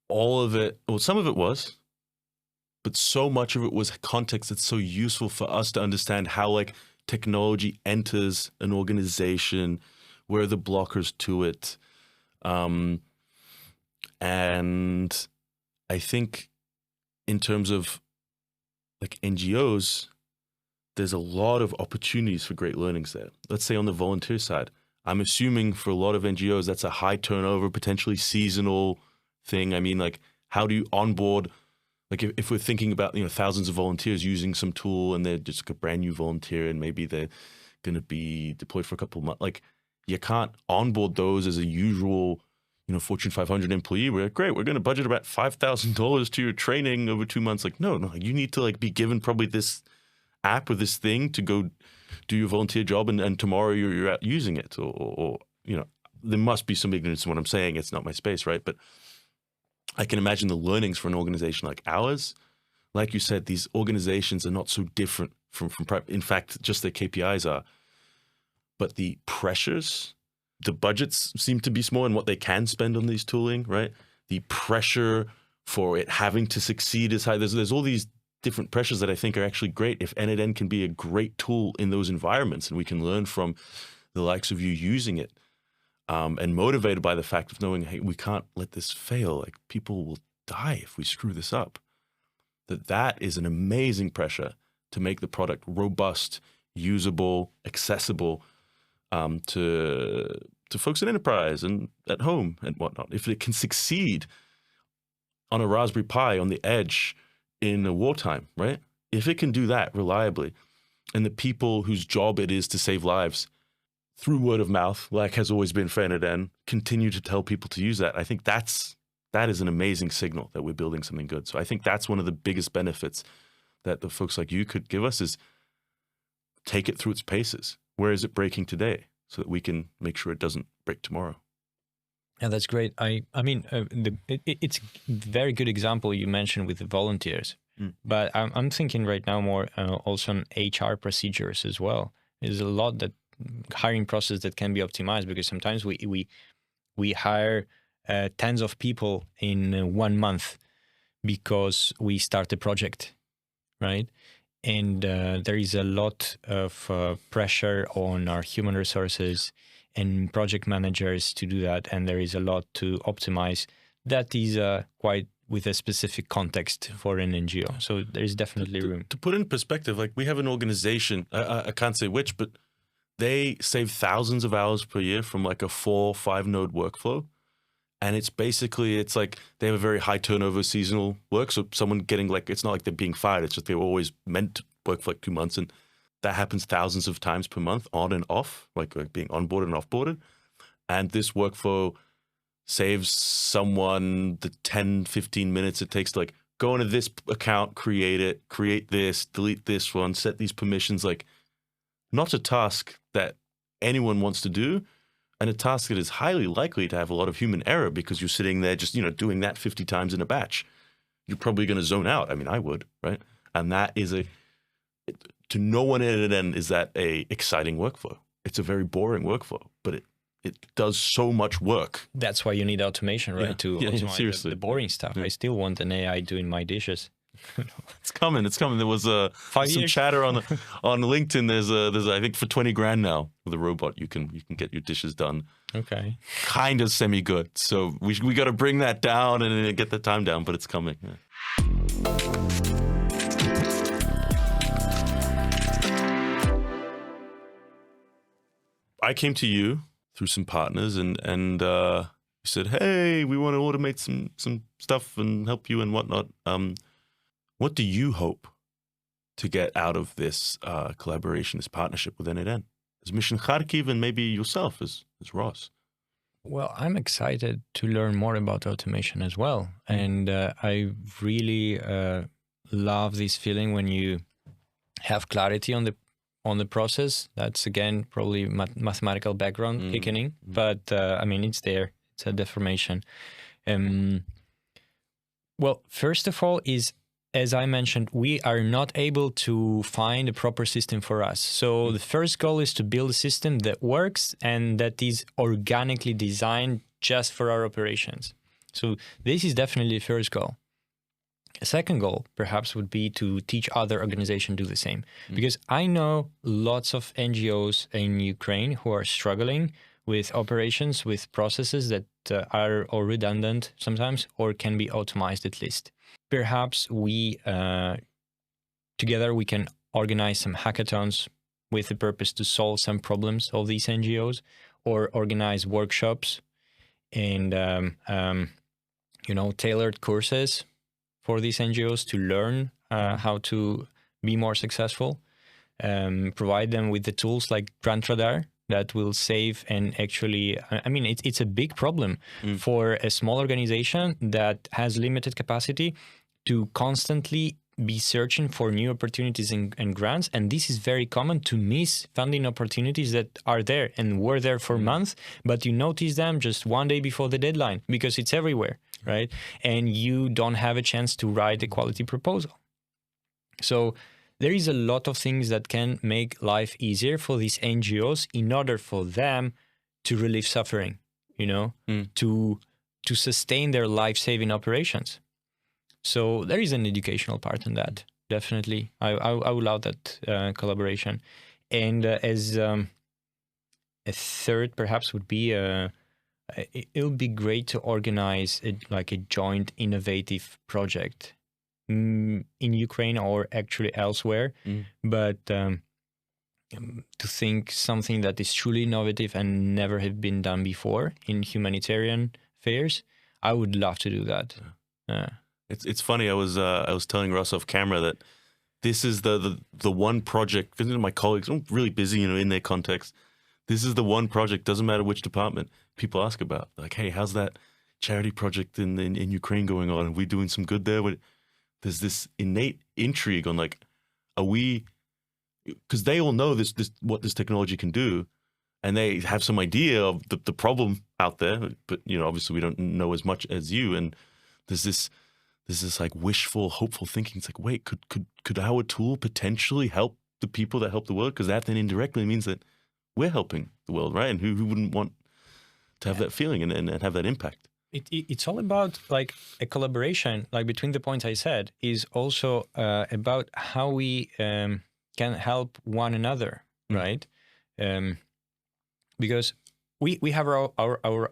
All of it, well, some of it was, but so much of it was context that's so useful for us to understand how technology enters an organization, where are the blockers to it? And I think in terms of like NGOs, there's a lot of opportunities for great learnings there. Let's say on the volunteer side, I'm assuming for a lot of NGOs, that's a high turnover, potentially seasonal thing. I mean, like, how do you onboard, like if we're thinking about, thousands of volunteers using some tool and they're just like a brand new volunteer and maybe they're going to be deployed for a couple of months, like you can't onboard those as a usual, Fortune 500 employee. We're like, great, we're going to budget about $5,000 to your training over 2 months. Like, no, you need to like be given probably this app or this thing to go do your volunteer job, and tomorrow you're out using it, or there must be some ignorance in what I'm saying. It's not my space, right? But I can imagine the learnings for an organization like ours. Like you said, these organizations are not so different from in fact, just their KPIs are. But the pressures, the budgets seem to be small in what they can spend on these tooling, right? The pressure for it having to succeed is high. There's all these different pressures that I think are actually great. If N8N can be a great tool in those environments, and we can learn from the likes of you using it, and motivated by the fact of knowing, hey, we can't let this fail. Like, people will die if we screw this up. That is an amazing pressure to make the product robust, usable, accessible to folks in enterprise and at home and whatnot. If it can succeed on a Raspberry Pi on the edge in a wartime, right? If it can do that reliably, and the people whose job it is to save lives through word of mouth, like has always been for N8N, continue to tell people to use that, I think that is an amazing signal that we're building something good. So I think that's one of the biggest benefits that the folks like you could give us, is take it through its paces. Where is it breaking today, so that we can make sure it doesn't break tomorrow? Yeah, that's great. It's a very good example you mentioned with the volunteers, but I'm thinking right now more also on HR procedures as well. There's a lot that hiring process that can be optimized, because sometimes we hire tens of people in 1 month because we start a project, right? And there is a lot of pressure on our human resources and project managers to do that. And there is a lot to optimize that is quite with a specific context for an NGO. So there is definitely room. To put in perspective, like we have an organization, I can't say which, but they save thousands of hours per year from like a 4 or 5 node workflow. And it's like they have a very high turnover seasonal work. So someone getting like, it's not like they're being fired. It's just they were always meant to work for like 2 months. And that happens thousands of times per month, on and off, like being onboarded and offboarded. And this workflow saves someone the 10, 15 minutes it takes to like go into this account, create it, create this, delete this one, set these permissions. Like, not a task that anyone wants to do, and a task that is highly likely to have a lot of human error, because you're sitting there just, doing that 50 times in a batch. You're probably going to zone out. I mean, I would, right? And that is to no one at an end is that a exciting workflow. It's a very boring workflow, but it does so much work. That's why you need automation, right? To automate the boring stuff. Yeah. I still want an AI doing my dishes. It's coming. There was some chatter on LinkedIn. There's I think for 20 grand now with a robot you can get your dishes done. Okay. Kind of semi good. So we got to bring that down and get the time down, but it's coming. Yeah. I came to you through some partners and you said, hey, we want to automate some stuff and help you and whatnot. What do you hope to get out of this collaboration, this partnership with N8N? As Mission Kharkiv, and maybe yourself as Ross? Well, I'm excited to learn more about automation as well. And I really love this feeling when you have clarity on the process. That's, again, probably mathematical background kicking in. But, it's there. It's a deformation. Well, first of all is, as I mentioned, we are not able to find a proper system for us. So the first goal is to build a system that works and that is organically designed just for our operations. So this is definitely the first goal. A second goal perhaps would be to teach other organizations to do the same. Because I know lots of NGOs in Ukraine who are struggling with operations, with processes that are or redundant sometimes, or can be automized at least. Perhaps we, together, we can organize some hackathons with the purpose to solve some problems of these NGOs, or organize workshops and, tailored courses for these NGOs to learn how to be more successful, provide them with the tools like Grant Radar that will save and actually, it's a big problem for a small organization that has limited capacity to constantly be searching for new opportunities and grants. And this is very common, to miss funding opportunities that are there and were there for months, but you notice them just one day before the deadline because it's everywhere, right? And you don't have a chance to write a quality proposal. So there is a lot of things that can make life easier for these NGOs in order for them to relieve suffering, to sustain their life-saving operations. So there is an educational part in that, definitely. I would love that collaboration. And as a third, perhaps, would be it would be great to organize a joint innovative project in Ukraine or actually elsewhere, but to think something that is truly innovative and never have been done before in humanitarian affairs, I would love to do that. It's funny. I was telling Russ off camera that this is the one project. Because my colleagues are really busy, in their context. This is the one project. Doesn't matter which department, people ask about. Like, hey, how's that charity project in Ukraine going on? Are we doing some good there? There's this innate intrigue on like, are we? Because they all know this what this technology can do, and they have some idea of the problem out there. But obviously we don't know as much as you. And there's this like wishful, hopeful thinking. It's like, wait, could our tool potentially help the people that help the world? Because that then indirectly means that we're helping the world, right? And who wouldn't want to have that feeling and have that impact? It's all about like a collaboration, like between the points I said, is also about how we can help one another, right? Because we have our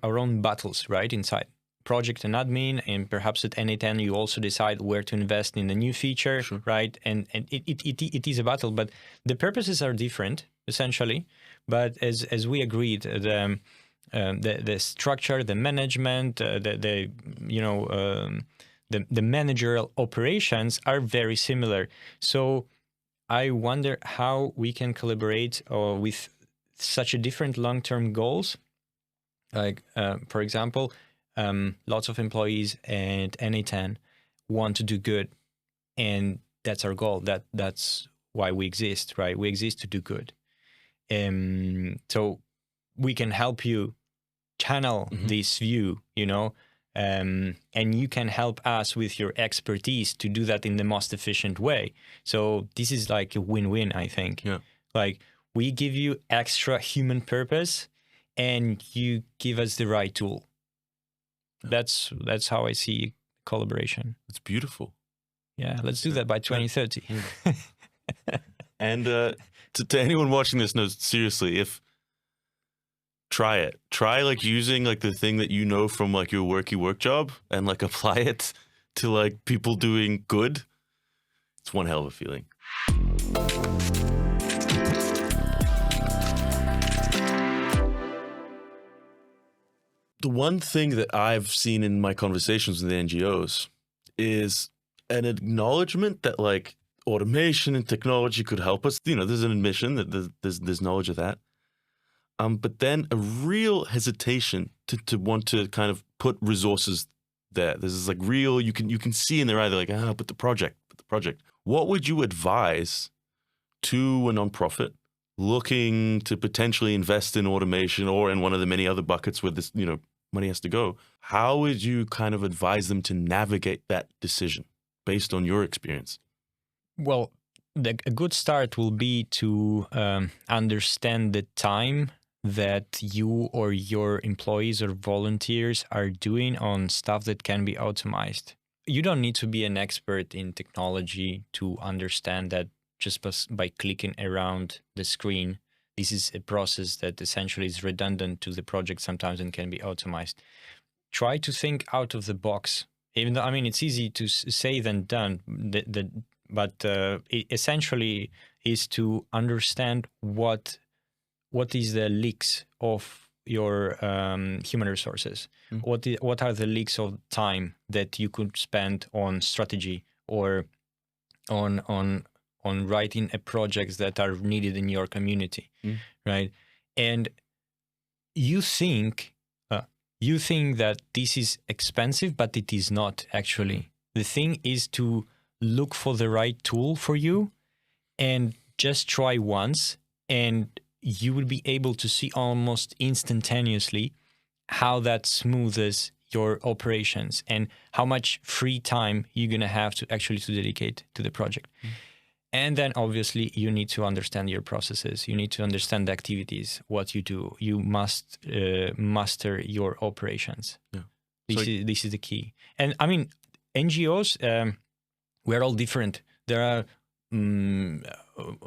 own battles, right, inside project and admin, and perhaps at any time you also decide where to invest in the new feature, right? And it is a battle, but the purposes are different essentially. But as we agreed, the structure, the management, the managerial operations are very similar. So I wonder how we can collaborate with such a different long-term goals. Like for example, lots of employees at NA10 want to do good, and that's our goal. That's why we exist, right? We exist to do good. So we can help you channel this view, and you can help us with your expertise to do that in the most efficient way. So this is like a win-win, I think. Yeah. Like we give you extra human purpose, and you give us the right tool. That's how I see collaboration. It's beautiful. Yeah, let's do that by 2030. And to anyone watching this, no, seriously, try it. Try like using like the thing that from like your work job and like apply it to like people doing good. It's one hell of a feeling. The one thing that I've seen in my conversations with the NGOs is an acknowledgement that like automation and technology could help us. There's an admission that there's knowledge of that. But then a real hesitation to want to kind of put resources there. There's this like real, you can see in their eye, they're like, but the project. What would you advise to a nonprofit looking to potentially invest in automation or in one of the many other buckets where this, money has to go? How would you kind of advise them to navigate that decision based on your experience? Well, a good start will be to understand the time that you or your employees or volunteers are doing on stuff that can be automated, you don't need to be an expert in technology to understand that just by clicking around the screen, this is a process that essentially is redundant to the project sometimes and can be automated. Try to think out of the box, even though, I mean, it's easy to say than done, but it essentially is to understand what is the leaks of your human resources. What are the leaks of time that you could spend on strategy or on writing a projects that are needed in your community, right? And you think that this is expensive, but it is not actually. The thing is to look for the right tool for you and just try once, and you will be able to see almost instantaneously how that smooths your operations and how much free time you're going to have to actually to dedicate to the project. And then obviously you need to understand your processes. You need to understand the activities, what you do. You must master your operations. Yeah. This is the key. And I mean, NGOs, we're all different. There are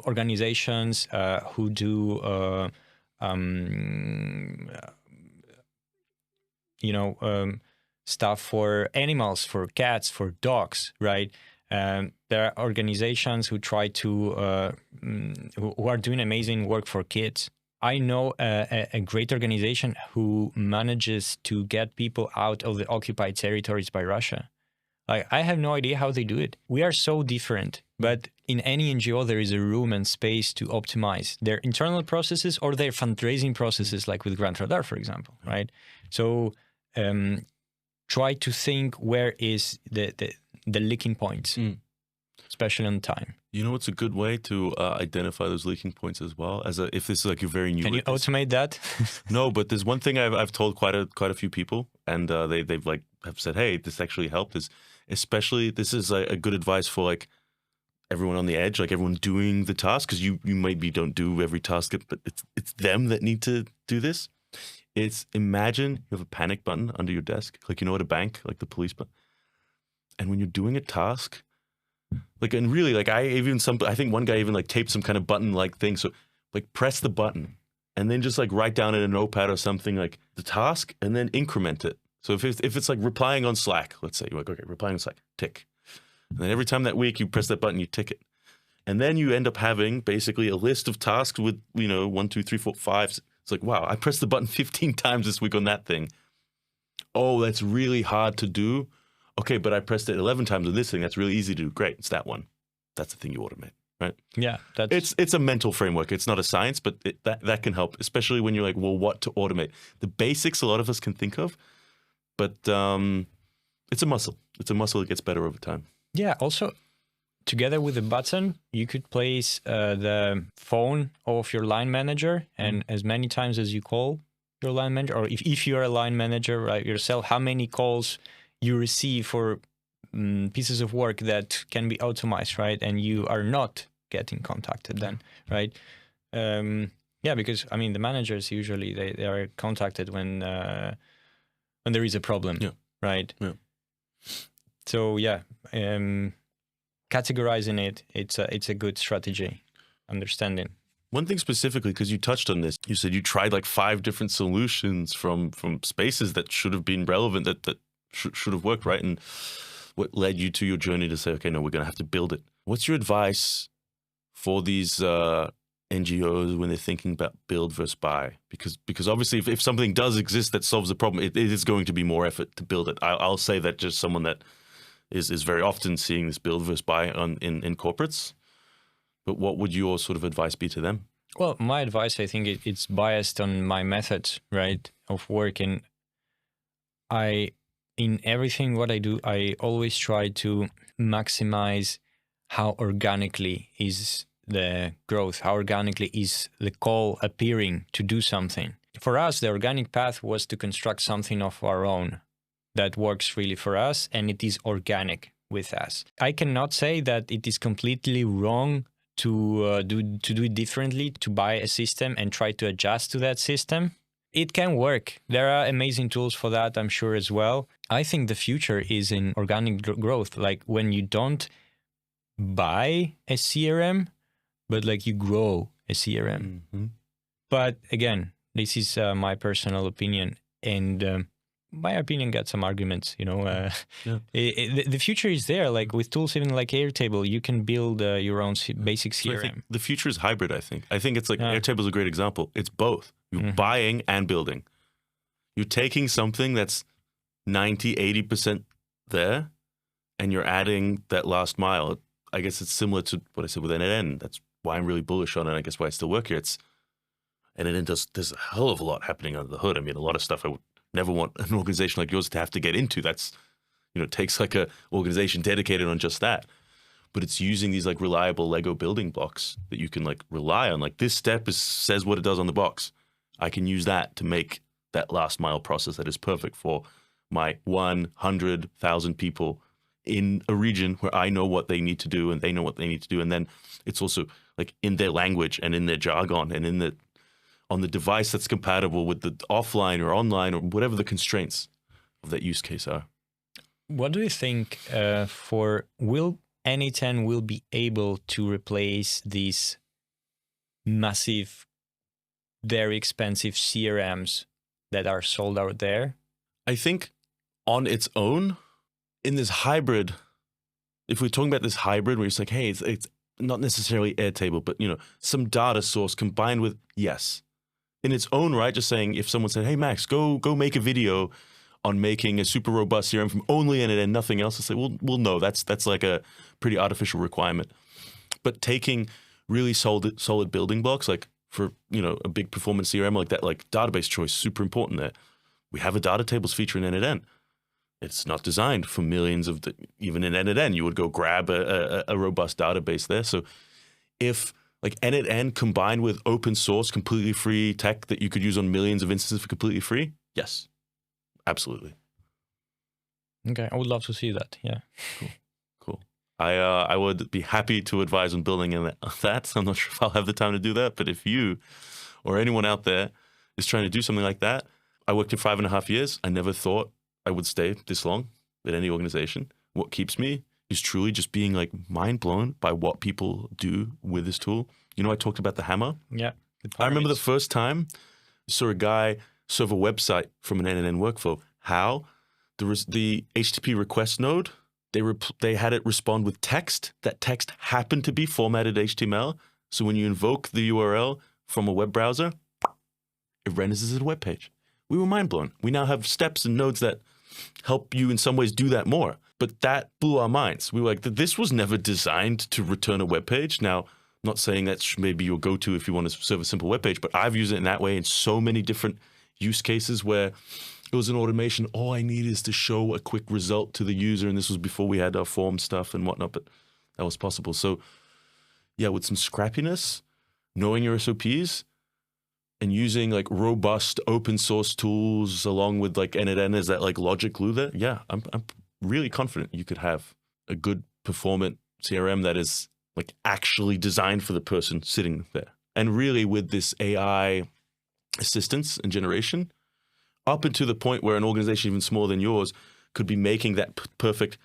organizations who do stuff for animals, for cats, for dogs, right? There are organizations who try to who are doing amazing work for kids. I know a great organization who manages to get people out of the occupied territories by Russia. I have no idea how they do it. We are so different, but in any NGO, there is a room and space to optimize their internal processes or their fundraising processes, like with Grant Radar, for example, right? So try to think where is the leaking points, especially on time. You know what's a good way to identify those leaking points as well? If this is like you're very new. Can you automate that? No, but there's one thing I've told quite a few people, and they've like have said, hey, this actually helped. Especially this is a good advice for like everyone on the edge, like everyone doing the task, because you maybe don't do every task, but it's them that need to do this. It's imagine you have a panic button under your desk, like at a bank, like the police button, and when you're doing a task. Like, and really, like I think one guy even like taped some kind of button like thing. So like press the button and then just like write down in a notepad or something like the task and then increment it. So if it's like replying on Slack, let's say you're like, okay, replying on Slack, tick. And then every time that week you press that button, you tick it. And then you end up having basically a list of tasks with, 1, 2, 3, 4, 5. It's like, wow, I pressed the button 15 times this week on that thing. Oh, that's really hard to do. Okay, but I pressed it 11 times on this thing. That's really easy to do. Great, it's that one. That's the thing you automate, right? Yeah, it's a mental framework. It's not a science, but that can help, especially when you're like, well, what to automate? The basics a lot of us can think of, but it's a muscle. It's a muscle that gets better over time. Yeah. Also, together with the button, you could place the phone of your line manager, and as many times as you call your line manager, or if you're a line manager, right, yourself, how many calls you receive for pieces of work that can be automated, right? And you are not getting contacted then, right? Because I mean, the managers usually they are contacted when there is a problem, right? Yeah. So categorizing it's a good strategy, understanding. One thing specifically, because you touched on this, you said you tried like 5 different solutions from spaces that should have been relevant, that should have worked, right? And what led you to your journey to say, okay, no, we're going to have to build it. What's your advice for these NGOs when they're thinking about build versus buy? Because obviously if something does exist that solves the problem, it is going to be more effort to build it. I'll say that just someone that is very often seeing this build versus buy in corporates. But what would your sort of advice be to them? Well, my advice, I think it's biased on my methods, right, of working. In everything what I do, I always try to maximize how organically is the growth, how organically is the call appearing to do something. For us, the organic path was to construct something of our own that works really for us, and it is organic with us. I cannot say that it is completely wrong to do it differently, to buy a system and try to adjust to that system. It can work. There are amazing tools for that, I'm sure, as well. I think the future is in organic growth, like when you don't buy a CRM, but like you grow a CRM. Mm-hmm. But again, this is my personal opinion, and my opinion got some arguments. Yeah. The future is there. Like with tools even like Airtable, you can build your own basic So I CRM. think the future is hybrid, I think. I think it's like Yeah. Airtable is a great example. It's both. You're buying and building. You're taking something that's 90, 80% there, and you're adding that last mile. I guess it's similar to what I said with NNN. That's why I'm really bullish on it. I guess why I still work here. NNN there's a hell of a lot happening under the hood. I mean, a lot of stuff I would never want an organization like yours to have to get into. That's, it takes like a organization dedicated on just that. But it's using these like reliable Lego building blocks that you can like rely on. Like this step says what it does on the box. I can use that to make that last mile process that is perfect for my 100,000 people in a region where I know what they need to do and they know what they need to do. And then it's also like in their language and in their jargon and on the device that's compatible with the offline or online or whatever the constraints of that use case are. What do you think will N8N will be able to replace these massive, very expensive CRMs that are sold out there? I think on its own, in this hybrid, if we're talking about this hybrid where it's like, hey, it's not necessarily Airtable, but some data source combined with, yes. In its own right, just saying if someone said, hey, Max, go make a video on making a super robust CRM from only N8N and nothing else, I say, well, no, that's like a pretty artificial requirement. But taking really solid building blocks, like for a big performance CRM like that, like database choice, super important there. We have a data tables feature in N8N. It's not designed for millions of even in N8N, you would go grab a robust database there. So if like N8N combined with open source, completely free tech that you could use on millions of instances for completely free, yes, absolutely. Okay, I would love to see that. Yeah, cool. I would be happy to advise on building that. I'm not sure if I'll have the time to do that, but if you or anyone out there is trying to do something like that, I worked in 5.5 years. I never thought I would stay this long at any organization. What keeps me is truly just being like mind blown by what people do with this tool. I talked about the hammer. Yeah. I remember the first time I saw a guy serve a website from an N8N workflow. How? The HTTP request node, they had it respond with text. That text happened to be formatted HTML. So when you invoke the URL from a web browser, it renders as a web page. We were mind blown. We now have steps and nodes that help you in some ways do that more. But that blew our minds. We were like, this was never designed to return a web page. Now, I'm not saying that's maybe your go-to if you want to serve a simple web page, but I've used it in that way in so many different use cases where it was an automation. All I need is to show a quick result to the user. And this was before we had our form stuff and whatnot, but that was possible. So yeah, with some scrappiness, knowing your SOPs, and using like robust open source tools along with like N8N as that like logic glue there, yeah, I'm really confident you could have a good performant CRM that is like actually designed for the person sitting there. And really with this AI assistance and generation, up into the point where an organization even smaller than yours could be making that perfect,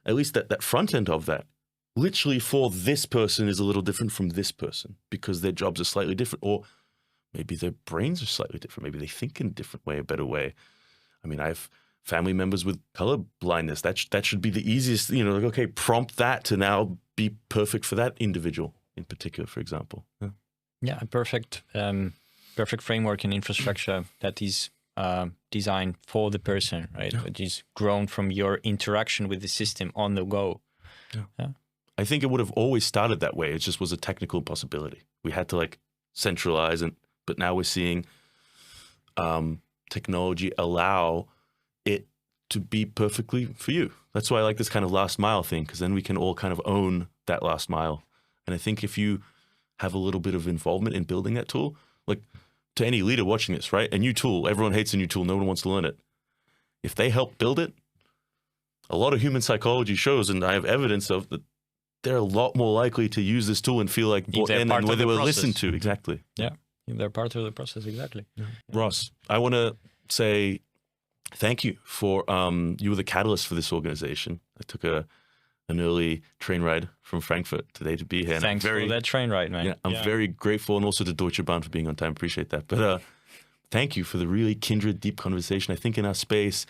at least that front end of that, literally for this person is a little different from this person because their jobs are slightly different, or maybe their brains are slightly different. Maybe they think in a different way, a better way. I mean, I have family members with color blindness. That should be the easiest, like, okay, prompt that to now be perfect for that individual in particular, for example. Yeah, a perfect framework and infrastructure that is designed for the person, right? Yeah. Which is grown from your interaction with the system on the go. Yeah. I think it would have always started that way. It just was a technical possibility. We had to like centralize, but now we're seeing technology allow it to be perfectly for you. That's why I like this kind of last mile thing, because then we can all kind of own that last mile. And I think if you have a little bit of involvement in building that tool, like to any leader watching this, right? A new tool, everyone hates a new tool. No one wants to learn it. If they help build it, a lot of human psychology shows, and I have evidence of that, they're a lot more likely to use this tool and feel like brought in and where they were listened to. Exactly. Yeah. they're part of the process. Exactly. Ross, I want to say thank you for you were the catalyst for this organization. I took an early train ride from Frankfurt today to be here. And Thanks for that train ride, man. Yeah, I'm very grateful, and also to Deutsche Bahn for being on time. Appreciate that. But thank you for the really kindred, deep conversation. I think in our space,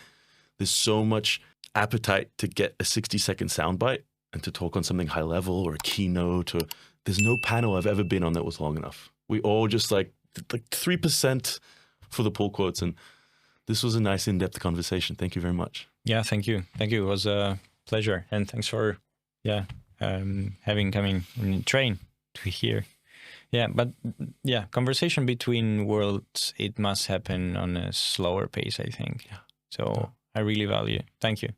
there's so much appetite to get a 60-second soundbite and to talk on something high level or a keynote. Or there's no panel I've ever been on that was long enough. We all just like 3% for the pull quotes, and this was a nice in-depth conversation. Thank you very much. Yeah, thank you. Thank you. It was a pleasure, and thanks for coming in the train to here. Yeah, but conversation between worlds, it must happen on a slower pace, I think. So I really value it. Thank you.